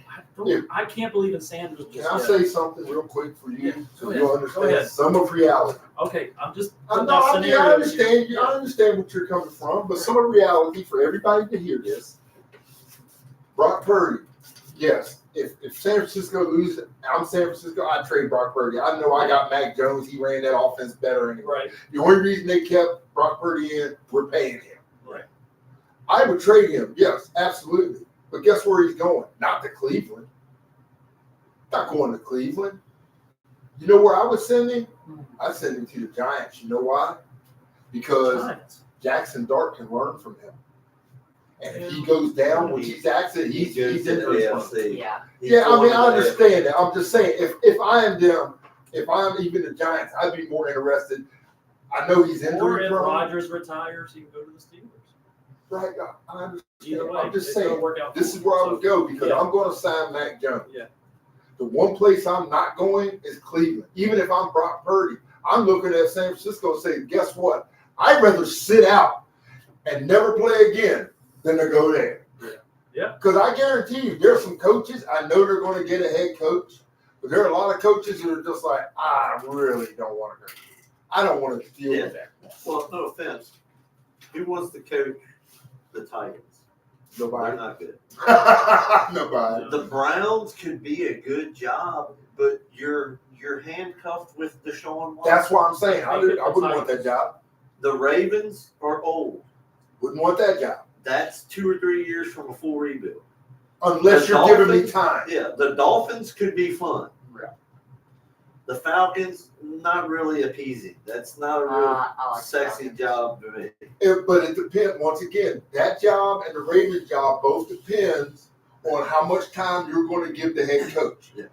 I can't believe in Sanders. Can I say something real quick for you Yeah, so go you'll ahead. understand Go ahead. some of reality? Okay, I'm just. I putting know, that I scenario understand here. you. I understand what you're coming from, but some of reality for everybody to hear this. Brock Purdy, yes. If San Francisco loses, I'm San Francisco, I'd trade Brock Purdy. I know I got Mac Jones. He ran that offense better anyway. Right. The only reason they kept Brock Purdy in, we're paying him. Right. I would trade him, yes, absolutely. But guess where he's going? Not to Cleveland. Not going to Cleveland. You know where I would send him? I'd send him to the Giants. You know why? Because Giants. Jackson Dart can learn from him. And if he goes down, which he's actually, he's goes to in the for his AFC. Yeah. He's yeah, I going mean, to I the understand that. I'm just saying, if I am them, if I'm even the Giants, I'd be more interested. I know he's Or injury if prone. Rodgers retires, he can go to the Steelers. Right, I understand. Either way, I'm just it's gonna saying, work out this for is him. where I So, would go because yeah. I'm going to sign Mac Jones. Yeah. The one place I'm not going is Cleveland. Even if I'm Brock Purdy, I'm looking at San Francisco and say, guess what? I'd rather sit out and never play again than to go there. Yeah. Because I guarantee you, there's some coaches, I know they're going to get a head coach, but there are a lot of coaches that are just like, I really don't want to go. I don't want to deal with that. Well, no offense. Who wants to coach the Titans? They're Nobody. not good. Nobody. The Browns could be a good job, but you're handcuffed with Deshaun Watson. That's why I'm saying I wouldn't want that job. The Ravens are old. Wouldn't want that job. That's 2 or 3 years from a full rebuild. Unless The you're giving me Dolphins- time. Yeah, the Dolphins could be fun. Yeah. The Falcons, not really appeasing. That's not a real I like sexy Falcons. job to me. But it depends. Once again, that job and the Ravens job both depends on how much time you're going to give the head coach. Yeah.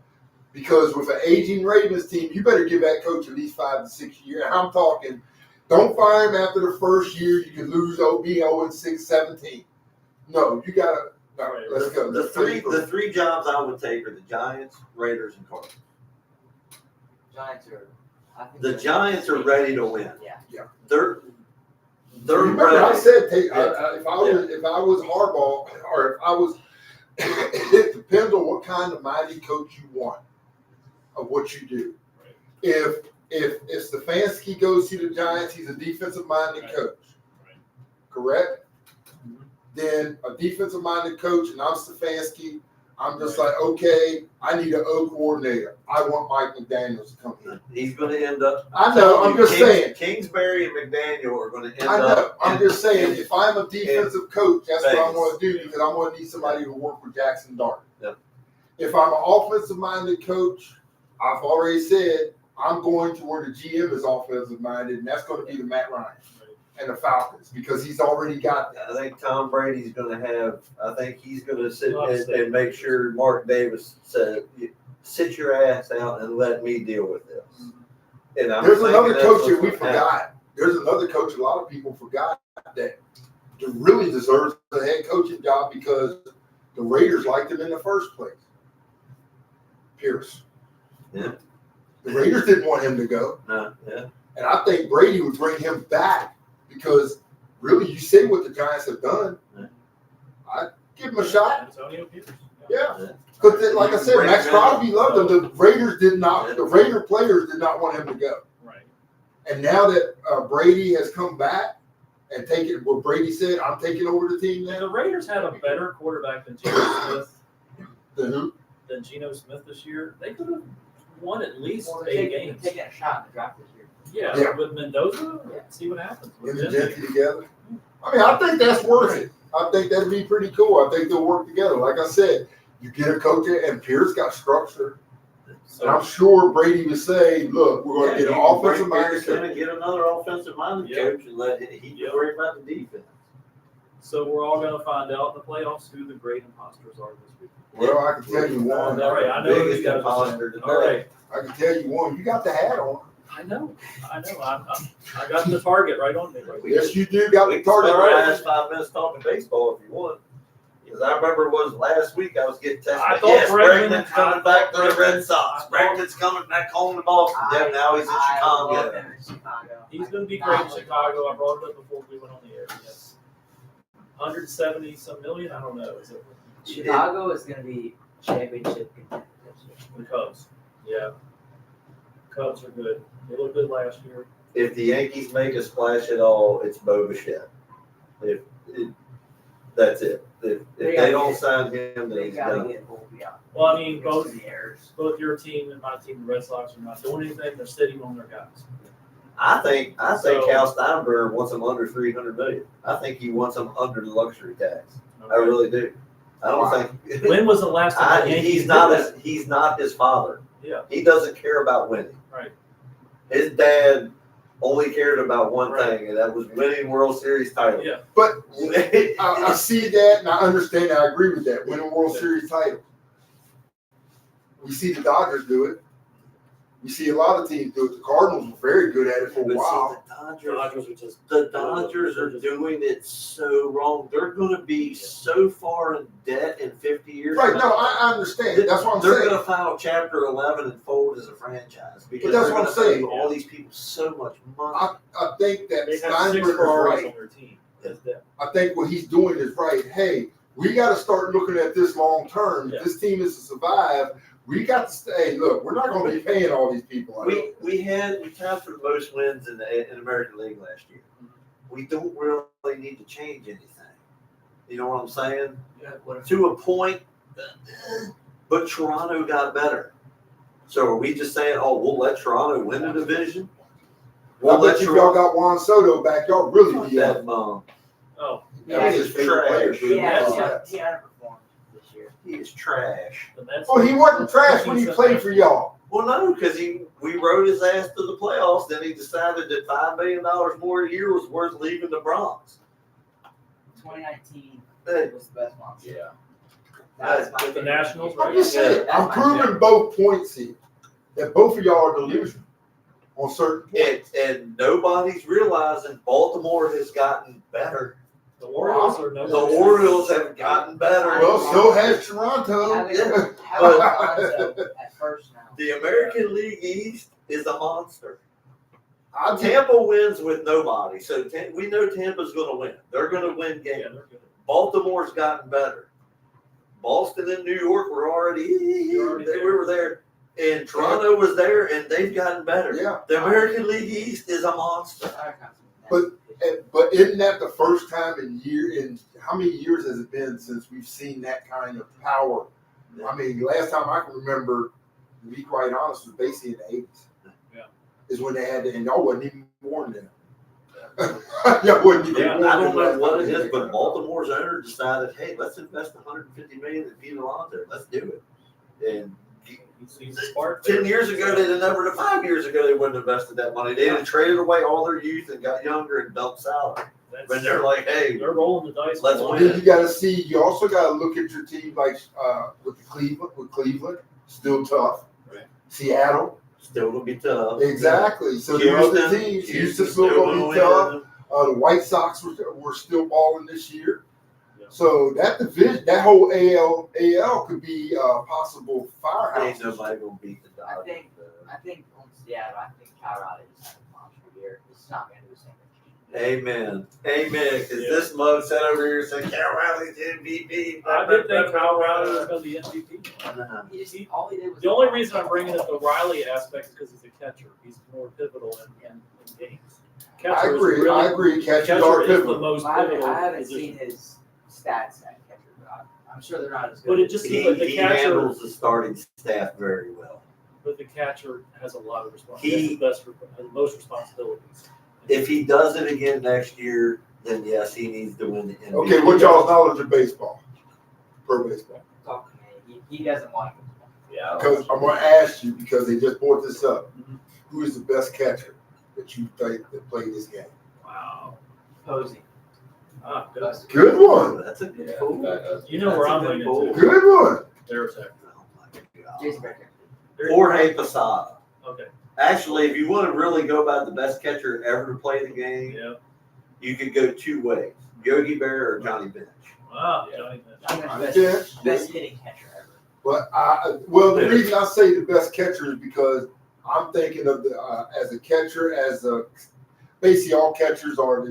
Because with an aging Ravens team, you better give that coach at least 5 to 6 years. And I'm talking, don't fire him after the first year. You can lose be 0-6, 17. No, you got to. No, let's go. The Let's play three the three jobs I would take are the Giants, Raiders, and Cardinals. Giants are. I think The they're- Giants are ready to win. Yeah. They're Remember, I ready. said if I was Harbaugh, or if I was, it depends on what kind of mighty coach you want, of what you do. If Stefanski goes to the Giants, he's a defensive minded coach, correct? Then a defensive minded coach, and I'm Stefanski. I'm just like, okay, I need an O coordinator. I want Mike McDaniels to come in. He's going to end up. I know. I'm just saying. Kingsbury and McDaniel are going to end I know. up. I'm just saying, if I'm a defensive coach, that's what I'm Vegas. going to do because I'm going to need somebody to work with Jackson Dart. Yep. If I'm an offensive-minded coach, I've already said I'm going to where the GM is offensive-minded, and that's going to be the Matt Ryan and the Falcons because he's already got that. I think Tom Brady's going to have. I think he's going to sit Love and make sure Mark Davis said, "Sit your ass out and let me deal with this." And I'm There's thinking another that's coach what's that we gonna happen. forgot. There's another coach a lot of people forgot that really deserves a head coaching job because the Raiders liked him in the first place. Pierce. Yeah. The Raiders didn't want him to go. No, yeah. And I think Brady would bring him back because really you see what the Giants have done. Yeah. I'd give him a shot. Antonio Pierce. Yeah. Because like I said, Max Crosby loved him. The Raiders did not, the Raider players did not want him to go. Right. And now that Brady has come back and taken what Brady said, I'm taking over the team And now. the Raiders had a better quarterback than Geno Smith. The who? Than Geno Smith this year. They could have won at least Well, 8 they're games. taking a shot in the draft this year. Yeah, Yeah. with Mendoza, Yeah. see what happens. Him With and them. Jesse together. I mean, I think that's worth it. I think that'd be pretty cool. I think they'll work together. Like I said, you get a coach and Pierce got structure. And I'm sure Brady would say, look, we're going to get an offensive minded Going coach. to get another offensive minded coach and let he worry about the defense. So we're all going to find out in the playoffs who the great imposters are this week. Well, I can tell you one. All right, I know Biggest you guys are imposter saying. today. All right, I can tell you one. You got the hat on. I know. I got the target right on me. Right there. Yes, you do got We the can spend target the right. last 5 minutes talking baseball if you want. Because I remember it was last week I was getting texted. I thought Yes, Bregman- Bregman's coming back to the Red Sox. I thought- Bregman's coming back home to Boston. Yeah, now he's in I love Chicago. him in Chicago. He's going to be great in Chicago. I brought it up before we went on the air. Yes. 170 some million. I don't know. Is it Chicago is going to be championship contender this year. the Cubs? Yeah. Cubs are good. They looked good last year. If the Yankees make a splash at all, it's Bo Bichette. That's it. If they don't sign him, then They he's got to done. get Volpe out. Well, I mean, both The errors. your team and my team, the Red Sox, are not doing anything. They're sitting on their guys. I think So- Cal Steinberg wants him under $300 million. I think he wants him under the luxury tax. I Okay. really do. I don't think When was the last time the Yankees he's not did that? he's not his father. Yeah. He doesn't care about winning. Right. His dad only cared about one Right. thing, and that was winning World Series titles. Yeah. But I see that and I understand that. I agree with that. Win a World Series title. We see the Dodgers do it. We see a lot of teams do it. The Cardinals were very good at it for a But see, while. the Dodgers are doing it so wrong. They're going to be so far in debt in 50 years. Right, no, I understand. That's what I'm They're saying. going to file Chapter 11 and fold as a franchise because that's they're what going I'm to pay saying. all these people so much money. I think that They have 6 Steinberg is Ferraris right. on their team. That's them. I think what he's doing is right. Hey, we got to start looking at this long term. Yeah. If this team is to survive, we got to stay. Look, we're not going to be paying all these people. We tied for the most wins in the American League last year. We don't really need to change anything. You know what I'm saying? Yeah, what if To a point, but Toronto got better. So are we just saying, oh, we'll let Toronto win the division? I bet you if y'all got Juan Soto back, y'all really be up. that mom. Oh, That was his favorite player. Trash. dude. he Yeah. underperformed this year? He is trash. the Mets. Oh, he wasn't trash when he played for y'all. Well, no, because we rode his ass to the playoffs. Then he decided that $5 million more a year was worth leaving the Bronx. 2019 Hey, was the best month. Yeah. That's my With the favorite. Nationals, I'm right? just saying, Yeah, I'm that's my proving both points here. That both of y'all are delusional on certain points. And nobody's realizing Baltimore has gotten better. The Orioles are no. The Orioles have gotten better. Well, so has Toronto. Having Yeah. Alonso at first now. The American League East is a monster. I just, Tampa wins with nobody, so we know Tampa's going to win. They're going to win Yeah, games. they're good. Baltimore's gotten better. Boston and New York were already we were there, and Toronto was there, and they've gotten better. yeah. The American League East is a monster. But isn't that the first time in how many years has it been since we've seen that kind of power? I mean, last time I can remember, to be quite honest, was basically in the 80s. Yeah. Is when they had to, and y'all wasn't even born then. Y'all wasn't even Yeah, born I don't know then. what it is, but Baltimore's owner decided, hey, let's invest $150 million in Pete Alonso. Let's do it. And He's a spark. 10 years ago, they'd have never. 5 years ago, they wouldn't have invested that money. They'd have traded away all their youth and got younger and dumped salary. But they're like, hey, They're rolling the dice. Let's with win. Then you got to see. You also got to look at your team like with Cleveland, still tough. Right. Seattle, still gonna be tough. exactly. So the other teams, Houston's still going to be tough. The White Sox were still balling this year. Yeah. So that division, that whole AL could be a possible firehouse. Ain't nobody gonna beat the I Dodgers. think on Seattle, I think Colorado just had a monster year. It's not going to do the same thing. Amen. Because this mug sat over here and said, Cal Riley's MVP. I did think Kyle Riley was going to be MVP. All he did was The only reason I'm bringing up the Riley aspect is because he's a catcher. He's more pivotal in games. I agree. Catchers Catcher are is the pivotal. most I pivotal haven't position. seen his stats at catcher, but I'm sure they're not as good. But it just seems like the He catcher. handles the starting staff very well. But the catcher has a lot of responsibilities. Has the most responsibilities. If he does it again next year, then yes, he needs to win the MVP. Okay, what y'all's knowledge of baseball? Pro baseball. Talk to me. He doesn't like it. Yeah. Because I'm going to ask you, because they just brought this up, Mhm. who is the best catcher that you think that played this game? Wow. Posing. Ah, good. Good one. That's a good Yeah, pull. You know where I'm That's a leaning good to. Good one. Their tech. Oh my God. Jason Becker. Jorge Posada. Okay. Actually, if you want to really go about the best catcher ever to play the game, Yeah. you could go two ways: Yogi Berra or Johnny Bench. Wow. Johnny Bench. I'm the Yeah. best hitting catcher ever. But the reason I say the best catcher is because I'm thinking of as a catcher, basically all catchers are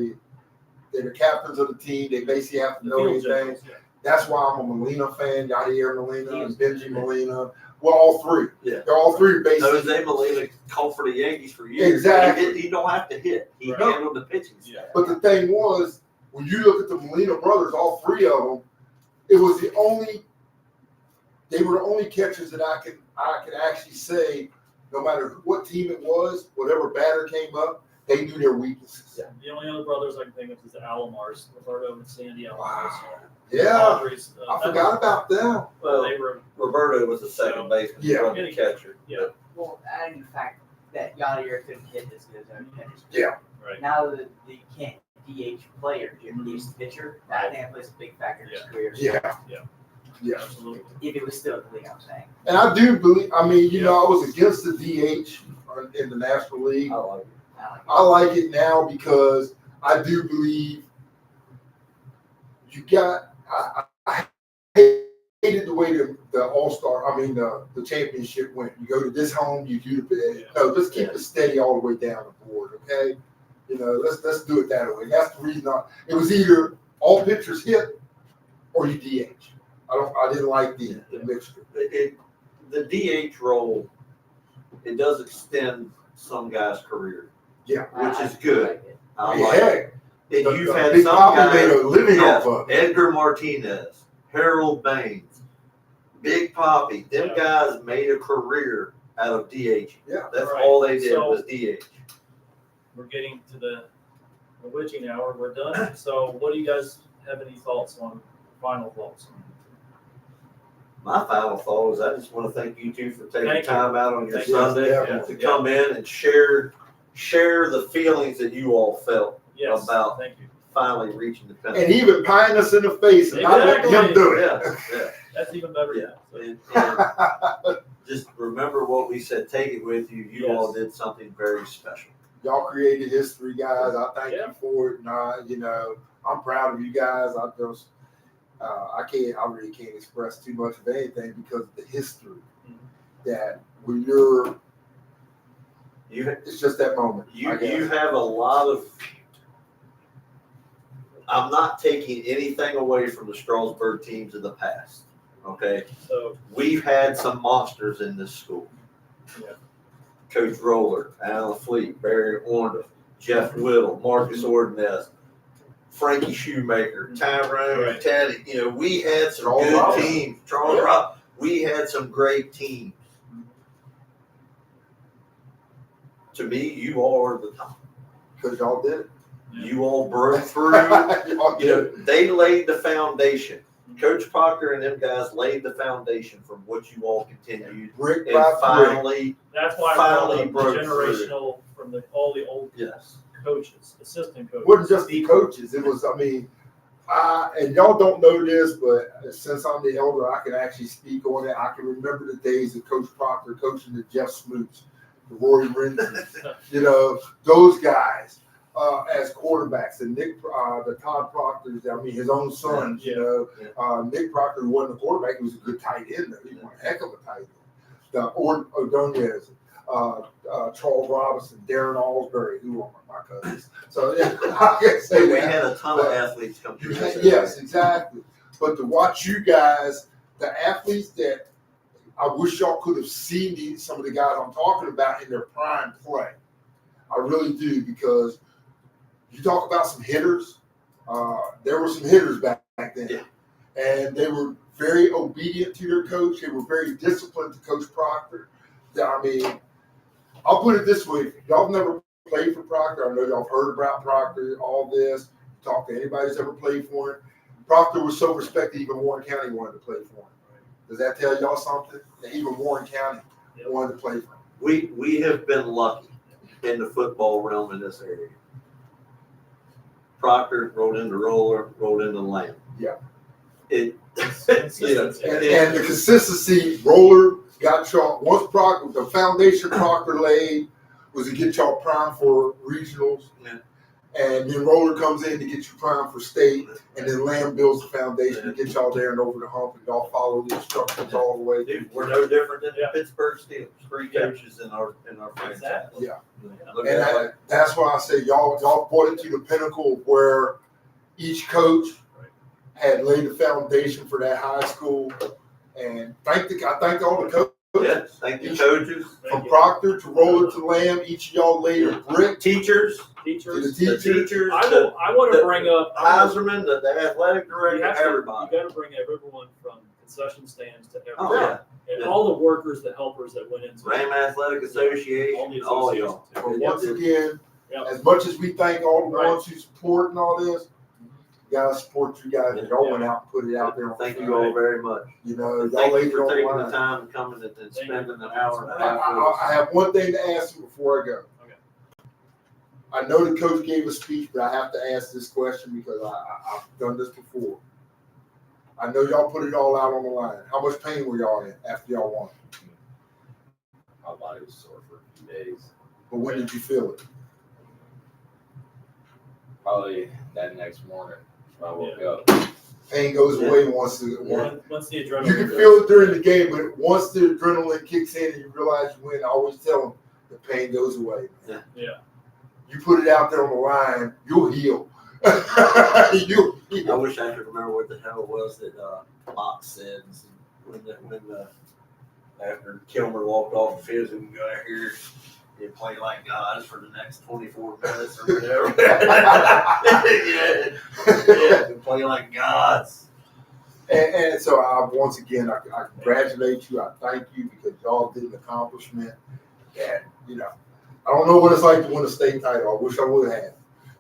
they're the captains of the team. They basically have to The know field anything. generals, yeah. That's why I'm a Molina fan, Yadier Molina, He and was- Benji Molina. Well, all three. Yeah. They're all three basically. Jose Molina called for the Yankees for years. Exactly. He don't have to hit. He Right. handled the pitching Yeah. staff. But the thing was, when you look at the Molina brothers, all three of them, they were the only catchers that I could actually say, no matter what team it was, whatever batter came up, they knew their weaknesses. The only other brothers I can think of is the Alomars, Roberto and Sandy Alomars. Wow. Yeah, Padres, I forgot about them. Well, They were. Roberto was the second baseman. Yeah. He wasn't the catcher. Yeah. Well, adding the fact that Yadier couldn't hit as good as other catchers. Yeah. Right. Now that you can't DH player, you're DH pitcher. I think that plays a big factor in his career. Yeah. Absolutely. If it was still in the league, I'm saying. And I do believe, I was against the DH in the National League. I like it. I like it now because I do believe you got. I hated the way the All-Star, the championship went. You go to this home, you do just keep it steady all the way down the board, okay? Let's do it that way. That's the reason it was either all pitchers hit or you DH. I didn't like the mixture. The DH role, it does extend some guys' career. Yeah. Which is good. Like it. I like it. Heck, And you've had Big some Papi guys, made a living off of it. Edgar Martinez, Harold Baines, Big Papi. Them guys made a career out of DH. Yeah. That's Right. all they did So- was DH. We're getting to the witching hour. We're done. So, what do you guys have any thoughts on? Final thoughts on? My final thought is I just want to thank you two for taking Thank you. time out on your Thank you. Sunday Yeah. to come in and share the feelings that you all felt Yes. about Thank you. finally reaching the And pinnacle. even pieing us in the face and not letting him do it. Yeah. That's even better. Yeah. So, And just remember what we said. Take it with you. You Yes. all did something very special. Y'all created history, guys. I thank Yeah. you for it. And I'm proud of you guys. I really can't express too much of anything because of the history that when it's just that moment. You I guess. have a lot of. I'm not taking anything away from the Strasburg teams of the past. Okay, so we've had some monsters in this school. Yeah. Coach Roller, Alan Fleet, Barry Orndorff, Jeff Whittle, Marcus Ordonez, Frankie Shoemaker, Tyrone, Right. Teddy. We had some Charles good Ross. teams. Charles Ross. We had some great teams. To me, you all are the top. Because y'all did it. You all broke through. Y'all did it. They laid the foundation. Coach Proctor and them guys laid the foundation from what you all continued. Brick And by brick. finally, that's why I call Finally them broke through. generational from all the old yes. coaches, assistant coaches. It wasn't just the coaches. It was, and y'all don't know this, but since I'm the elder, I can actually speak on it. I can remember the days of Coach Proctor coaching the Jeff Smoots, the Roy Renton, those guys. as quarterbacks, and the Todd Proctor's, his own sons, Nick Proctor, who wasn't a quarterback, he was a good tight end, though. He was a heck of a tight end. Ordonez, Charles Robinson, Darren Alsbury, who are my cousins. So I can say We that. had a ton of athletes come through. Yes, exactly. But to watch you guys, the athletes that I wish y'all could have seen some of the guys I'm talking about in their prime play. I really do, because you talk about some hitters. There were some hitters back then. Yeah. And they were very obedient to their coach. They were very disciplined to Coach Proctor. I'll put it this way. If y'all never played for Proctor, I know y'all have heard about Proctor, all this. Talk to anybody who's ever played for him. Proctor was so respected, even Warren County wanted to play for him. Does that tell y'all something? That even Warren County wanted to play for him. We have been lucky in the football realm in this area. Proctor rolled into Roller, rolled into Lamb. Yeah. And the consistency, Roller got y'all, once Proctor, the foundation Proctor laid was to get y'all primed for regionals. Yeah. And then Roller comes in to get you primed for state, and then Lamb builds the foundation to get y'all there and over the hump, and y'all follow the instructions all the way. Dude, we're no different than the Pittsburgh Steelers. 3 coaches in our franchise. Exactly. Yeah. Look And at that's why I say y'all brought it to the pinnacle where each coach had laid the foundation for that high school. And I thank all the coaches. Yes, thank you, coaches. From Proctor to Roller to Lamb, each of y'all laid a brick. Teachers. To the The teachers. I want to bring up Heiserman, the athletic director, everybody. You got to bring everyone from concession stands to everyone. Oh, yeah. And all the workers, the helpers that went into Ram Athletic Association, all the y'all. associations. But once again, Yep. as much as we thank all the Right. ones who support and all this, you gotta support you guys. Y'all went out and put it out there. on Thank the you all very much. You know, y'all Thank laid you it on for the taking the line. time and coming and spending an hour and a I, half with I, us. I have one thing to ask you before I go. Okay. I know the coach gave a speech, but I have to ask this question because I've done this before. I know y'all put it all out on the line. How much pain were y'all in after y'all won? My body was sore for a few days. But when did you feel it? Probably that next morning when I woke up. Pain goes away once the Once the adrenaline. You can goes. feel it during the game, but once the adrenaline kicks in and you realize you win, I always tell them the pain goes away. Yeah. Yeah. You put it out there on the line, you'll heal. You'll I heal. wish I could remember what the hell it was that Mox said when after Kilmer walked off the field and we got here and play like gods for the next 24 minutes or whatever. yeah, play like gods. And so once again, I congratulate you. I thank you because y'all did an accomplishment that, I don't know what it's like to win a state title. I wish I would have.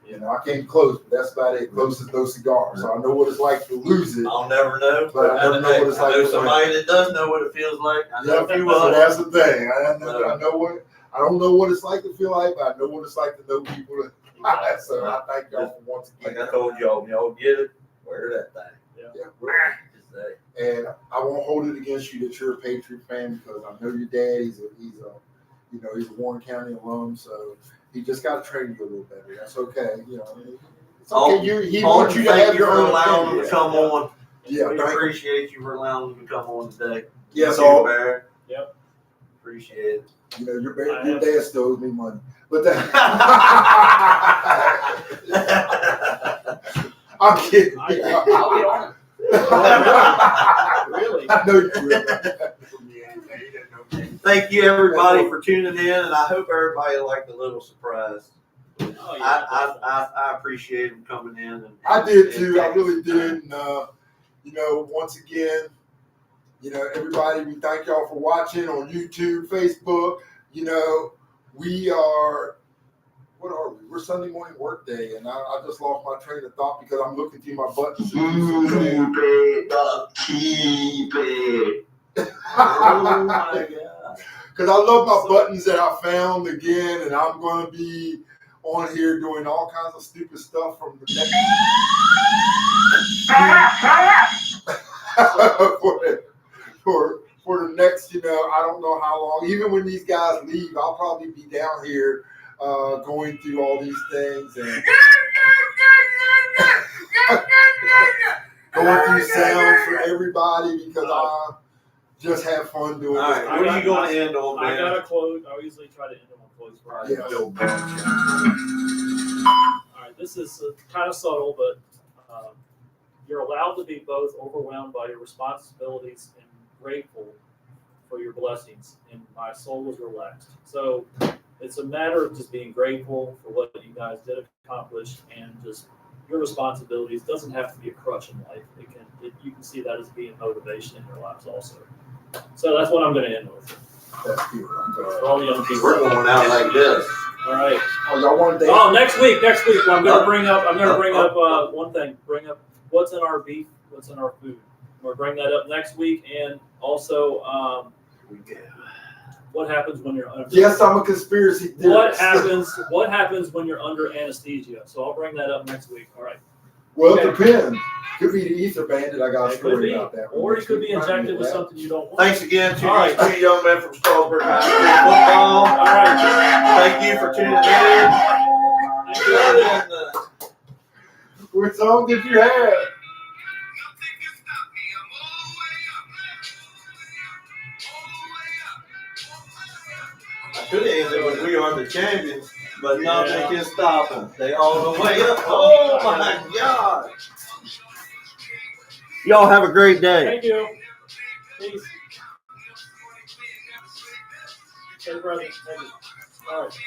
I came close, but that's about it. Close as no cigar. So I know what it's like to lose it. I'll never know. But I never know what it's like I know to somebody that does know what it feels like. I know a few so of them. that's the thing. I don't know what it's like to feel like, but I know what it's like to know people. So I thank y'all for once again. Like I told y'all get it, wear that thing. Yeah. Just say. And I won't hold it against you that you're a Patriot fan because I know your dad. He's a Warren County alum, so he just got to train you a little better. That's okay. It's okay. He wants you to have your own allowing opinion. to come on. Yeah, we thank you. appreciate you for allowing them to come on today. Yes, You all. too, Barrett. Yep. Appreciate it. Your dad still owes me money, but that. I'm kidding. I'll get on it. Really? I know you will. Thank you, everybody, for tuning in, and I hope everybody liked the little surprise. Oh, yeah. I appreciate them coming in. I did too. and I really taking did. And, once again, everybody, we thank y'all for watching on YouTube, Facebook. We are, what are we? We're Sunday morning Workday, and I just lost my train of thought because I'm looking through my buttons. Keep it. Oh my God. Because I love my buttons that I found again, and I'm going to be on here doing all kinds of stupid stuff from the next for the next, I don't know how long. Even when these guys leave, I'll probably be down here going through all these things and going through sounds for everybody because I just have fun doing All this. right, what are you going to end on, I man? got a quote. I usually try to end on quotes. Yes. All right, this is kind of subtle, but you're allowed to be both overwhelmed by your responsibilities and grateful for your blessings, and my soul was relaxed. So it's a matter of just being grateful for what you guys did accomplish, and just your responsibilities doesn't have to be a crutch in life. You can see that as being motivation in your lives also. So that's what I'm going to end with. That's good. I'm glad. For all the young people. We're going out like this. All right. Oh, y'all want to Oh, next week. I'm going to bring up one thing. Bring up what's in our beef, what's in our food. We'll bring that up next week, and also what happens when you're under. Yes, I'm a conspiracy theorist. What happens when you're under anesthesia? So I'll bring that up next week. All right. Well, Okay. it depends. Could be the ether bandit. I got a It could story be, about that. or it could be injected with something you don't want. Thanks again to All right. these two young men from Strasburg High School football. All right. Thank you for tuning in. Thank you. Which song did you have? I could have ended with "We Are the Champions," but nothing can stop them. They all the way up. Oh my God! Y'all have a great day. Thank you. Peace. Stay present. Thank you. All right.